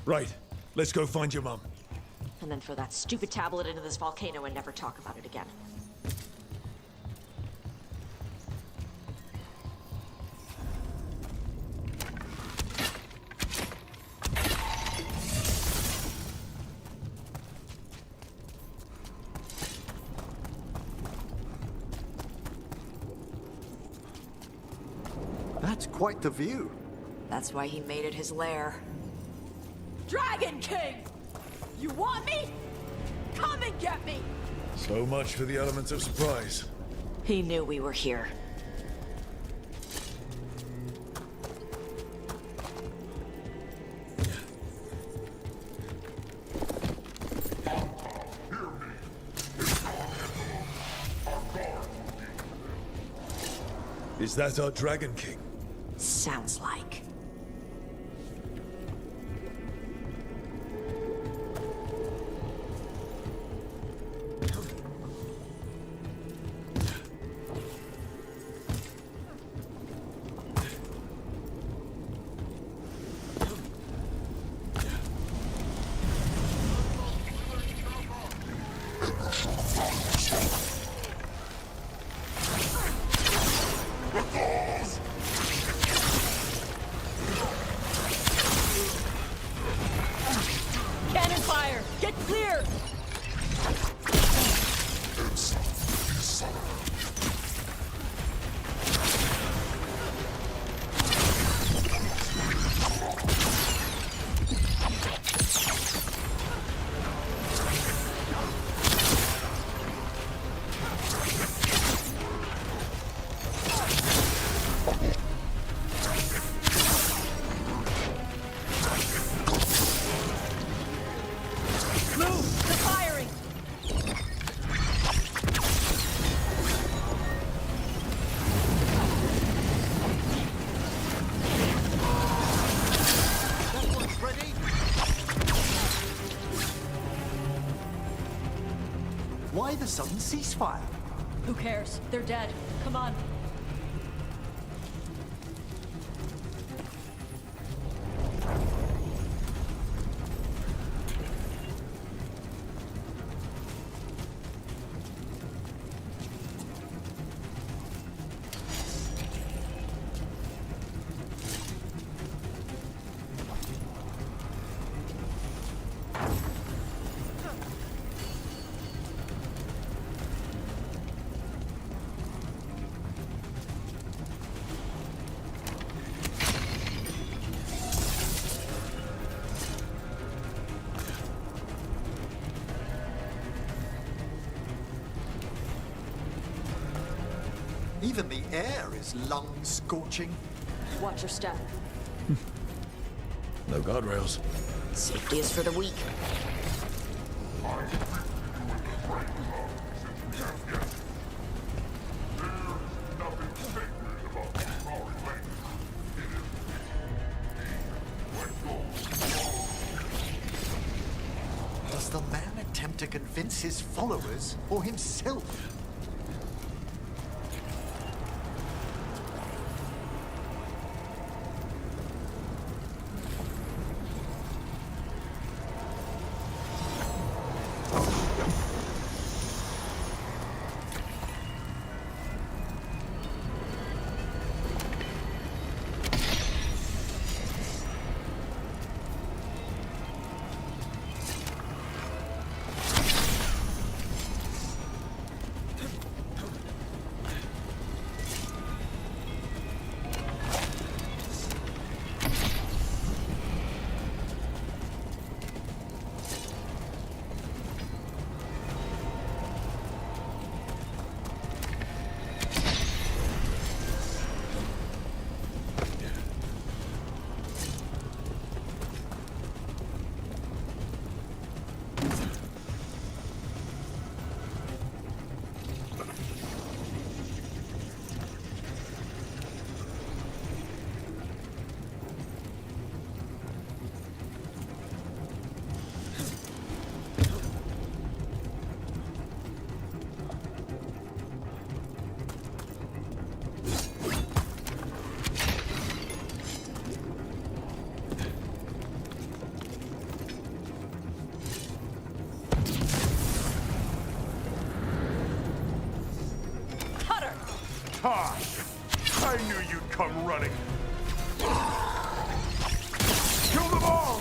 S: Right. Let's go find your mum.
K: And then throw that stupid tablet into this volcano and never talk about it again.
G: That's quite the view.
K: That's why he made it his lair. Dragon King! You want me? Come and get me!
S: So much for the element of surprise.
K: He knew we were here.
S: Is that our Dragon King?
K: Sounds like.
V: Cannon fire! Get clear! Move! They're firing!
F: That one's ready.
G: Why the sudden ceasefire?
V: Who cares? They're dead. Come on.
G: Even the air is lung-scorching.
V: Watch your step.
S: No guardrails.
K: Safety is for the weak.
G: Does the man attempt to convince his followers or himself?
I: Ha! I knew you'd come running. Kill them all!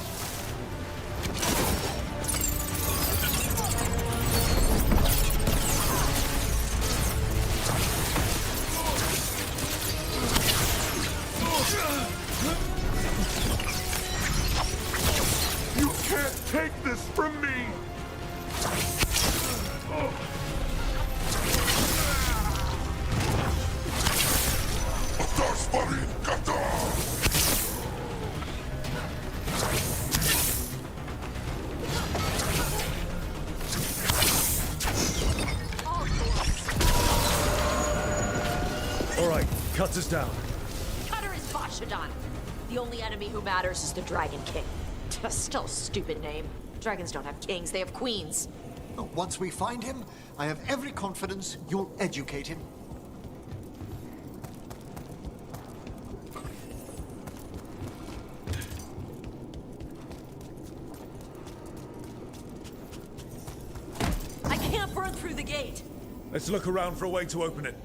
I: You can't take this from me!
S: All right, Cuts us down.
K: Cutter is Bashadon. The only enemy who matters is the Dragon King. Still a stupid name. Dragons don't have kings, they have queens.
G: Once we find him, I have every confidence you'll educate him.
K: I can't burn through the gate.
S: Let's look around for a way to open it.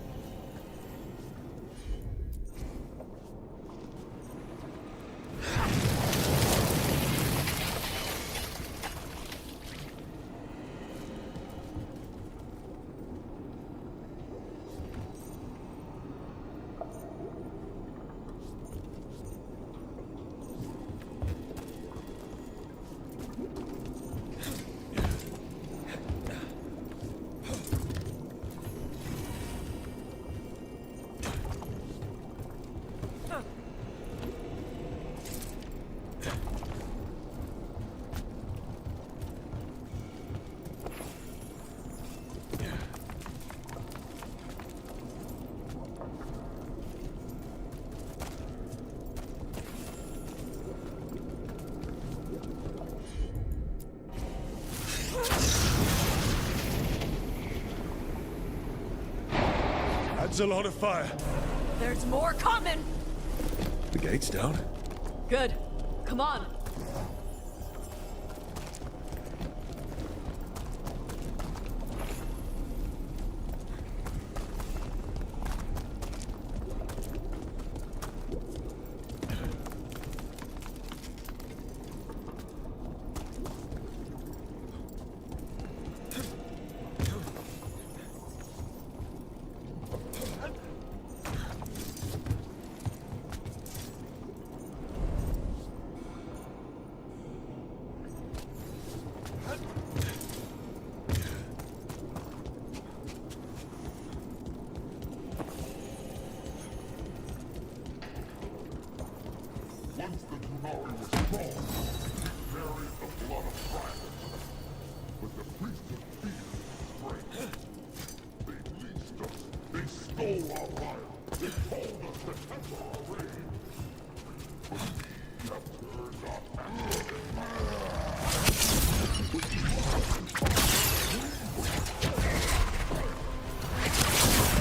S: That's a lot of fire.
K: There's more coming!
S: The gate's down.
K: Good. Come on.
I: Once the Qunari was strong, they buried the blood of dragons. But the priests of fear strength. They leased us. They stole our fire. They told us to temper our rage. But we have turned our backs.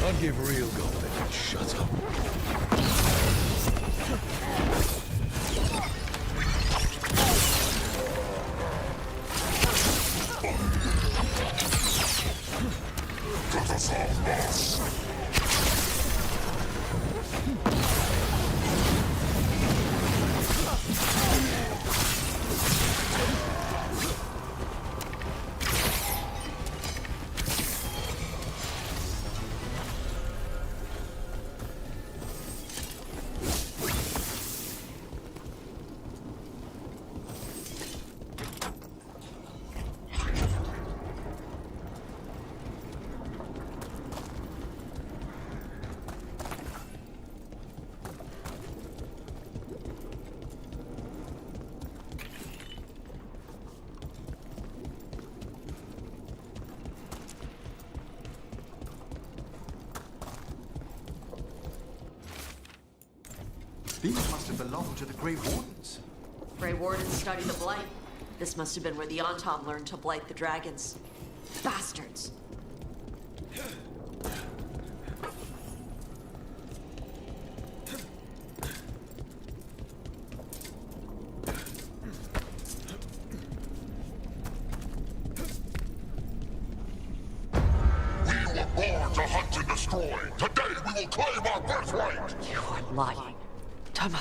S: I'll give real gold if you shut up.
G: These must have belonged to the Grey Wardens.
A: Grey Wardens study the Blight. This must have been where the Antom learned to blight the dragons. Bastards!
I: We were born to hunt and destroy. Today we will claim our birthright.
A: You are lying. Tama.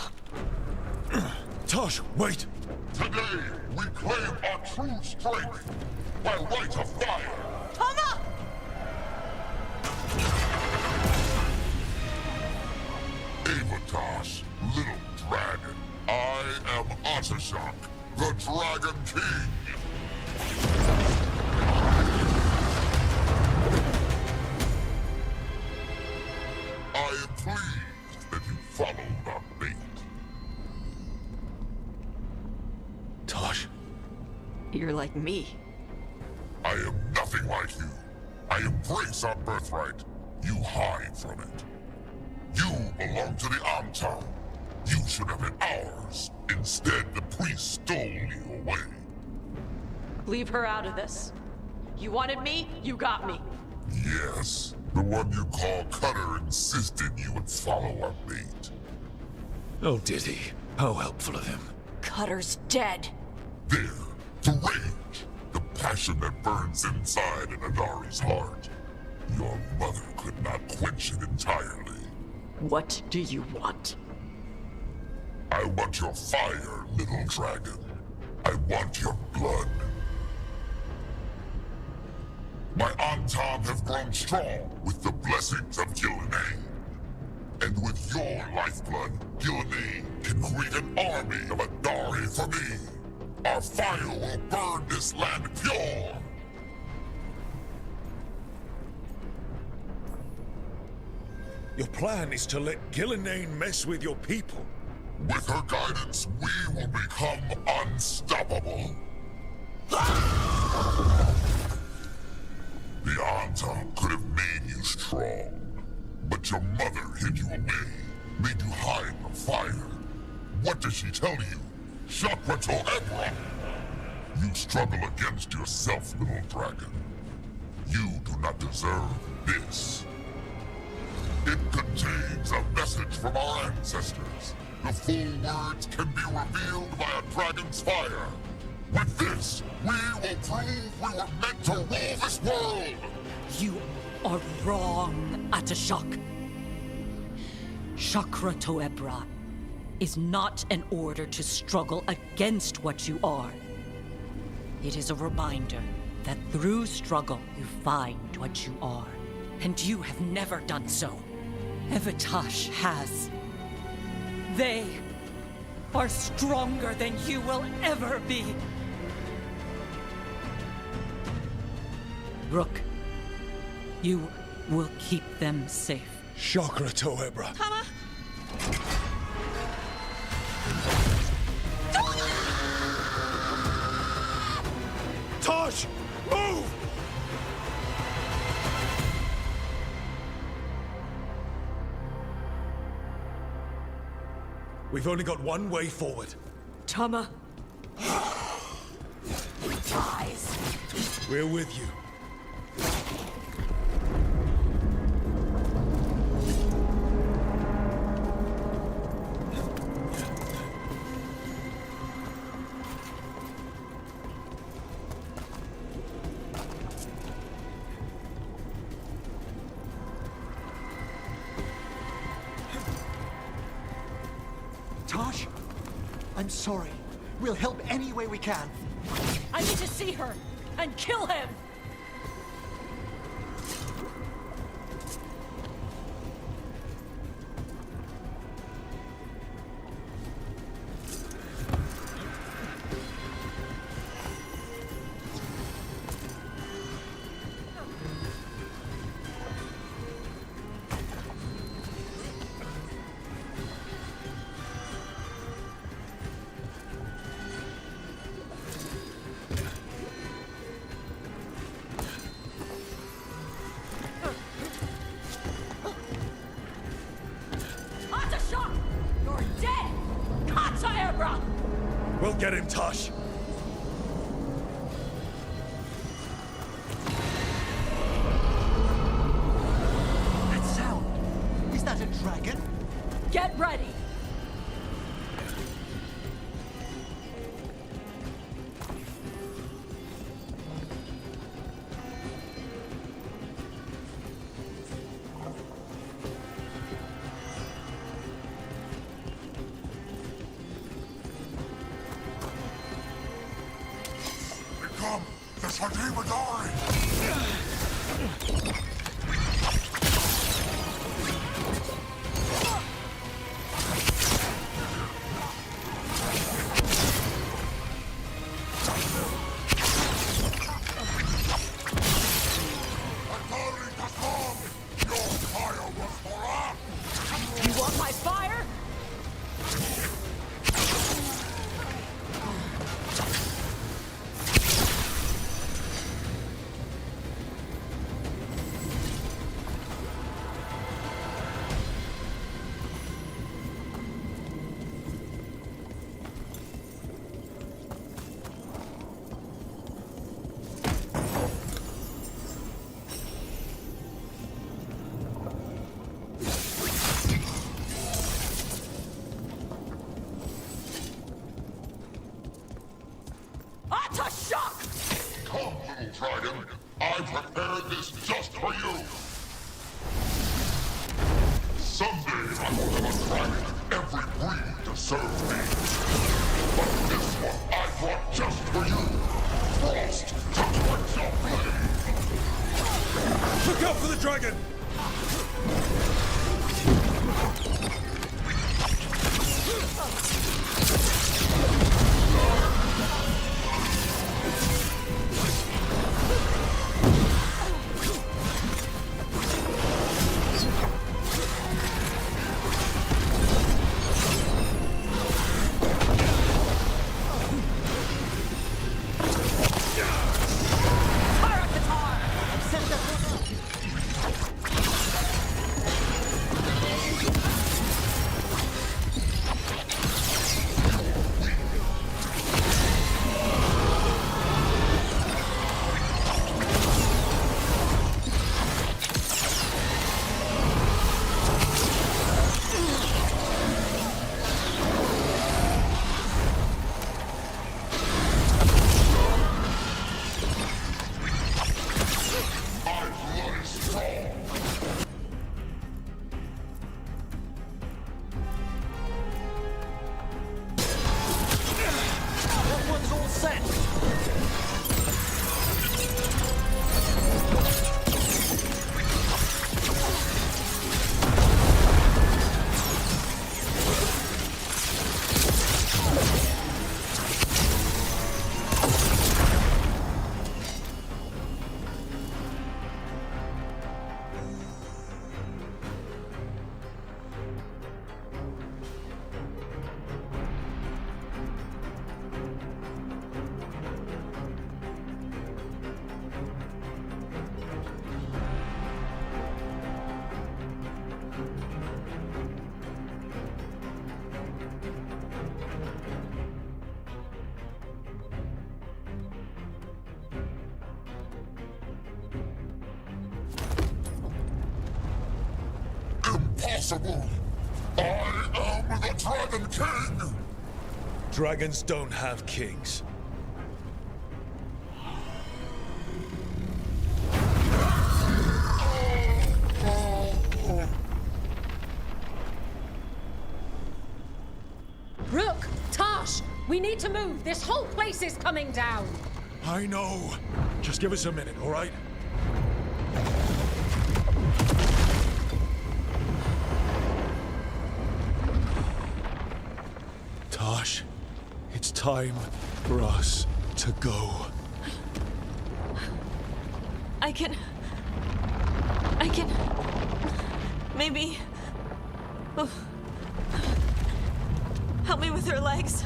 S: Tosh, wait!
I: Today we claim our true strength by right of fire.
K: Tama!
I: Avatas, little dragon. I am Atashak, the Dragon King. I am pleased that you followed our bait.
S: Tosh.
A: You're like me.
I: I am nothing like you. I embrace our birthright. You hide from it.
B: You belong to the Antam. You should have been ours. Instead, the priest stole you away.
A: Leave her out of this. You wanted me, you got me.
B: Yes, the one you call Cutter insisted you would follow our bait.
S: Oh, did he? How helpful of him.
K: Cutter's dead.
B: There, the rage, the passion that burns inside an Adari's heart. Your mother could not quench it entirely.
A: What do you want?
B: I want your fire, little dragon. I want your blood. My Antam have grown strong with the blessings of Gillenane. And with your lifeblood, Gillenane can create an army of Adari for me. Our fire will burn this land pure.
D: Your plan is to let Gillenane mess with your people.
B: With her guidance, we will become unstoppable. The Antam could have made you strong, but your mother hid you away, made you hide the fire. What did she tell you? Chakra to Ebra! You struggle against yourself, little dragon. You do not deserve this. It contains a message from our ancestors. The full words can be revealed by a dragon's fire. With this, we will prove we were meant to rule this world!
T: You are wrong, Atashak. Chakra Toebra is not an order to struggle against what you are. It is a reminder that through struggle you find what you are. And you have never done so. Evitash has. They are stronger than you will ever be. Rook, you will keep them safe.
D: Chakra Toebra.
V: Tama!
D: Tosh! Move! We've only got one way forward.
A: Tama.
V: Rise!
D: We're with you.
G: Tosh, I'm sorry. We'll help any way we can.
T: I need to see her and kill him!
D: We'll get him, Tosh.
G: That sound. Is that a dragon?
T: Get ready!
B: Become the Sardimagari!
T: You want my fire?
B: did this just for you! Someday I will have a dragon every breed deserves me. But this one I brought just for you! Frost to quench your flame!
D: Look out for the dragon!
B: Impossible! I am the Dragon King!
D: Dragons don't have kings.
O: Rook! Tash! We need to move! This whole place is coming down!
D: I know. Just give us a minute, all right? Tosh, it's time for us to go.
A: I can... Maybe... Oh. Help me with her legs.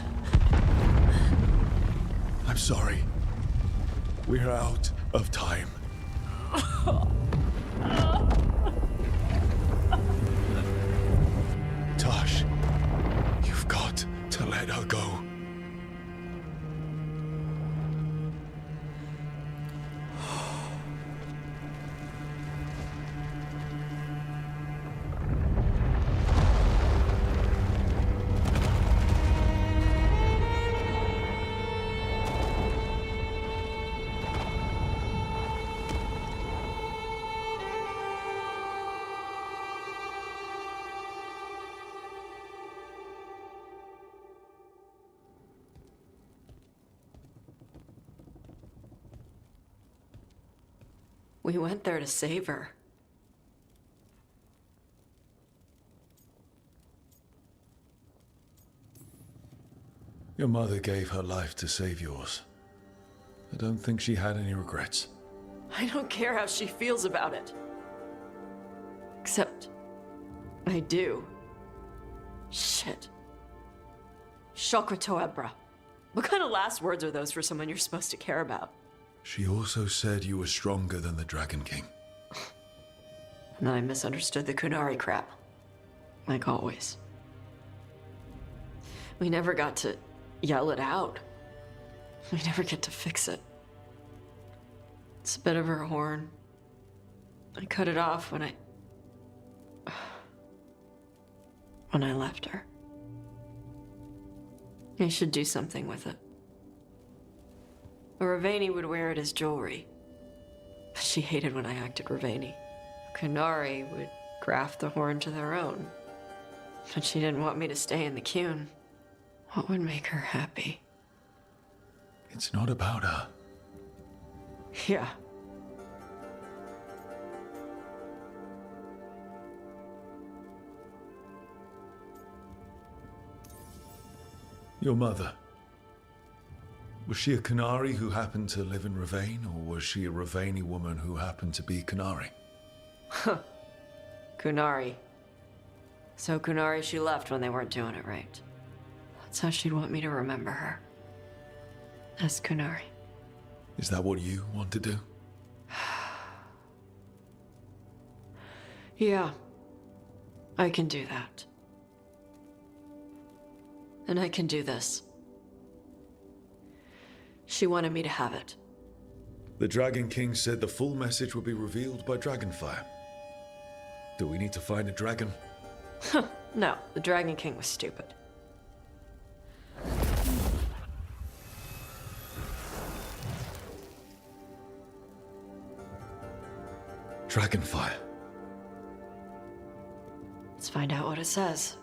D: I'm sorry. We're out of time. Tosh, you've got to let her go.
A: We went there to save her.
D: Your mother gave her life to save yours. I don't think she had any regrets.
A: I don't care how she feels about it. Except... I do. Shit. Shokratoebra. What kind of last words are those for someone you're supposed to care about?
D: She also said you were stronger than the Dragon King.
A: And I misunderstood the Qunari crap. Like always. We never got to yell it out. We never get to fix it. It's a bit of her horn. I cut it off when I left her. I should do something with it. Or Ravani would wear it as jewelry. But she hated when I acted Ravani. Qunari would graft the horn to their own. But she didn't want me to stay in the Qun. What would make her happy?
D: It's not about her.
A: Yeah.
D: Your mother. Was she a Qunari who happened to live in Ravane, or was she a Ravani woman who happened to be Qunari?
A: Huh. Qunari. So Qunari she left when they weren't doing it right. That's how she'd want me to remember her. As Qunari.
D: Is that what you want to do?
A: Yeah. I can do that. And I can do this. She wanted me to have it.
D: The Dragon King said the full message would be revealed by Dragonfire. Do we need to find a dragon?
A: No, the Dragon King was stupid.
D: Dragonfire.
A: Let's find out what it says.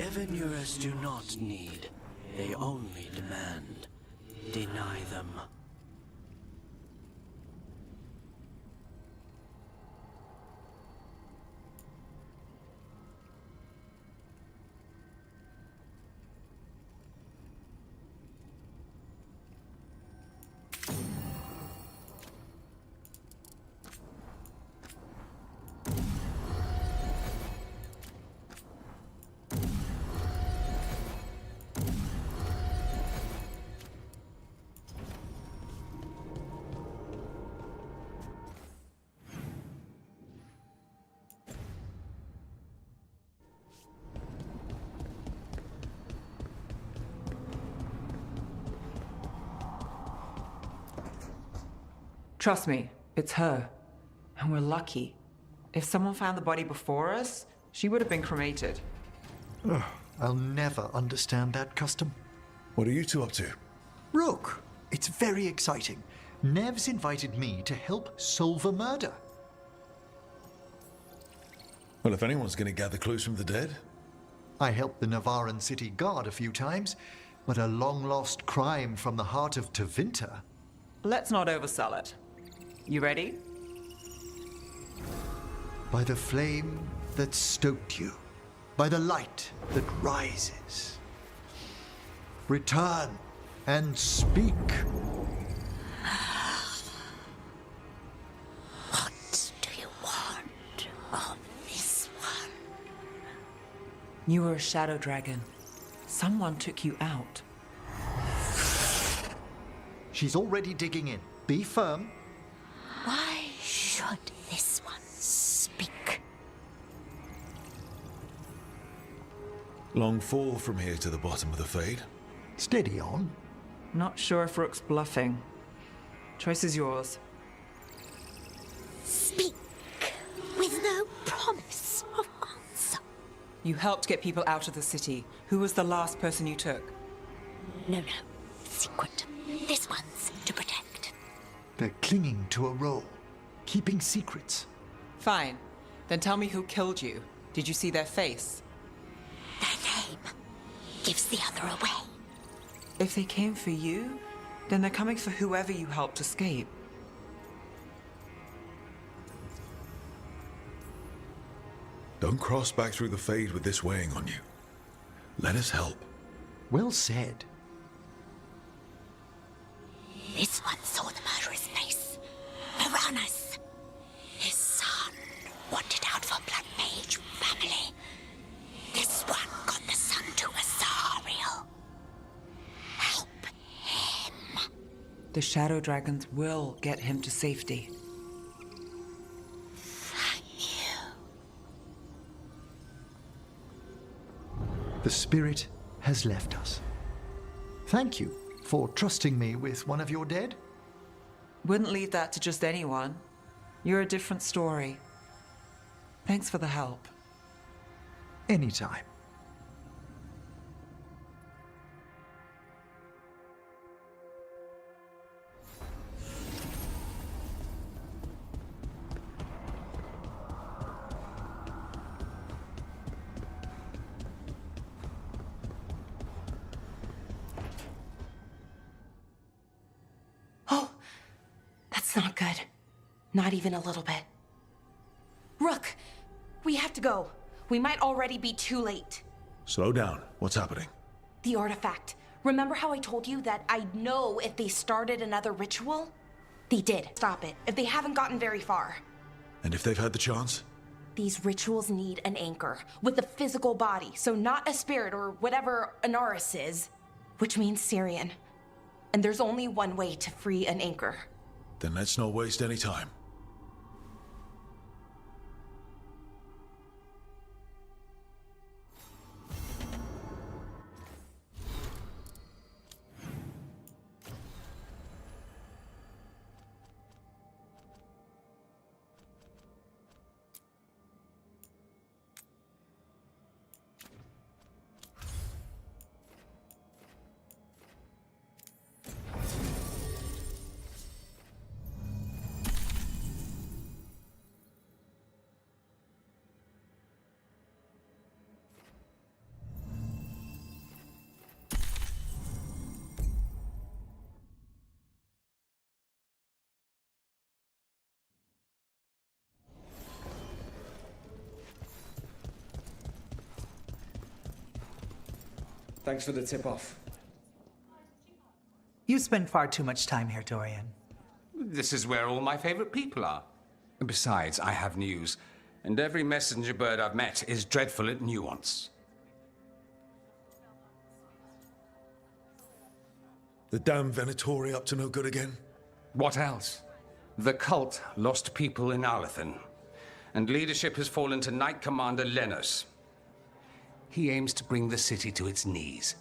M: Evenurers do not need. They only demand. Deny them.
C: Trust me, it's her. And we're lucky. If someone found the body before us, she would have been cremated.
G: Ugh, I'll never understand that custom.
D: What are you two up to?
G: Rook, it's very exciting. Nev's invited me to help solve a murder.
D: Well, if anyone's going to gather clues from the dead.
G: I helped the Navaran city guard a few times, but a long-lost crime from the heart of Tevinter.
C: Let's not oversell it. You ready?
G: By the flame that stoked you, by the light that rises. Return and speak.
N: What do you want of this one?
C: You were a shadow dragon. Someone took you out.
G: She's already digging in. Be firm.
N: Why should this one speak?
D: Long fall from here to the bottom of the Fade.
G: Steady on.
C: Not sure if Rook's bluffing. Choice is yours.
N: Speak with no promise of answer.
C: You helped get people out of the city. Who was the last person you took?
N: No. Secret. This one's to protect.
G: They're clinging to a role, keeping secrets.
C: Fine. Then tell me who killed you. Did you see their face?
N: Their name gives the other away.
C: If they came for you, then they're coming for whoever you helped escape.
D: Don't cross back through the Fade with this weighing on you. Let us help.
G: Well said.
N: This one saw the murderer's face. Piranhas. His son wanted out for blood mage family. This one got the son to Azariel. Help him.
C: The shadow dragons will get him to safety.
N: Thank you.
G: The spirit has left us. Thank you for trusting me with one of your dead.
C: Wouldn't leave that to just anyone. You're a different story. Thanks for the help.
G: Anytime.
P: That's not good. Not even a little bit. Rook, we have to go. We might already be too late.
D: Slow down. What's happening?
P: The artifact. Remember how I told you that I'd know if they started another ritual? They did. Stop it. If they haven't gotten very far.
D: And if they've had the chance?
P: These rituals need an anchor with a physical body, so not a spirit or whatever Anaris is, which means Syrian. And there's only one way to free an anchor.
D: Then let's not waste any time.
H: Thanks for the tip-off.
L: You spend far too much time here, Dorian.
U: This is where all my favorite people are. Besides, I have news, and every messenger bird I've met is dreadful at nuance.
D: The damn Venatori up to no good again?
U: What else? The cult lost people in Alathan, and leadership has fallen to Knight Commander Lenos. He aims to bring the city to its knees.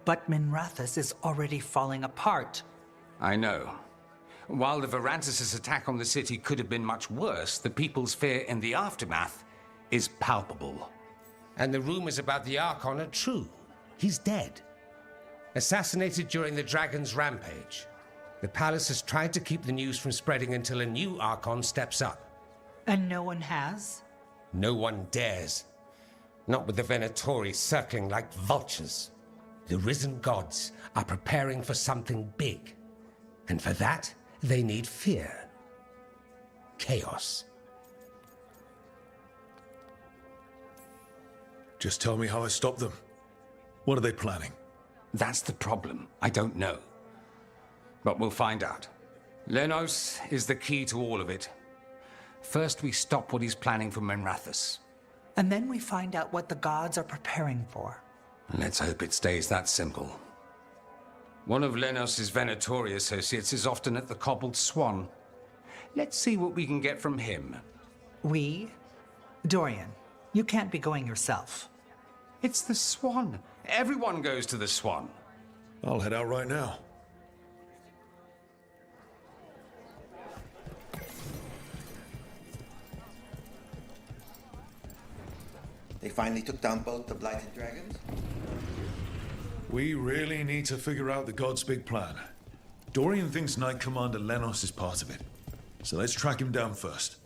L: But Minrathous is already falling apart.
U: I know. While the Varantis' attack on the city could have been much worse, the people's fear in the aftermath is palpable.
X: And the rumors about the Archon are true. He's dead. Assassinated during the Dragon's rampage. The palace has tried to keep the news from spreading until a new Archon steps up.
L: And no one has?
X: No one dares. Not with the Venatori circling like vultures. The risen gods are preparing for something big. And for that, they need fear. Chaos.
D: Just tell me how I stop them. What are they planning?
U: That's the problem. I don't know. But we'll find out. Lenos is the key to all of it. First, we stop what he's planning for Minrathous.
L: And then we find out what the gods are preparing for.
U: Let's hope it stays that simple. One of Lenos' Venatori associates is often at the Cobbled Swan. Let's see what we can get from him.
L: We? Dorian, you can't be going yourself.
U: It's the Swan. Everyone goes to the Swan.
D: I'll head out right now.
Y: They finally took down both the Blighted Dragons?
D: We really need to figure out the God's big plan. Dorian thinks Knight Commander Lenos is part of it. So let's track him down first.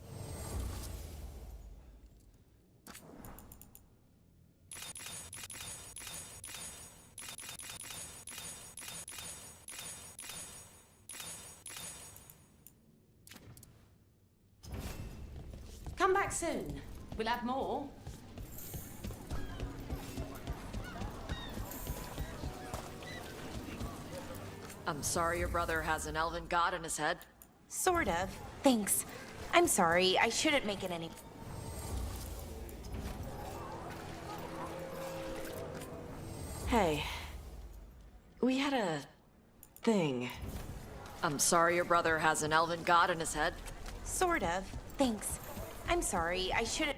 W: Come back soon. We'll have more.
A: I'm sorry your brother has an elven god in his head.
P: Sort of. Thanks. I'm sorry. I shouldn't make it any...
A: Hey. We had a... thing. I'm sorry your brother has an elven god in his head.
P: Sort of. Thanks. I'm sorry. I shouldn't...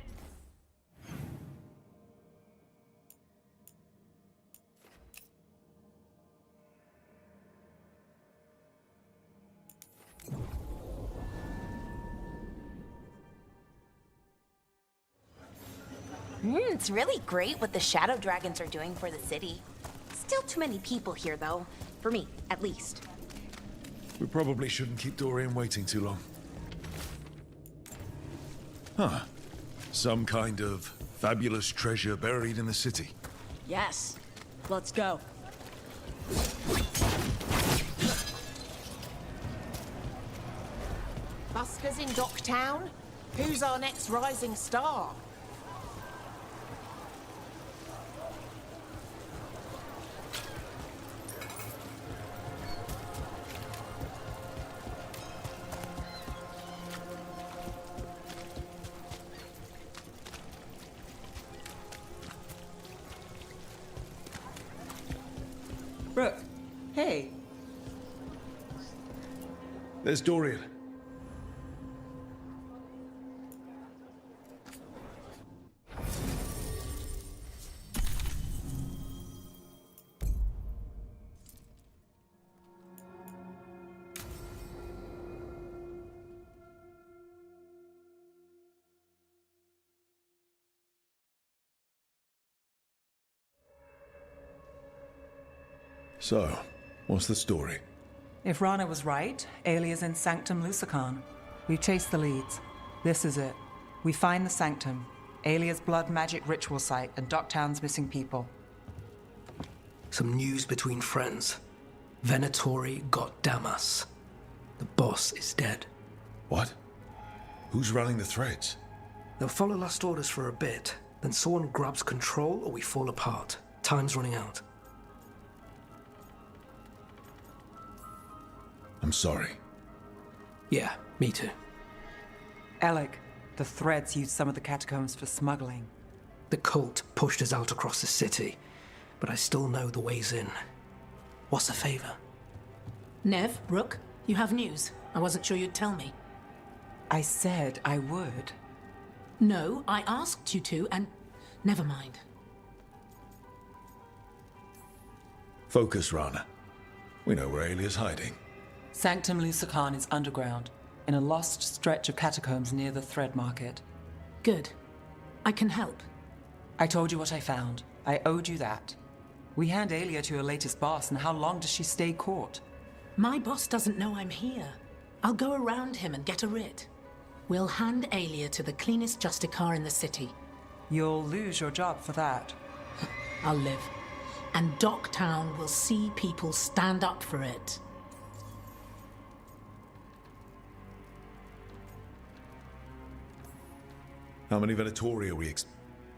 P: It's really great what the Shadow Dragons are doing for the city. Still too many people here, though. For me, at least.
D: We probably shouldn't keep Dorian waiting too long. Huh. Some kind of fabulous treasure buried in the city.
A: Yes. Let's go.
V: Buskers in Docktown? Who's our next rising star?
C: Brooke, hey.
D: There's Dorian. So, what's the story?
C: If Rana was right, Alia's in Sanctum Lucican. We've chased the leads. This is it. We find the Sanctum, Alia's blood magic ritual site, and Docktown's missing people.
H: Some news between friends. Venatori got Damas. The boss is dead.
D: What? Who's running the threads?
H: They'll follow last orders for a bit, then someone grabs control or we fall apart. Time's running out.
D: I'm sorry.
H: Yeah, me too.
C: Alec, the Threads used some of the catacombs for smuggling.
H: The cult pushed us out across the city, but I still know the ways in. What's the favor?
E: Nev, Rook, you have news. I wasn't sure you'd tell me.
C: I said I would.
E: No, I asked you to, and never mind.
D: Focus, Rana. We know where Alia's hiding.
C: Sanctum Lucican is underground, in a lost stretch of catacombs near the Thread Market.
E: Good. I can help.
C: I told you what I found. I owed you that. We hand Alia to her latest boss, and how long does she stay caught?
E: My boss doesn't know I'm here. I'll go around him and get a writ. We'll hand Alia to the cleanest Justicar in the city.
C: You'll lose your job for that.
E: I'll live. And Docktown will see people stand up for it.
D: How many Venatori are we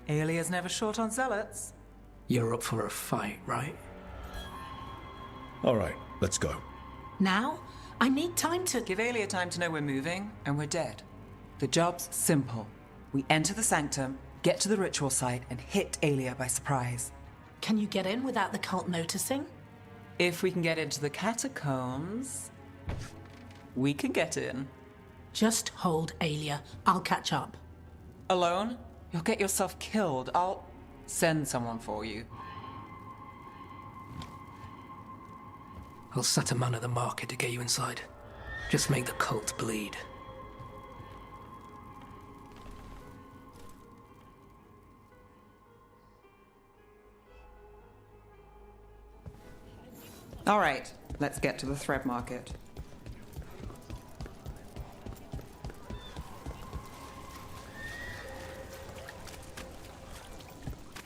C: Alia's never short on zealots.
H: You're up for a fight, right?
D: All right, let's go.
E: Now? I need time to...
C: Give Alia time to know we're moving, and we're dead. The job's simple. We enter the sanctum, get to the ritual site, and hit Alia by surprise.
E: Can you get in without the cult noticing?
C: If we can get into the catacombs, we can get in.
E: Just hold Alia. I'll catch up.
C: Alone? You'll get yourself killed. I'll send someone for you.
H: I'll set a man at the market to get you inside. Just make the cult bleed.
C: All right, let's get to the Thread Market.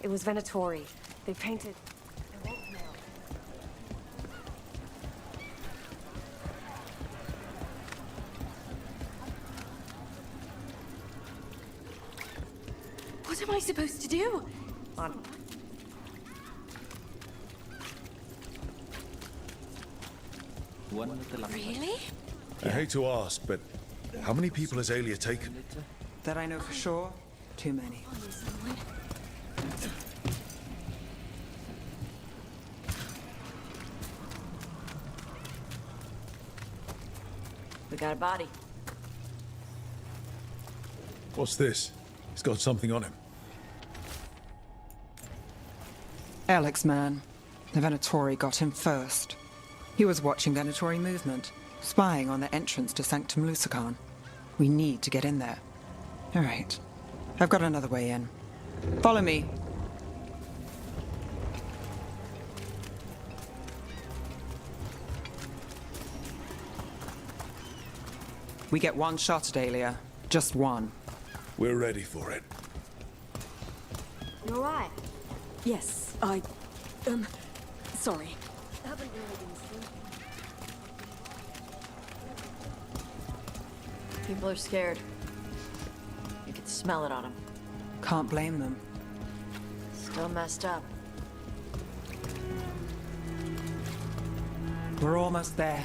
F: It was Venatori. They painted... I won't know.
N: What am I supposed to do? Really?
D: I hate to ask, but how many people has Alia taken?
C: That I know for sure, too many.
K: We got a body.
D: What's this? He's got something on him.
C: Alec's man. The Venatori got him first. He was watching Venatori movement, spying on the entrance to Sanctum Lucican. We need to get in there. All right. I've got another way in. Follow me. We get one shot at Alia. Just one.
D: We're ready for it.
V: You alright?
F: Yes, sorry.
V: Haven't really been sleeping.
A: People are scared. You can smell it on them.
C: Can't blame them.
A: Still messed up.
C: We're almost there.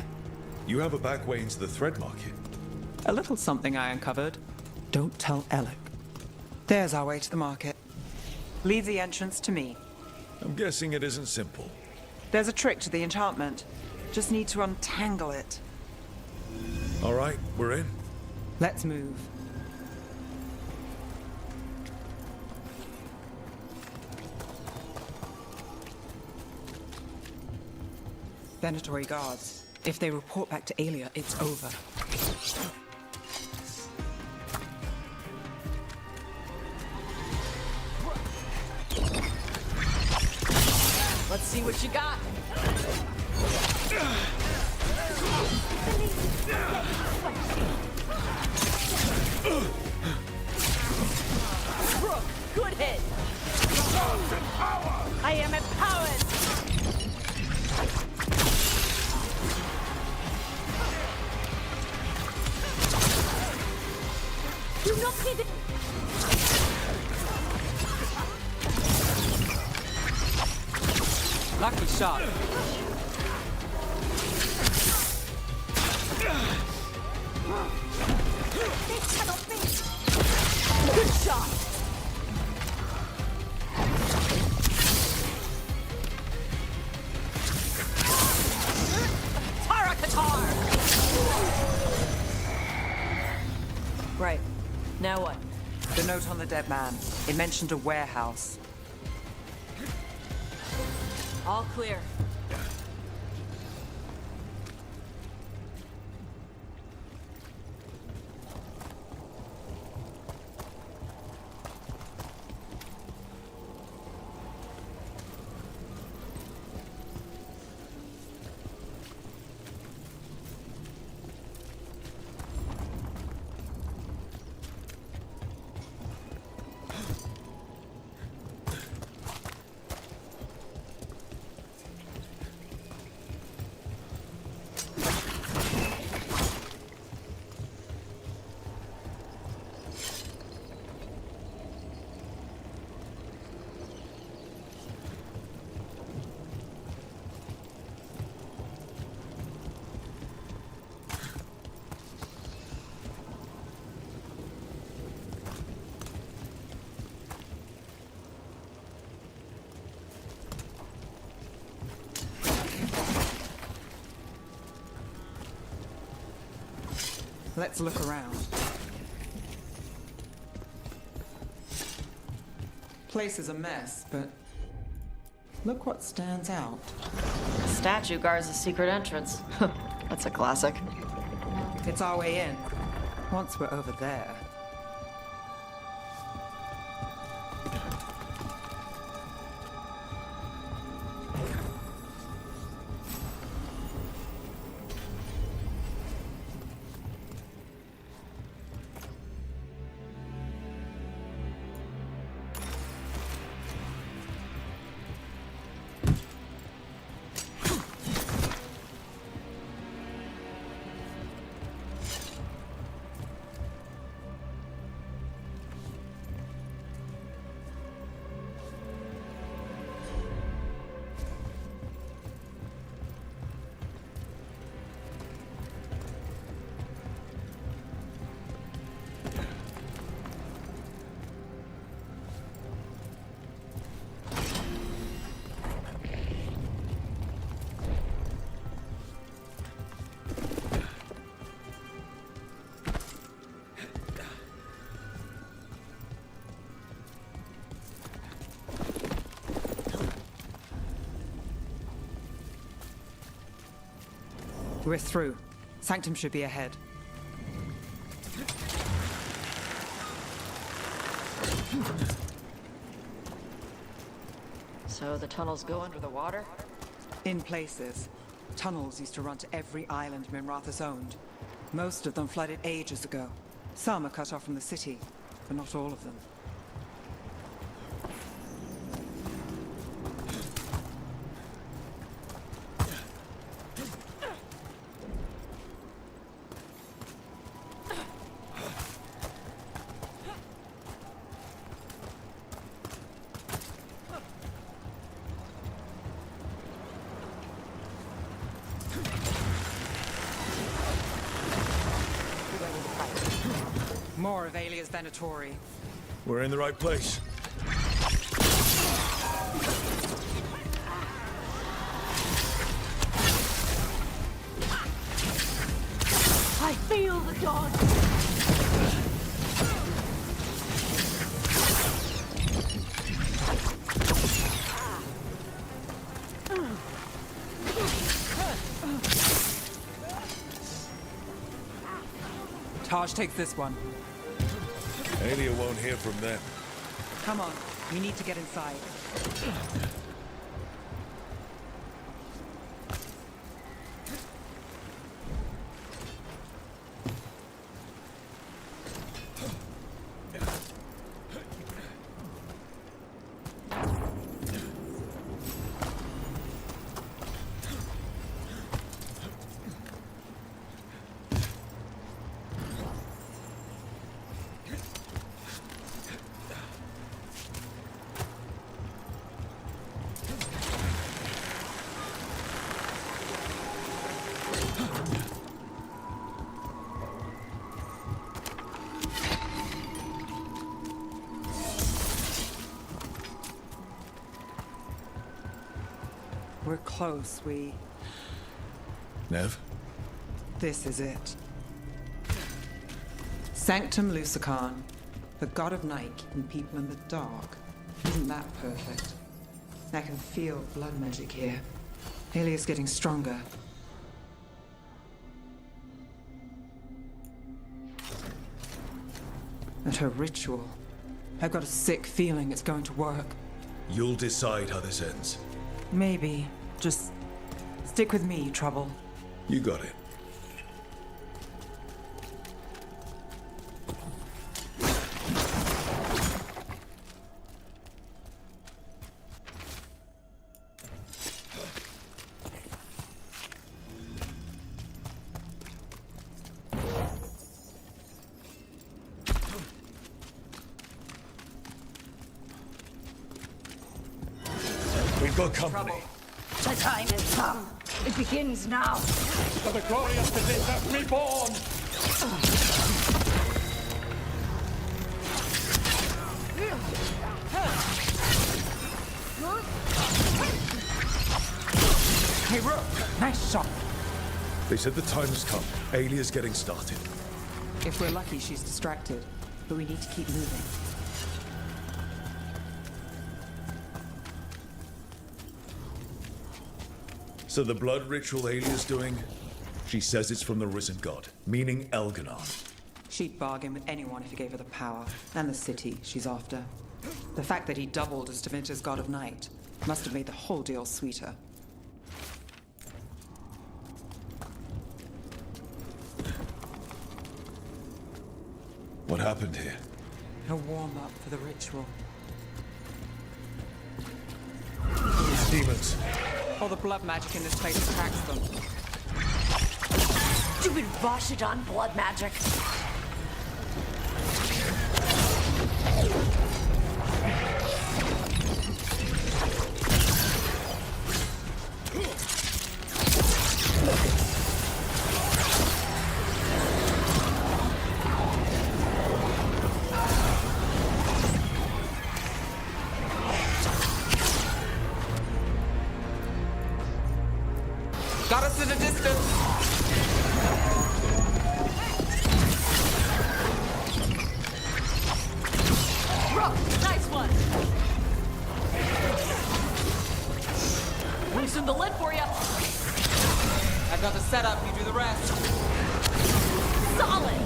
D: You have a back way into the Thread Market.
C: A little something I uncovered. Don't tell Alec. There's our way to the market. Leave the entrance to me.
D: I'm guessing it isn't simple.
C: There's a trick to the enchantment. Just need to untangle it.
D: All right, we're in.
C: Let's move. Venatori guards. If they report back to Alia, it's over.
K: Let's see what you got. Brooke, good hit. I am empowered.
V: Do not pivot.
C: Lucky shot.
K: Good shot! Tara Qatar!
C: Right. Now what? The note on the dead man. It mentioned a warehouse.
A: All clear.
C: Let's look around. Place is a mess, but look what stands out.
A: The statue guards the secret entrance. That's a classic.
C: It's our way in. Once we're over there. We're through. Sanctum should be ahead.
A: So the tunnels go under the water?
C: In places. Tunnels used to run to every island Minrathous owned. Most of them flooded ages ago. Some are cut off from the city, but not all of them. More of Alia's Venatori.
D: We're in the right place.
K: I feel the dawn!
C: Taj takes this one.
D: Alia won't hear from them.
C: Come on, we need to get inside. We're close,
D: Nev?
C: This is it. Sanctum Lucican, the god of night keeping people in the dark. Isn't that perfect? I can feel blood magic here. Alia's getting stronger. And her ritual. I've got a sick feeling it's going to work.
D: You'll decide how this ends.
C: Maybe. Just stick with me, Trouble.
D: You got it. We've got company.
V: The time has come. It begins now.
I: For the glorious Visita reborn!
C: Hey, Rook! Nice shot.
D: They said the time has come. Alia's getting started.
C: If we're lucky, she's distracted. But we need to keep moving.
D: So the blood ritual Alia's doing, she says it's from the risen god, meaning Elganon.
C: She'd bargain with anyone if he gave her the power, and the city she's after. The fact that he doubled as Dementor's god of night must have made the whole deal sweeter.
D: What happened here?
C: A warm-up for the ritual.
D: These demons.
C: All the blood magic in this place attracts them.
K: Stupid Vashidon blood magic.
C: Got us in the distance!
K: Rook, nice one! Loosen the lid for you!
C: I've got the setup, you do the rest.
K: Solid!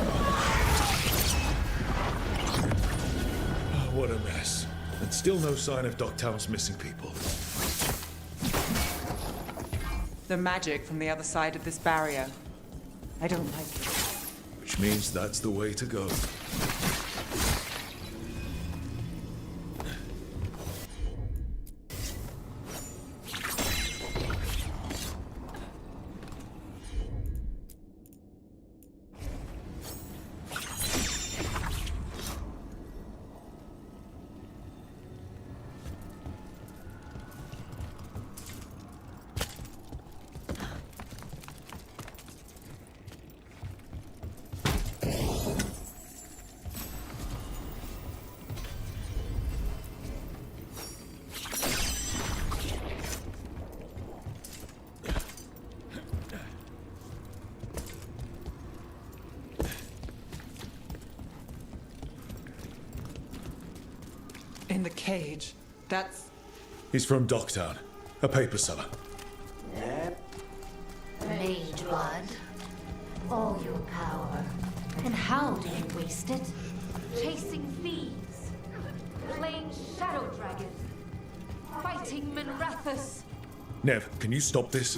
D: Oh, what a mess. And still no sign of Docktown's missing people.
C: The magic from the other side of this barrier. I don't like it.
D: Which means that's the way to go.
C: In the cage. That's...
D: He's from Docktown, a paper seller.
V: Mage blood. All your power. And how do you waste it? Chasing thieves. Playing shadow dragons. Fighting Minrathus.
D: Nev, can you stop this?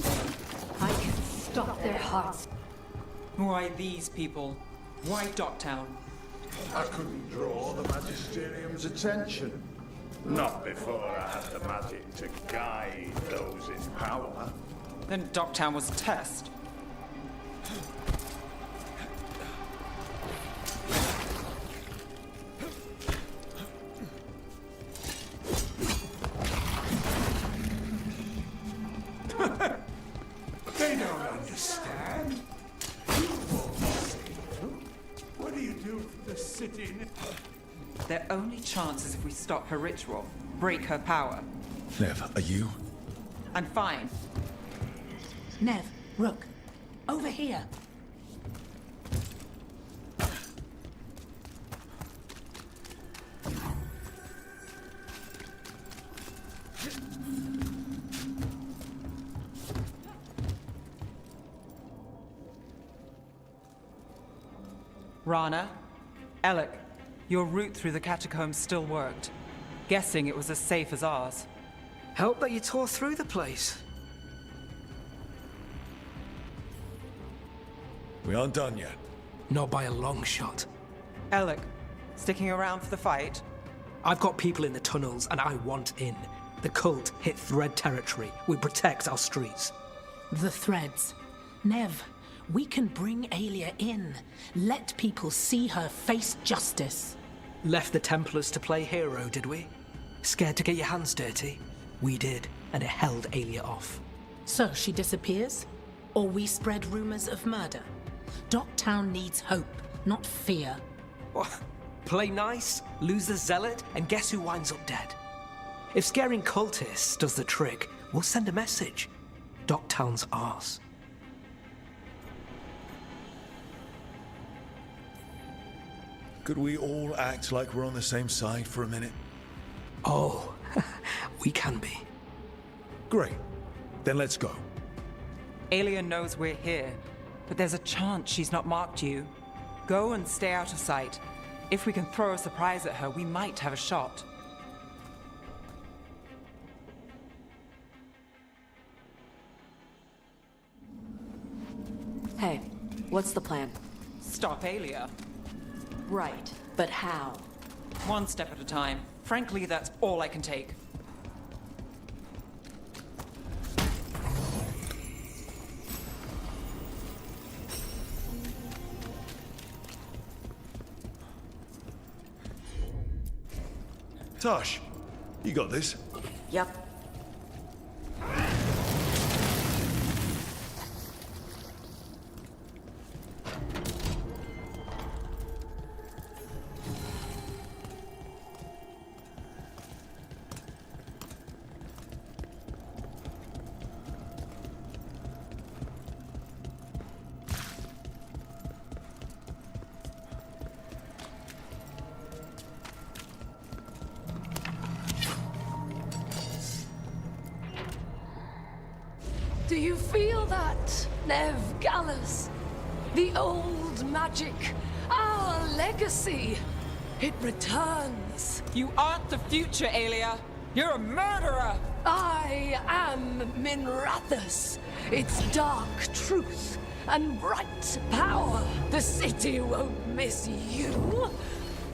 V: I can stop their hearts.
C: Why these people? Why Docktown?
J: I couldn't draw the Magisterium's attention. Not before I had the magic to guide those in power.
C: Then Docktown was a test.
J: They don't understand. What do you do for the city?
C: Their only chance is if we stop her ritual, break her power.
D: Nev, are you?
C: I'm fine.
E: Nev, Rook, over here.
C: Rana, Alec, your route through the catacombs still worked. Guessing it was as safe as ours.
H: Help that you tore through the place.
D: We aren't done yet.
H: Not by a long shot.
C: Alec, sticking around for the fight?
H: I've got people in the tunnels and I want in. The cult hit Thread territory. We protect our streets.
E: The Threads. Nev, we can bring Aelia in. Let people see her face justice.
H: Left the Templars to play hero, did we? Scared to get your hands dirty? We did, and it held Aelia off.
E: So she disappears? Or we spread rumors of murder? Docktown needs hope, not fear.
H: What? Play nice, lose the zealot, and guess who winds up dead? If scaring cultists does the trick, we'll send a message. Docktown's ours.
D: Could we all act like we're on the same side for a minute?
H: Oh, we can be.
D: Great. Then let's go.
C: Aelia knows we're here, but there's a chance she's not marked you. Go and stay out of sight. If we can throw a surprise at her, we might have a shot.
A: Hey, what's the plan?
C: Stop Aelia.
A: Right, but how?
C: One step at a time. Frankly, that's all I can take.
D: Tosh, you got this?
A: Yep.
B: Do you feel that, Nev Gallus? The old magic, our legacy. It returns.
C: You aren't the future, Aelia. You're a murderer!
B: I am Minrathus. Its dark truth and bright power. The city won't miss you.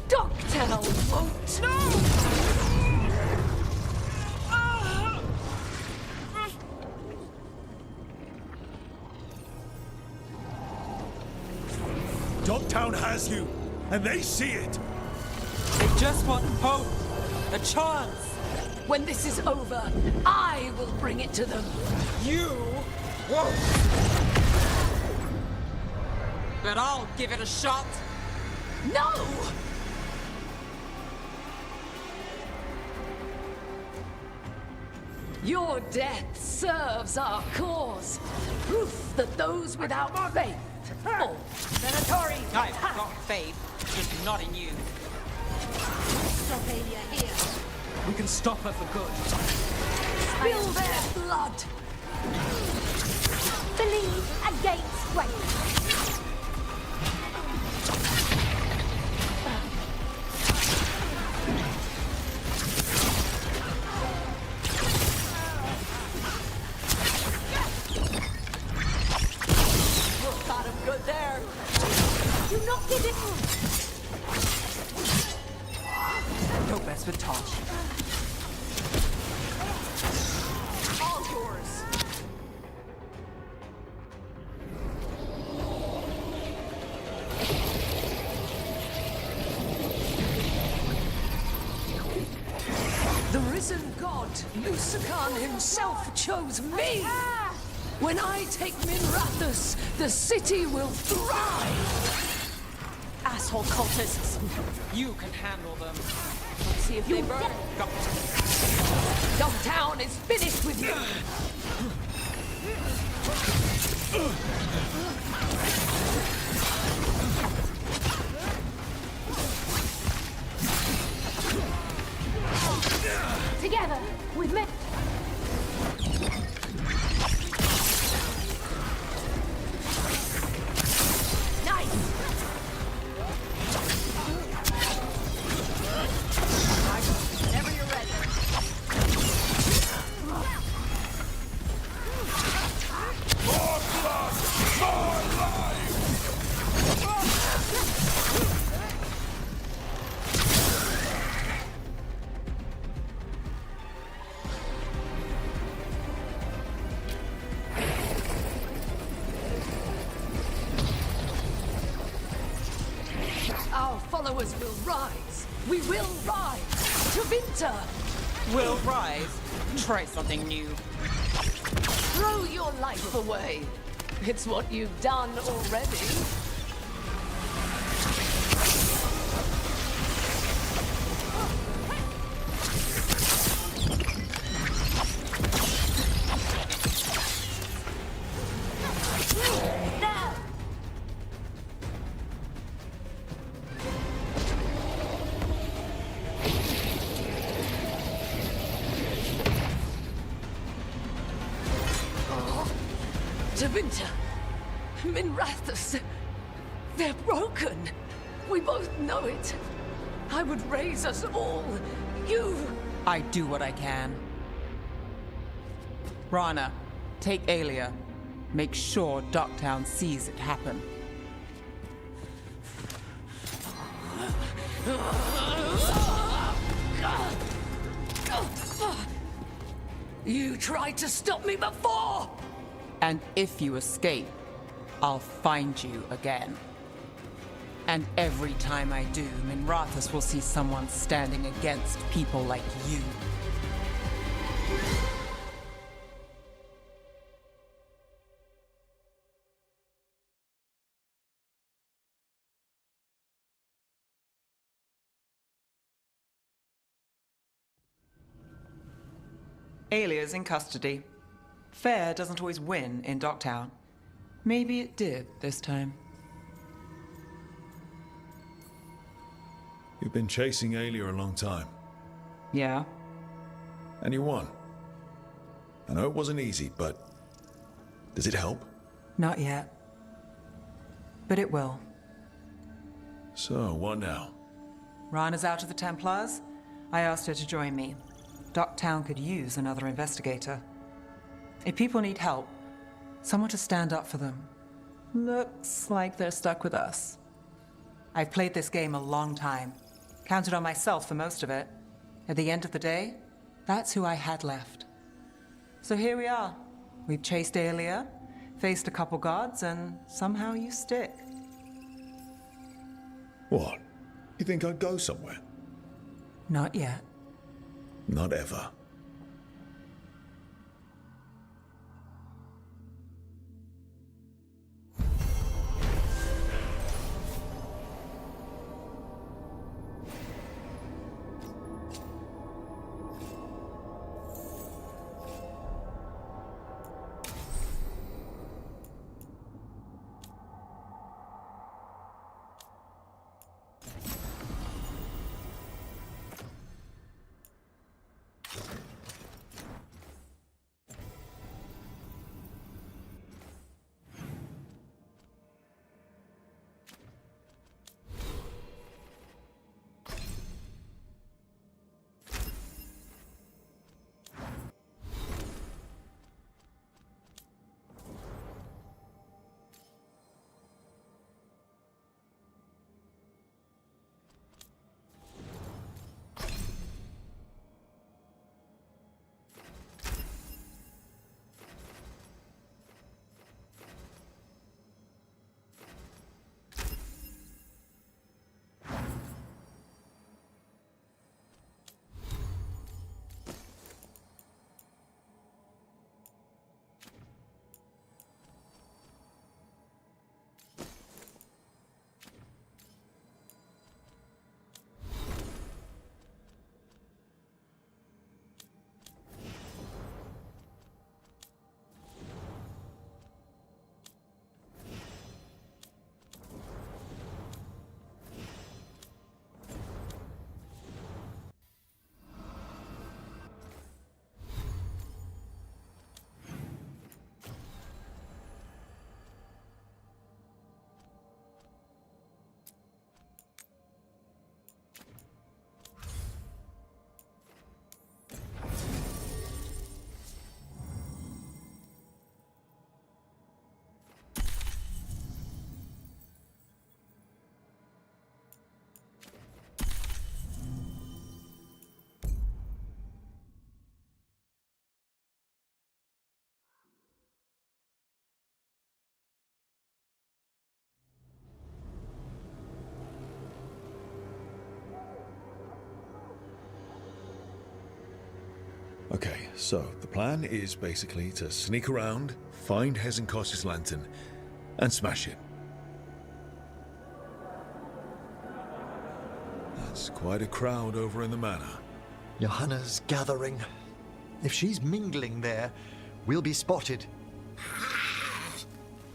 B: Docktown won't. No!
D: Docktown has you, and they see it.
C: They just want hope, a chance.
B: When this is over, I will bring it to them.
C: You won't. But I'll give it a shot.
B: No! Your death serves our cause. Proof that those without faith fall.
C: Venatori! I've got faith, just not in you.
V: Stop Aelia here.
H: We can stop her for good.
B: Spill their blood.
V: Believe against strength.
B: Got him good there.
V: Do not give it.
C: No best with Tosh.
B: All yours. The risen god, Lucican himself, chose me. When I take Minrathus, the city will thrive. Asshole cultists.
C: You can handle them.
B: Let's see if they burn. Docktown is finished with you.
V: Together, we've met. Nice. Whenever you're ready.
J: More blood! More life!
B: Our followers will rise. We will rise. To Vinter.
C: Will rise. Try something new.
B: Throw your life away. It's what you've done already. Winter, Minrathus, they're broken. We both know it. I would raise us all. You...
C: I do what I can. Rana, take Aelia. Make sure Docktown sees it happen.
B: You tried to stop me before!
C: And if you escape, I'll find you again. And every time I do, Minrathus will see someone standing against people like you. Aelia's in custody. Fair doesn't always win in Docktown. Maybe it did this time.
D: You've been chasing Aelia a long time.
C: Yeah?
D: And you won. I know it wasn't easy, but does it help?
C: Not yet. But it will.
D: So, what now?
C: Rana's out of the Templars. I asked her to join me. Docktown could use another investigator. If people need help, someone to stand up for them. Looks like they're stuck with us. I've played this game a long time. Counted on myself for most of it. At the end of the day, that's who I had left. So here we are. We've chased Aelia, faced a couple guards, and somehow you stick.
D: What? You think I'd go somewhere?
C: Not yet.
D: Not ever. Okay, so the plan is basically to sneak around, find Hezenkos's lantern, and smash it. That's quite a crowd over in the manor.
G: Johanna's gathering. If she's mingling there, we'll be spotted.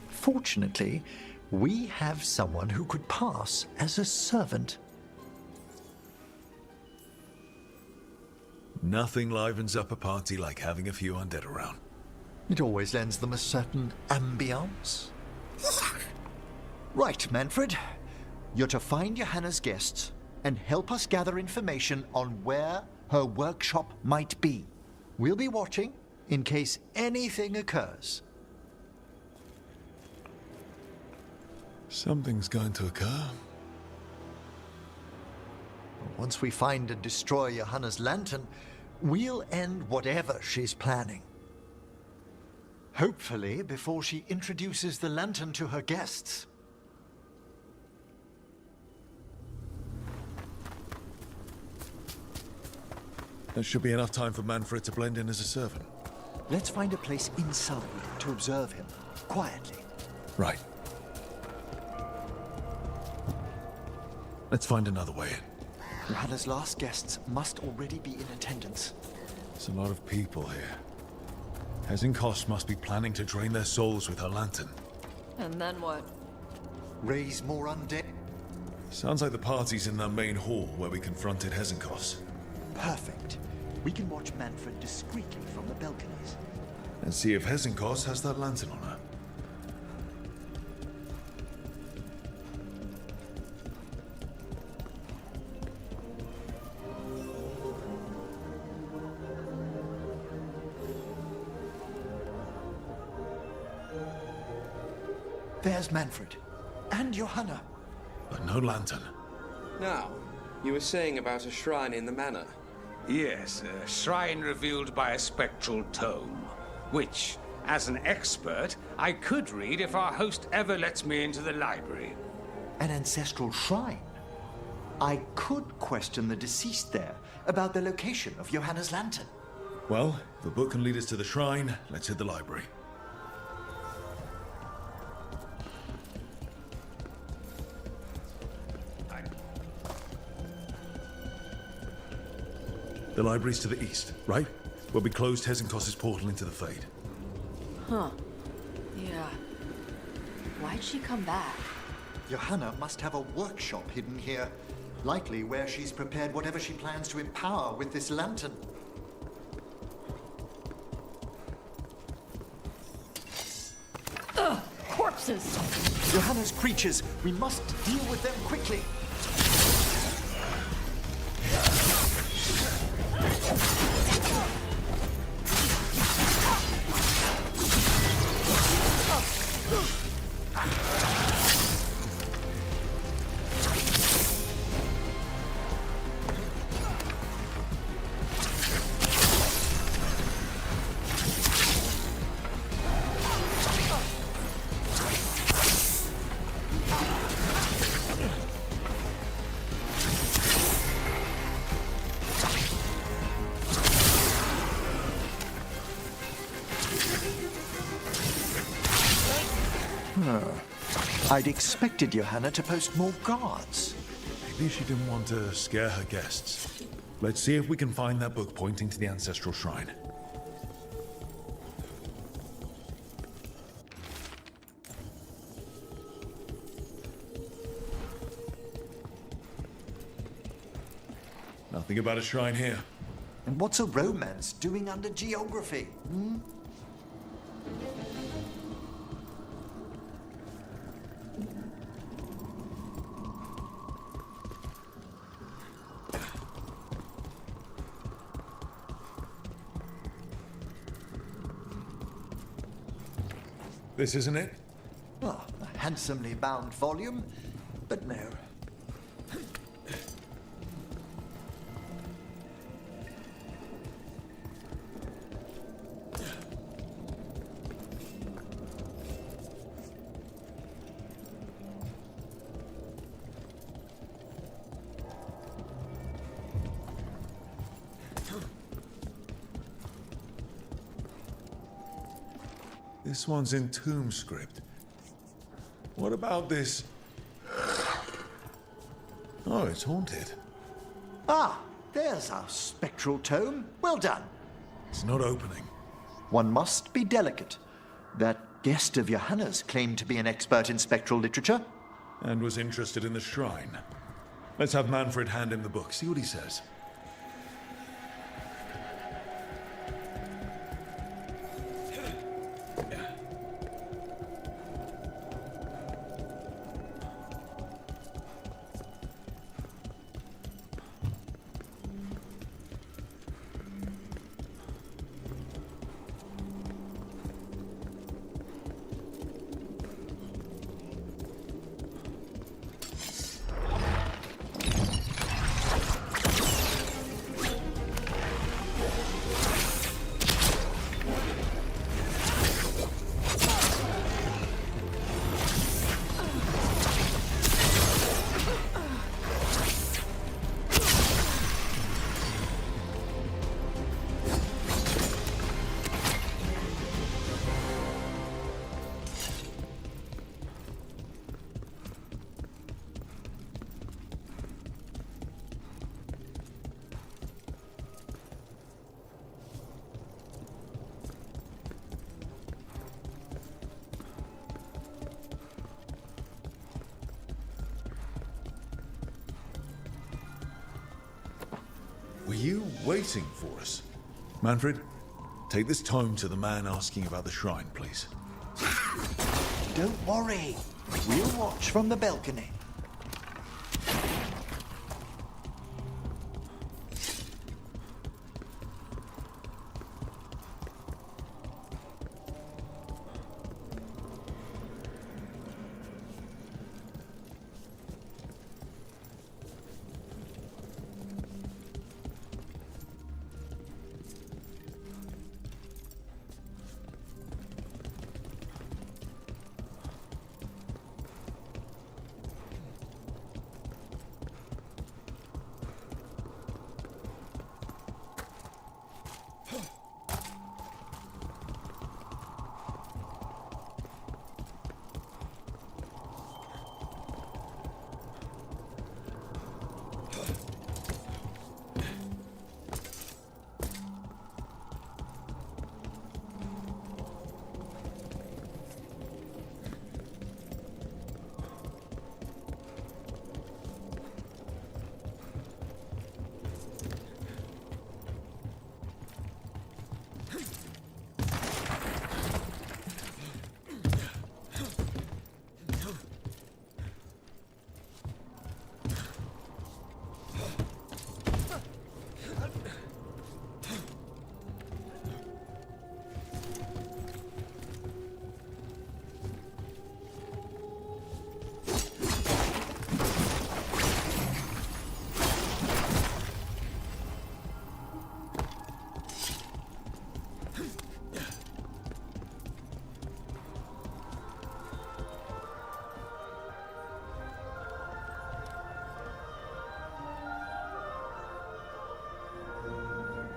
G: Fortunately, we have someone who could pass as a servant.
D: Nothing livens up a party like having a few undead around.
G: It always lends them a certain ambience. Right, Manfred. You're to find Johanna's guests and help us gather information on where her workshop might be. We'll be watching in case anything occurs.
D: Something's going to occur.
G: Once we find and destroy Johanna's lantern, we'll end whatever she's planning. Hopefully before she introduces the lantern to her guests.
D: That should be enough time for Manfred to blend in as a servant.
G: Let's find a place inside to observe him, quietly.
D: Right. Let's find another way in.
G: Johanna's last guests must already be in attendance.
D: There's a lot of people here. Hezenkos must be planning to drain their souls with her lantern.
A: And then what?
G: Raise more undead?
D: Sounds like the party's in that main hall where we confronted Hezenkos.
G: Perfect. We can watch Manfred discreetly from the balconies.
D: And see if Hezenkos has that lantern on her.
G: There's Manfred. And Johanna.
D: But no lantern.
O: Now, you were saying about a shrine in the manor.
U: Yes, a shrine revealed by a spectral tome, which, as an expert, I could read if our host ever lets me into the library.
G: An ancestral shrine? I could question the deceased there about the location of Johanna's lantern.
D: Well, if the book can lead us to the shrine, let's hit the library. The library's to the east, right? Where we closed Hezenkos's portal into the Fade.
A: Huh. Yeah. Why'd she come back?
G: Johanna must have a workshop hidden here. Likely where she's prepared whatever she plans to empower with this lantern.
B: Ugh! Corpses!
G: Johanna's creatures. We must deal with them quickly. I'd expected Johanna to post more guards.
D: Maybe she didn't want to scare her guests. Let's see if we can find that book pointing to the ancestral shrine. Nothing about a shrine here.
G: And what's a romance doing under geography? Hmm?
D: This isn't it?
G: Oh, a handsomely bound volume, but no.
D: This one's in tomb script. What about this? Oh, it's haunted.
G: Ah, there's our spectral tome. Well done.
D: It's not opening.
G: One must be delicate. That guest of Johanna's claimed to be an expert in spectral literature.
D: And was interested in the shrine. Let's have Manfred hand him the book, see what he says. Were you waiting for us? Manfred, take this tome to the man asking about the shrine, please.
G: Don't worry. We'll watch from the balcony.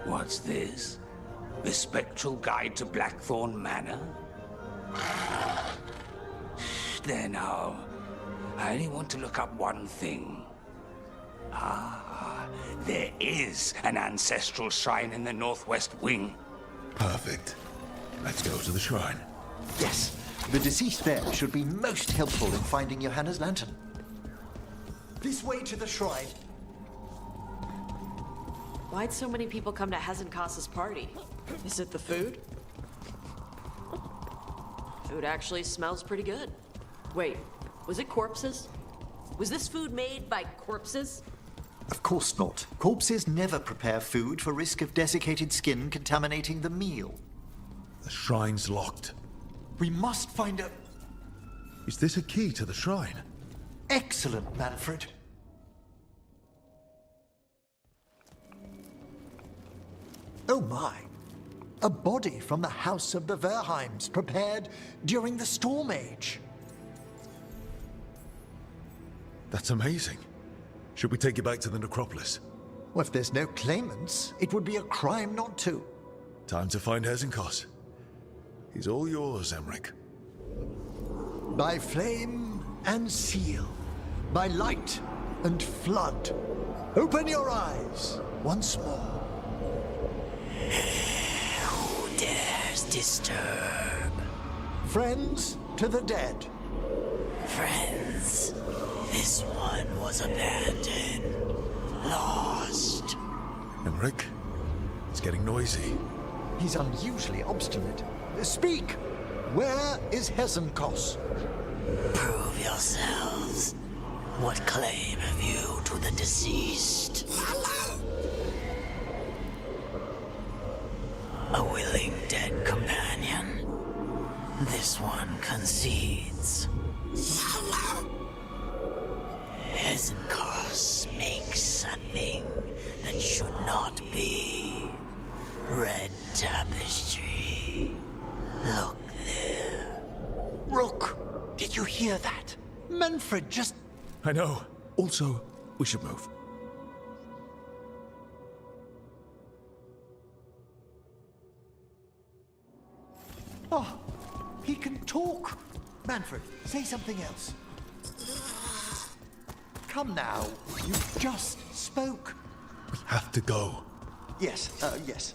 U: What's this? The Spectral Guide to Blackthorn Manor? There now. I only want to look up one thing. Ah, there is an ancestral shrine in the northwest wing.
D: Perfect. Let's go to the shrine.
G: Yes, the deceased there should be most helpful in finding Johanna's lantern. This way to the shrine.
A: Why'd so many people come to Hezenkas's party? Is it the food? Food actually smells pretty good. Wait, was it corpses? Was this food made by corpses?
G: Of course not. Corpses never prepare food for risk of desiccated skin contaminating the meal.
D: The shrine's locked.
G: We must find a...
D: Is this a key to the shrine?
G: Excellent, Manfred. Oh my. A body from the house of the Verheims, prepared during the Storm Age.
D: That's amazing. Should we take it back to the necropolis?
G: Well, if there's no claimants, it would be a crime not to.
D: Time to find Hezenkas. He's all yours, Emmerich.
G: By flame and seal, by light and flood, open your eyes once more.
M: Who dares disturb?
G: Friends to the dead.
M: Friends. This one was abandoned. Lost.
D: Emmerich, it's getting noisy.
G: He's unusually obstinate. Speak! Where is Hesenkos?
M: Prove yourselves. What claim have you to the deceased? A willing dead companion. This one concedes. Hesenkos makes a thing that should not be. Red tapestry. Look there.
G: Rook, did you hear that? Manfred just...
D: I know. Also, we should move.
G: Oh, he can talk. Manfred, say something else. Come now. You just spoke.
D: We have to go.
G: Yes, yes.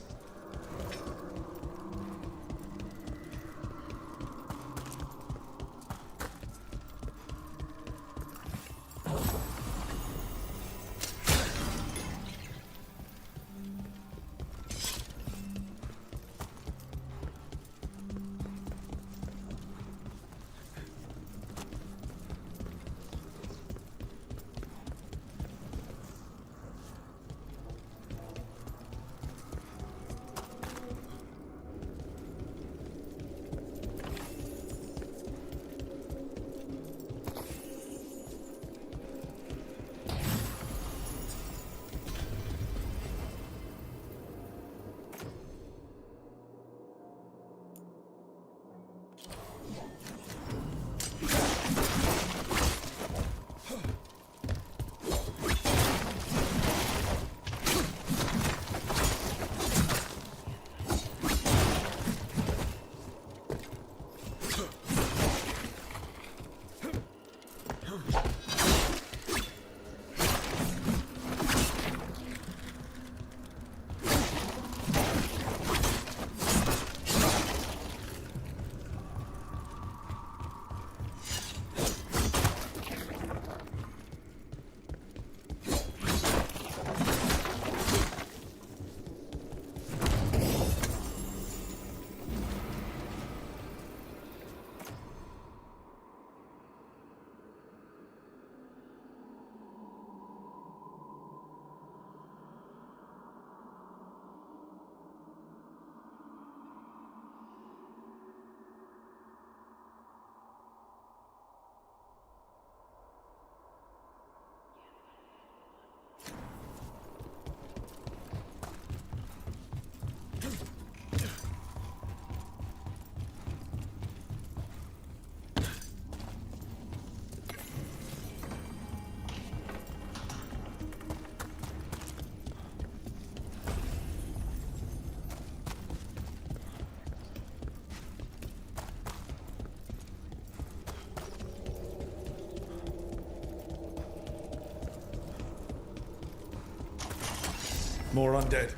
D: More undead.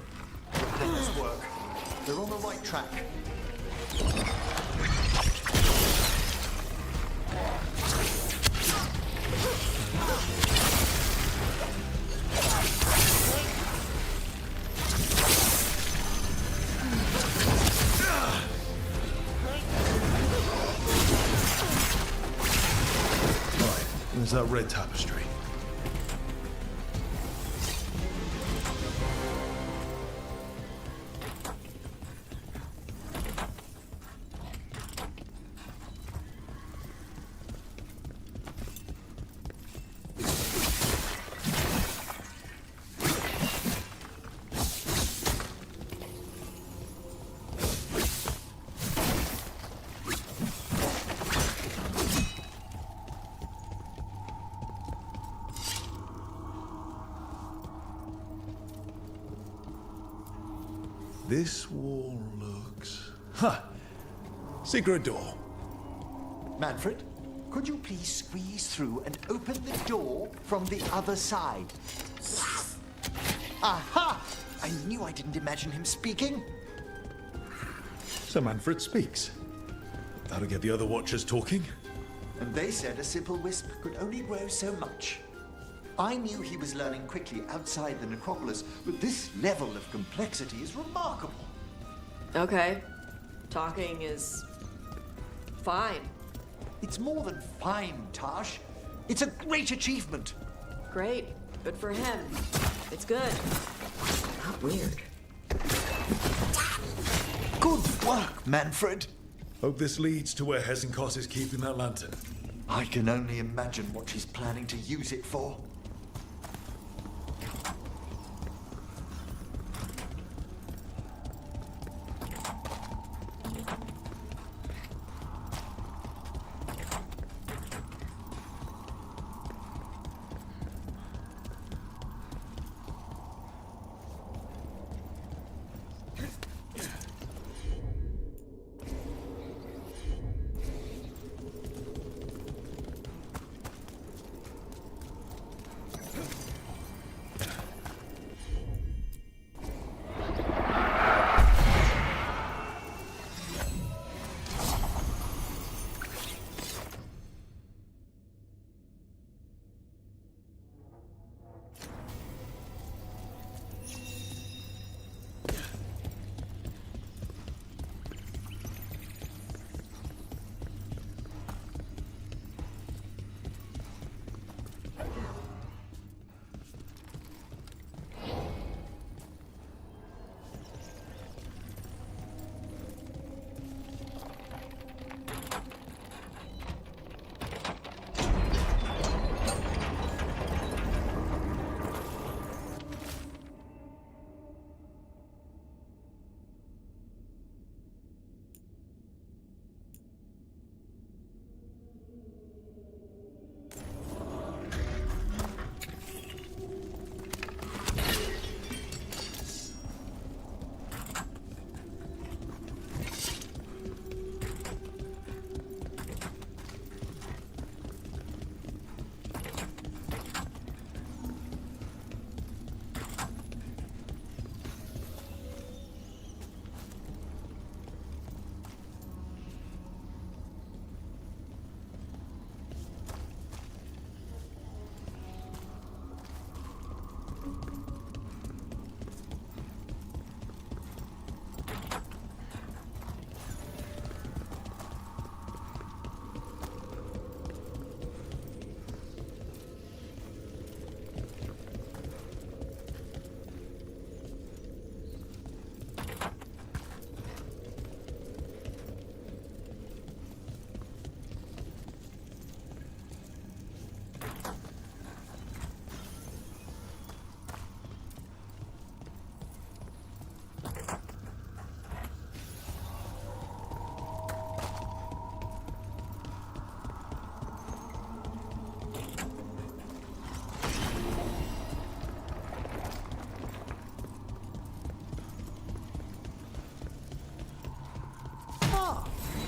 G: Let's work. They're on the right track.
D: Right, there's that red tapestry. This wall looks... Huh! Secret door.
G: Manfred, could you please squeeze through and open the door from the other side? Aha! I knew I didn't imagine him speaking.
D: So Manfred speaks. That'll get the other Watchers talking.
G: And they said a simple wisp could only grow so much. I knew he was learning quickly outside the necropolis, but this level of complexity is remarkable.
A: Okay. Talking is fine.
G: It's more than fine, Tash. It's a great achievement.
A: Great. Good for him. It's good. Not weird.
G: Good work, Manfred.
D: Hope this leads to where Hezenkos is keeping that lantern.
G: I can only imagine what she's planning to use it for.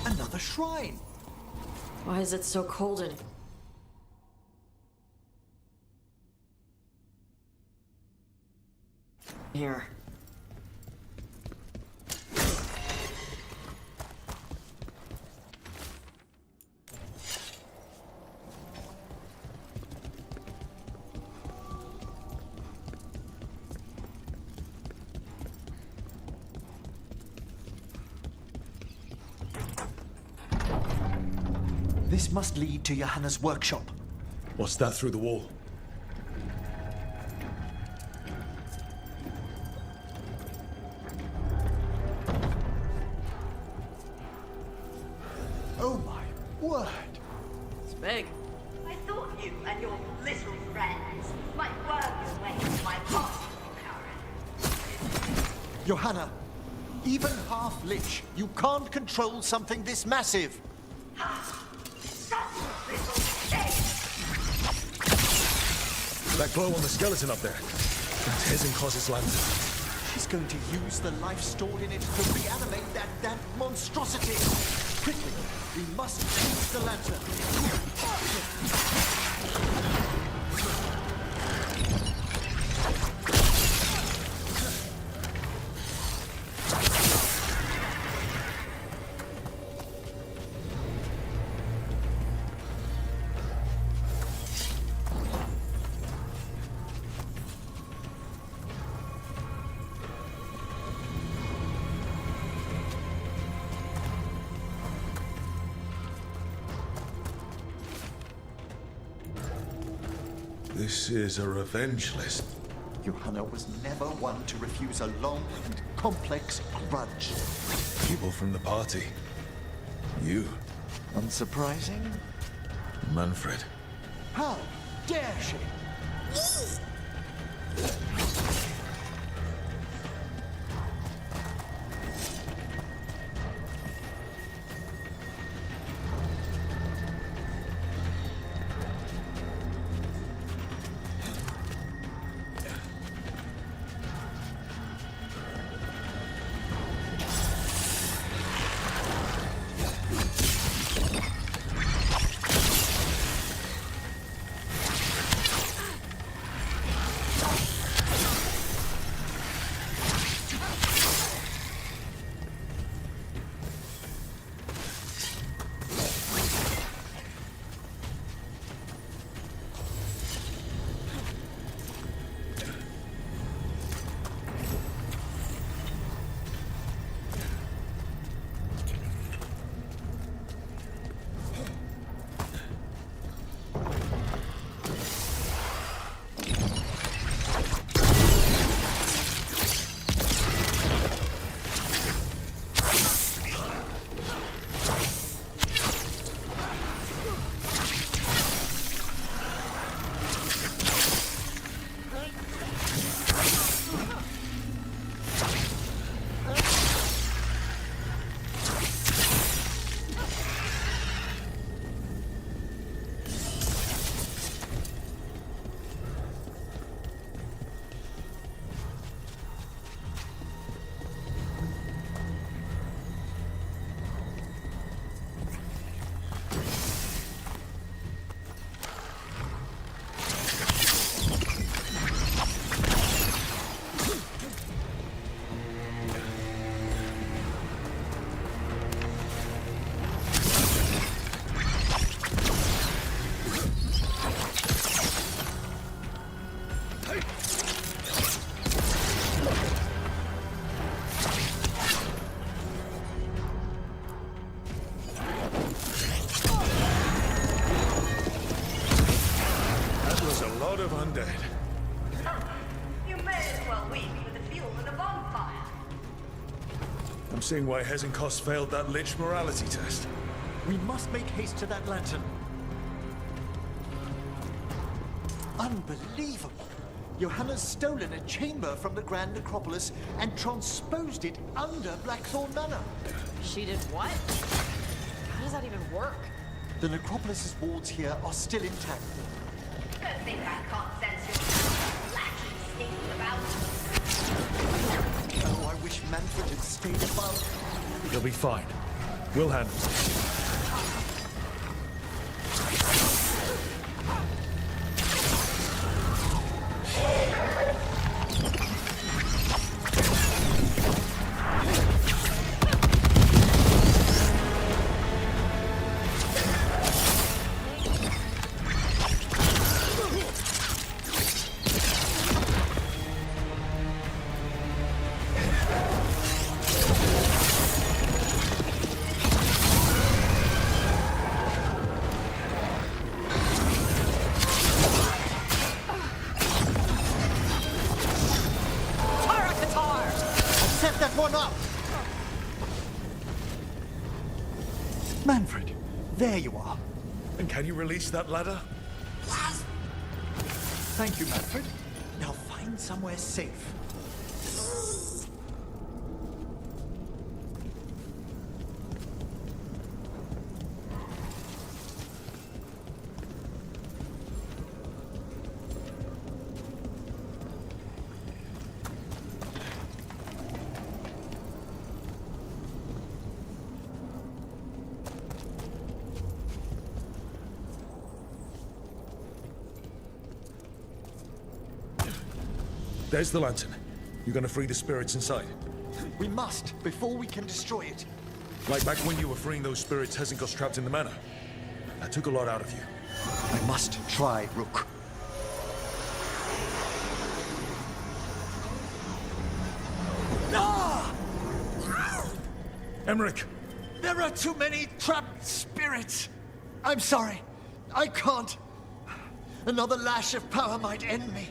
G: Another shrine.
A: Why is it so cold in here?
G: This must lead to Johanna's workshop.
D: What's that through the wall?
G: Oh my word!
A: It's big.
Q: I thought you and your little friends might work your way into my party, Karen.
G: Johanna, even half-lich, you can't control something this massive.
D: That glow on the skeleton up there. That's Hezenkos' lantern.
G: He's going to use the life stored in it to reanimate that monstrosity. Quickly, we must use the lantern.
D: This is a revenge list.
G: Johanna was never one to refuse a long and complex grudge.
D: People from the party. You.
G: Unsurprising?
D: Manfred.
G: How dare she?
D: Of undead.
Q: You may as well weep with the fuel of the bonfire.
D: I'm seeing why Hezenkost failed that Lich morality test.
G: We must make haste to that lantern. Unbelievable! Johanna's stolen a chamber from the Grand Necropolis and transposed it under Blackthorn Manor.
A: She did what? How does that even work?
G: The Necropolis's wards here are still intact.
Q: Don't think I can't sense your lackey sneaking about.
G: Oh, I wish Manfred had stayed above.
D: You'll be fine. We'll handle it.
G: Manfred, there you are.
D: And can you release that ladder?
G: Yes! Thank you, Manfred. Now find somewhere safe.
D: There's the lantern. You're gonna free the spirits inside.
G: We must, before we can destroy it.
D: Like back when you were freeing those spirits Hezenko's trapped in the manor. That took a lot out of you.
G: I must try, Rook. Ah!
D: Emmerich!
G: There are too many trapped spirits. I'm sorry. I can't. Another lash of power might end me.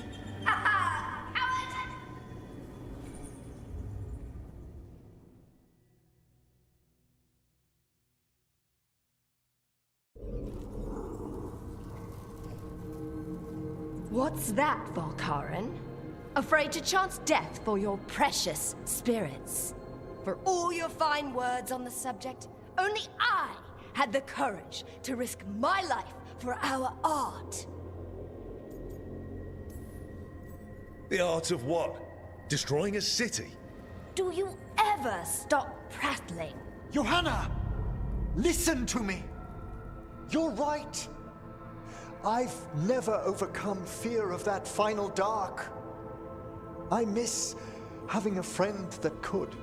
V: What's that, Volkaren? Afraid to chance death for your precious spirits? For all your fine words on the subject, only I had the courage to risk my life for our art.
D: The art of what? Destroying a city?
V: Do you ever stop prattling?
G: Johanna! Listen to me! You're right. I've never overcome fear of that final dark. I miss having a friend that could.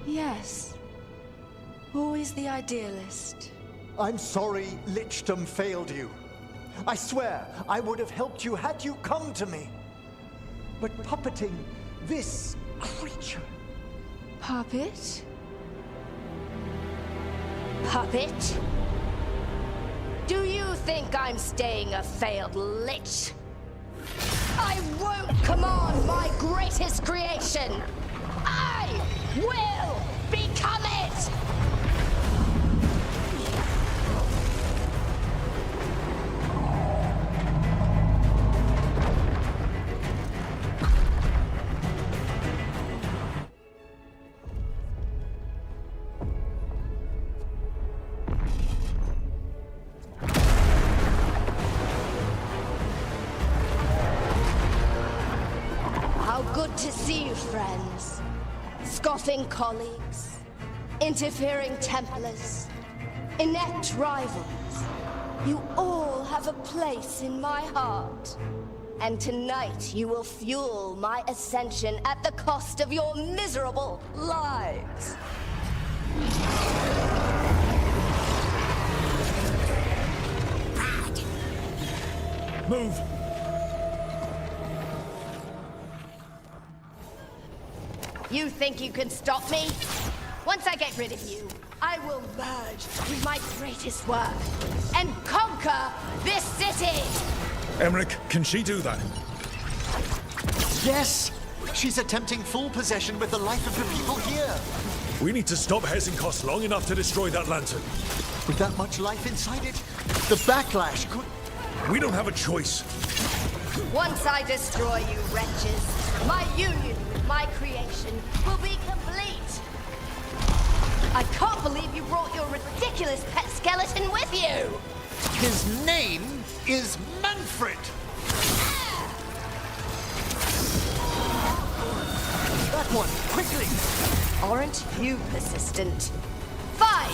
V: Yes. Always the idealist.
G: I'm sorry Lichdom failed you. I swear I would have helped you had you come to me. But puppeting this creature...
V: Puppet? Puppet? Do you think I'm staying a failed lich? I won't command my greatest creation! I will become it! Good to see you, friends. Scoffing colleagues, interfering Templars, inept rivals. You all have a place in my heart. And tonight you will fuel my ascension at the cost of your miserable lives.
D: Move!
V: You think you can stop me? Once I get rid of you, I will merge with my greatest work and conquer this city!
D: Emmerich, can she do that?
G: Yes! She's attempting full possession with the life of the people here.
D: We need to stop Hezenkos long enough to destroy that lantern.
G: With that much life inside it, the backlash could...
D: We don't have a choice.
V: Once I destroy you wretches, my union with my creation will be complete. I can't believe you brought your ridiculous pet skeleton with you.
G: His name is Manfred. That one, quickly.
V: Aren't you persistent? Fine.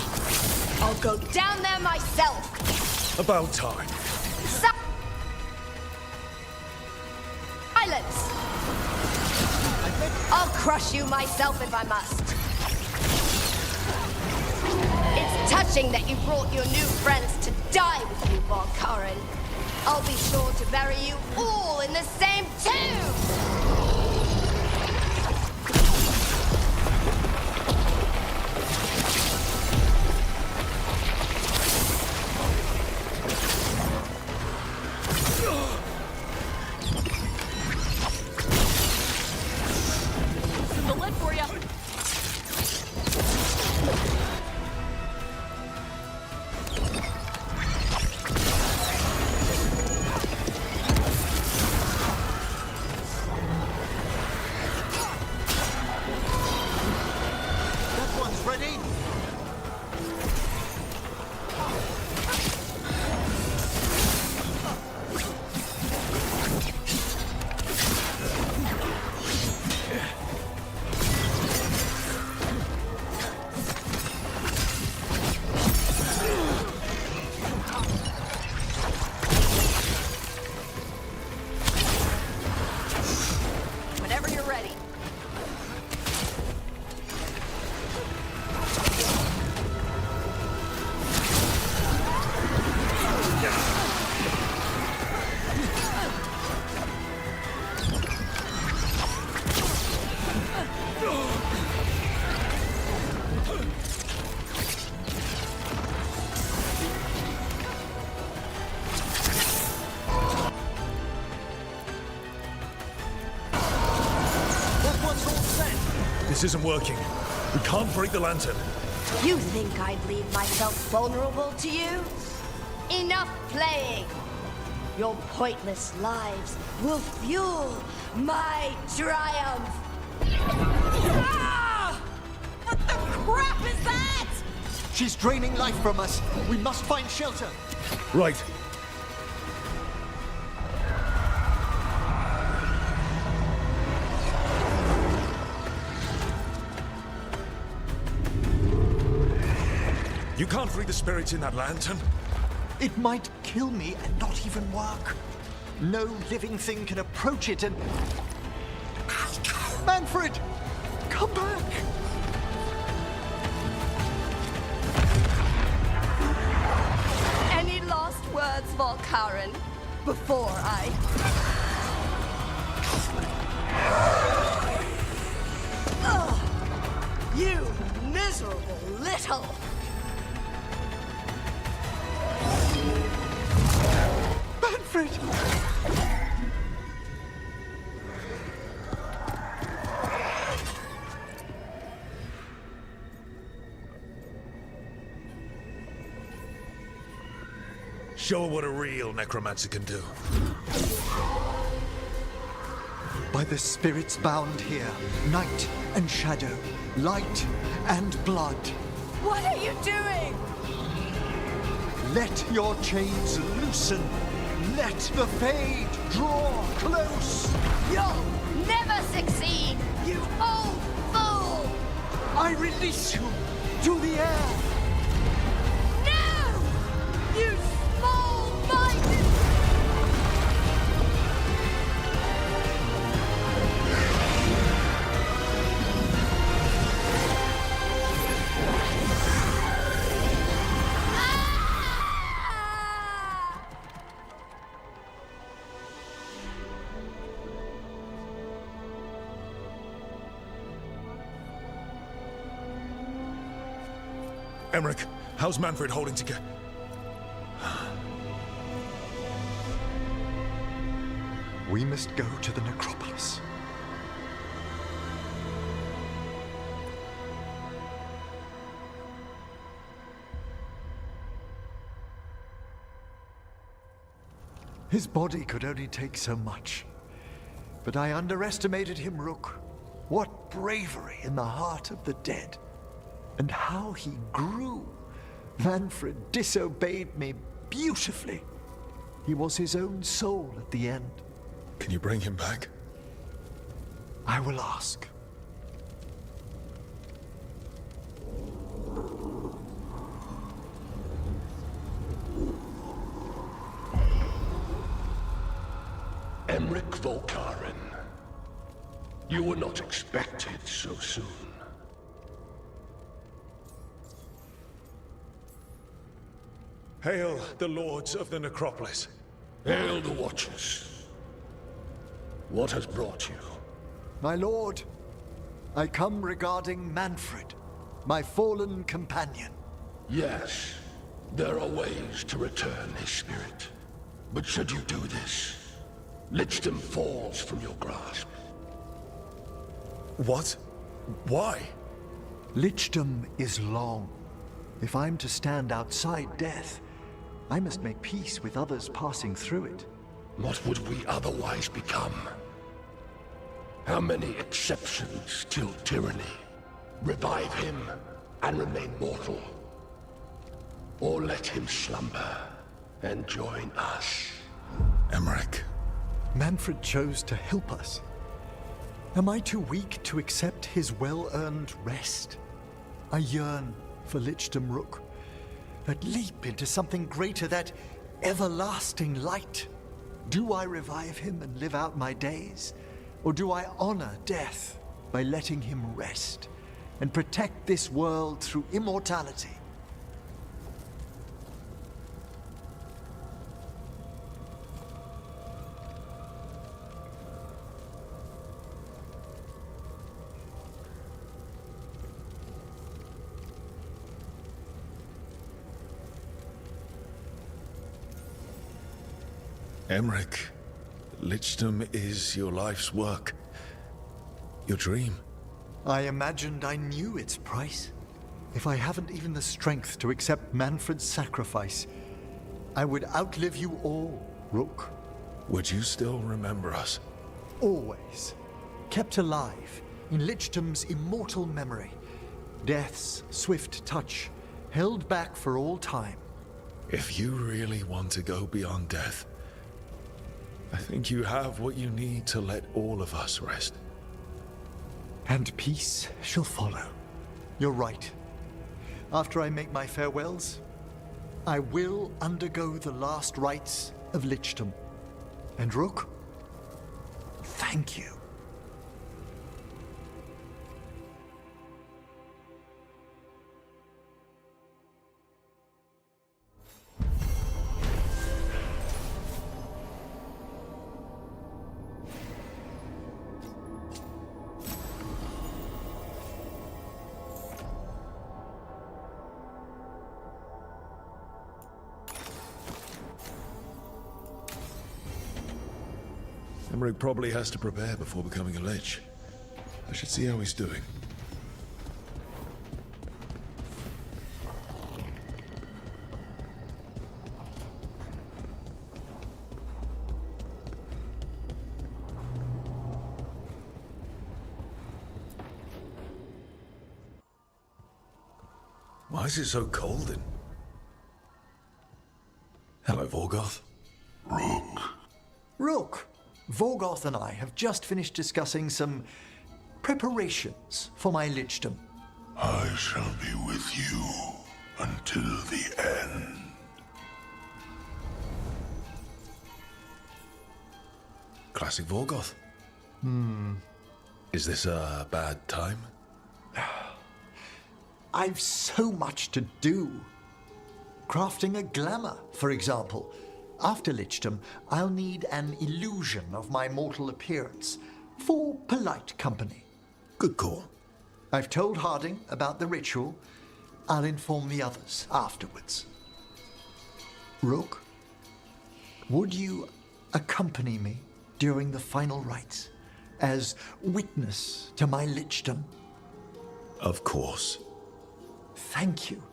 V: I'll go down there myself.
D: About time.
V: Silence! I'll crush you myself if I must. It's touching that you brought your new friends to die with you, Volkaren. I'll be sure to bury you all in the same tomb!
D: This isn't working. We can't break the lantern.
V: You think I'd leave myself vulnerable to you? Enough playing! Your pointless lives will fuel my triumph!
G: Ah!
V: What the crap is that?
G: She's draining life from us. We must find shelter.
D: Right. You can't free the spirits in that lantern.
G: It might kill me and not even work. No living thing can approach it and... Manfred! Come back!
V: Any last words, Volkaren, before I... Ugh! You miserable little...
G: Manfred!
D: Show her what a real necromancer can do.
G: By the spirits bound here, night and shadow, light and blood.
V: What are you doing?
G: Let your chains loosen. Let the Fade draw close.
V: You'll never succeed, you old fool!
G: I release you to the air.
V: No! You small-minded...
D: Emmerich, how's Manfred holding together?
G: We must go to the necropolis. His body could only take so much. But I underestimated him, Rook. What bravery in the heart of the dead. And how he grew. Manfred disobeyed me beautifully. He was his own soul at the end.
D: Can you bring him back?
G: I will ask.
J: Emmerich Volkaren. You were not expected so soon.
D: Hail the lords of the necropolis.
J: Hail the Watchers. What has brought you?
G: My lord, I come regarding Manfred, my fallen companion.
J: Yes, there are ways to return his spirit. But should you do this, Lichdom falls from your grasp.
D: What? Why?
G: Lichdom is long. If I'm to stand outside death, I must make peace with others passing through it.
J: What would we otherwise become? How many exceptions till tyranny? Revive him and remain mortal. Or let him slumber and join us.
D: Emmerich.
G: Manfred chose to help us. Am I too weak to accept his well-earned rest? I yearn for Lichdom Rook, that leap into something greater, that everlasting light. Do I revive him and live out my days? Or do I honor death by letting him rest and protect this world through immortality?
D: Emmerich, Lichdom is your life's work. Your dream.
G: I imagined I knew its price. If I haven't even the strength to accept Manfred's sacrifice, I would outlive you all, Rook.
D: Would you still remember us?
G: Always. Kept alive in Lichtam's immortal memory. Death's swift touch, held back for all time.
D: If you really want to go beyond death, I think you have what you need to let all of us rest.
G: And peace shall follow. You're right. After I make my farewells, I will undergo the last rites of Lichtam. And Rook, thank you.
D: Emmerich probably has to prepare before becoming a Lich. I should see how he's doing. Why is it so cold in? Hello, Veilguard.
G: Rook! Veilguard and I have just finished discussing some preparations for my Lichtam.
J: I shall be with you until the end.
D: Classic Veilguard. Is this a bad time?
G: I've so much to do. Crafting a glamour, for example. After Lichtam, I'll need an illusion of my mortal appearance for polite company.
D: Good call.
G: I've told Harding about the ritual. I'll inform the others afterwards. Rook, would you accompany me during the final rites as witness to my Lichtam?
D: Of course.
G: Thank you.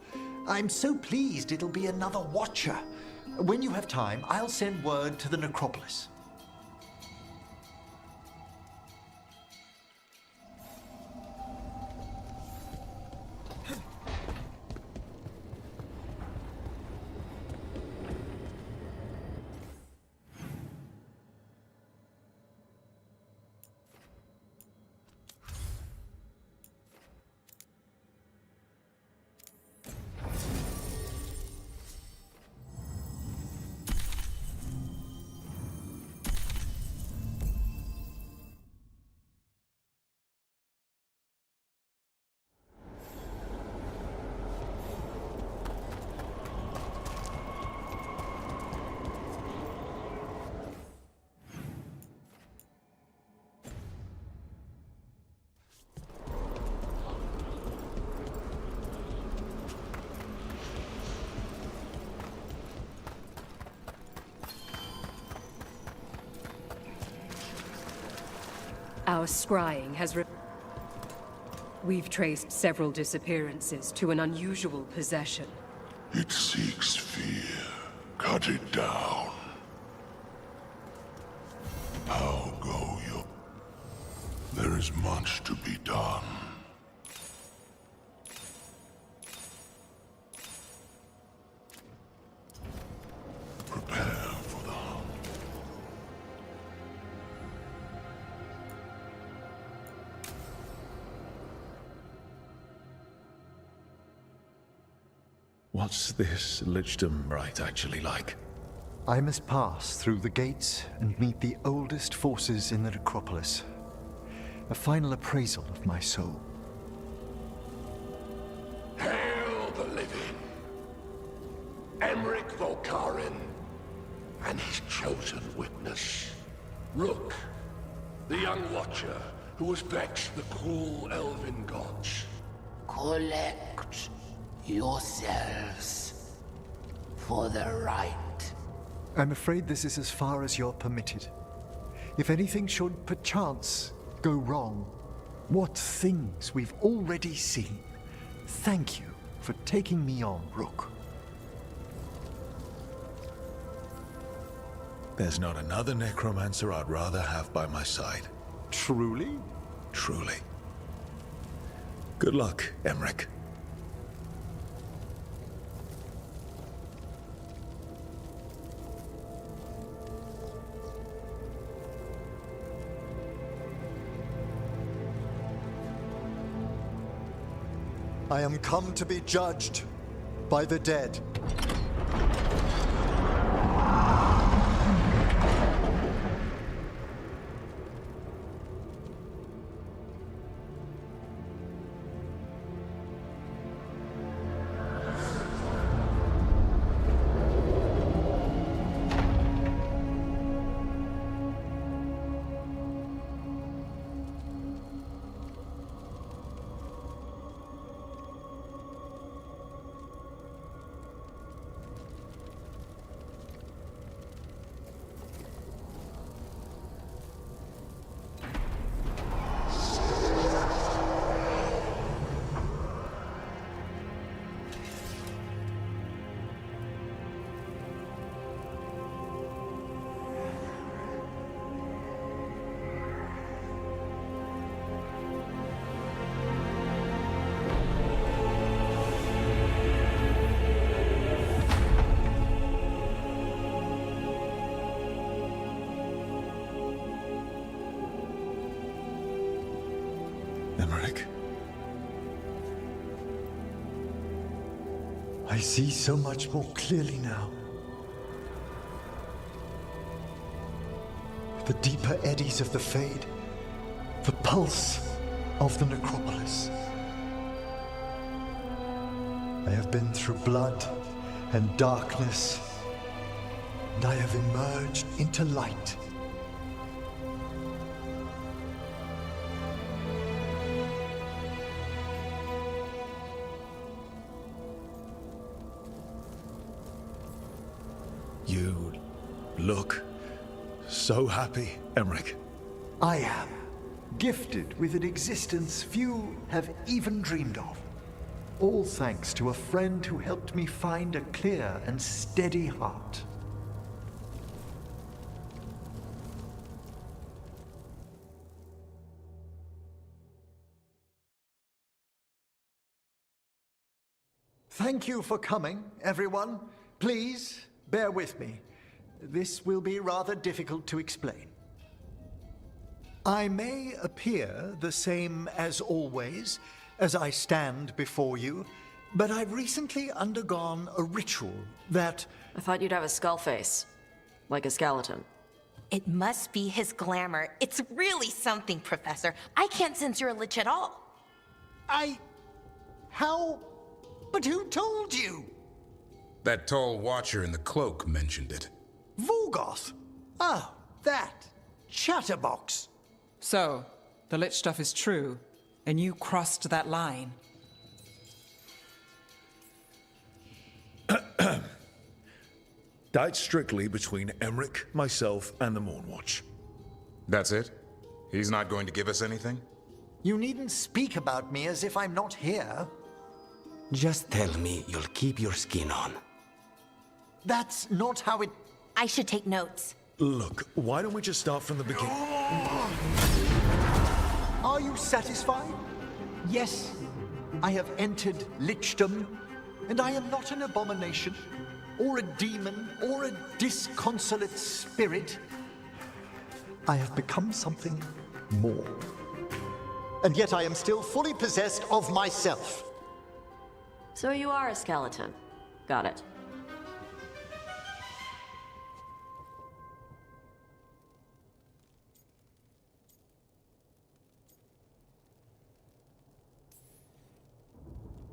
G: I'm so pleased it'll be another Watcher. When you have time, I'll send word to the necropolis.
W: Our scrying has We've traced several disappearances to an unusual possession.
J: It seeks fear. Cut it down. How go you? There is much to be done. Prepare for the hunt.
D: What's this Lichtam rite actually like?
G: I must pass through the gates and meet the oldest forces in the necropolis. A final appraisal of my soul.
J: Hail the living! Emmerich Volkarin and his chosen witness, Rook, the young Watcher who has vexed the cruel elven gods.
M: Collect yourselves for the right.
G: I'm afraid this is as far as you're permitted. If anything should perchance go wrong, What things we've already seen. Thank you for taking me on, Rook.
D: There's not another necromancer I'd rather have by my side.
G: Truly?
D: Truly. Good luck, Emmerich.
G: I am come to be judged by the dead.
D: Emmerich.
G: I see so much more clearly now. The deeper eddies of the Fade, the pulse of the necropolis. I have been through blood and darkness, and I have emerged into light.
D: You look so happy, Emmerich.
G: I am gifted with an existence few have even dreamed of. All thanks to a friend who helped me find a clear and steady heart. Thank you for coming, everyone. Please, bear with me. This will be rather difficult to explain. I may appear the same as always, as I stand before you, but I've recently undergone a ritual that...
A: I thought you'd have a skull face, like a skeleton.
P: It must be his glamour. It's really something, Professor. I can't sense you're a lich at all.
G: How? But who told you?
L: That tall watcher in the cloak mentioned it.
G: Veilguard? Ah, that. Chatterbox.
C: So, the lich stuff is true, and you crossed that line.
D: That's strictly between Emmerich, myself, and the Mournwatch.
L: That's it? He's not going to give us anything?
G: You needn't speak about me as if I'm not here.
R: Just tell me you'll keep your skin on.
G: That's not how it...
P: I should take notes.
D: Look, why don't we just start from the beginning?
G: Are you satisfied? Yes, I have entered lichdom, and I am not an abomination, or a demon, or a disconsolate spirit. I have become something more. And yet I am still fully possessed of myself.
A: So you are a skeleton. Got it.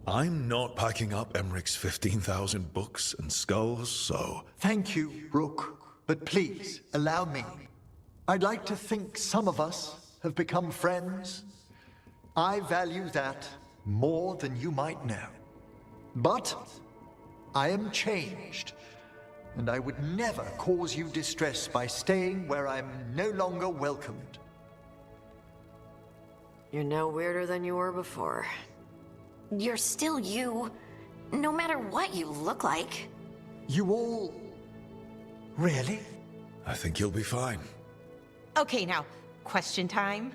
D: I'm not packing up Emmerich's 15,000 books and skulls, so...
G: Thank you, Rook. But please, allow me. I'd like to think some of us have become friends. I value that more than you might know. But I am changed, and I would never cause you distress by staying where I'm no longer welcomed.
A: You're no weirder than you were before.
P: You're still you, no matter what you look like.
G: You all... Really?
D: I think you'll be fine.
N: Okay, now, question time.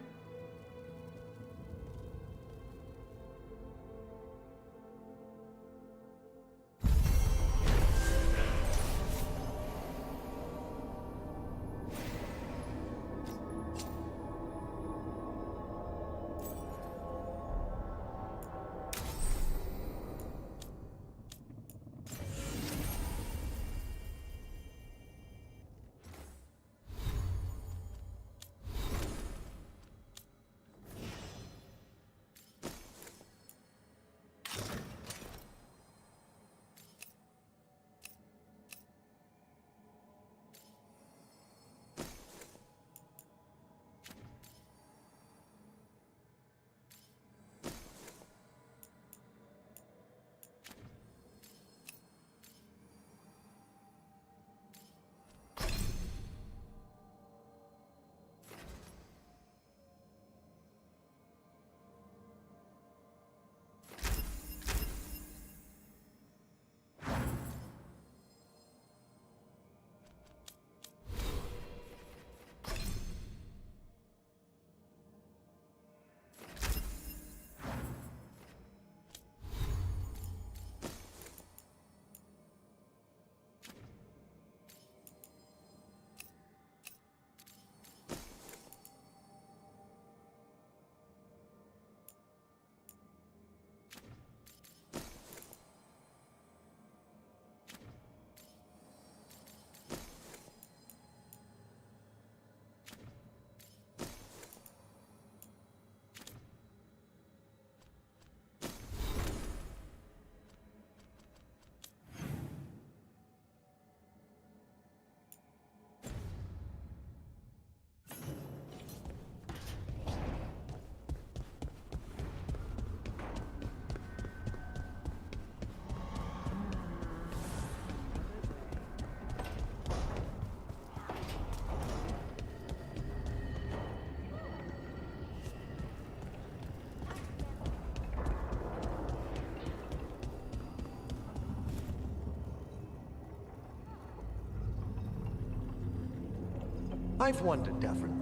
G: I've wondered, Davrin.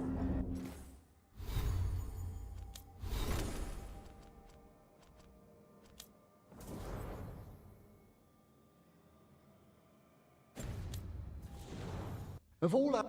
G: Of all our...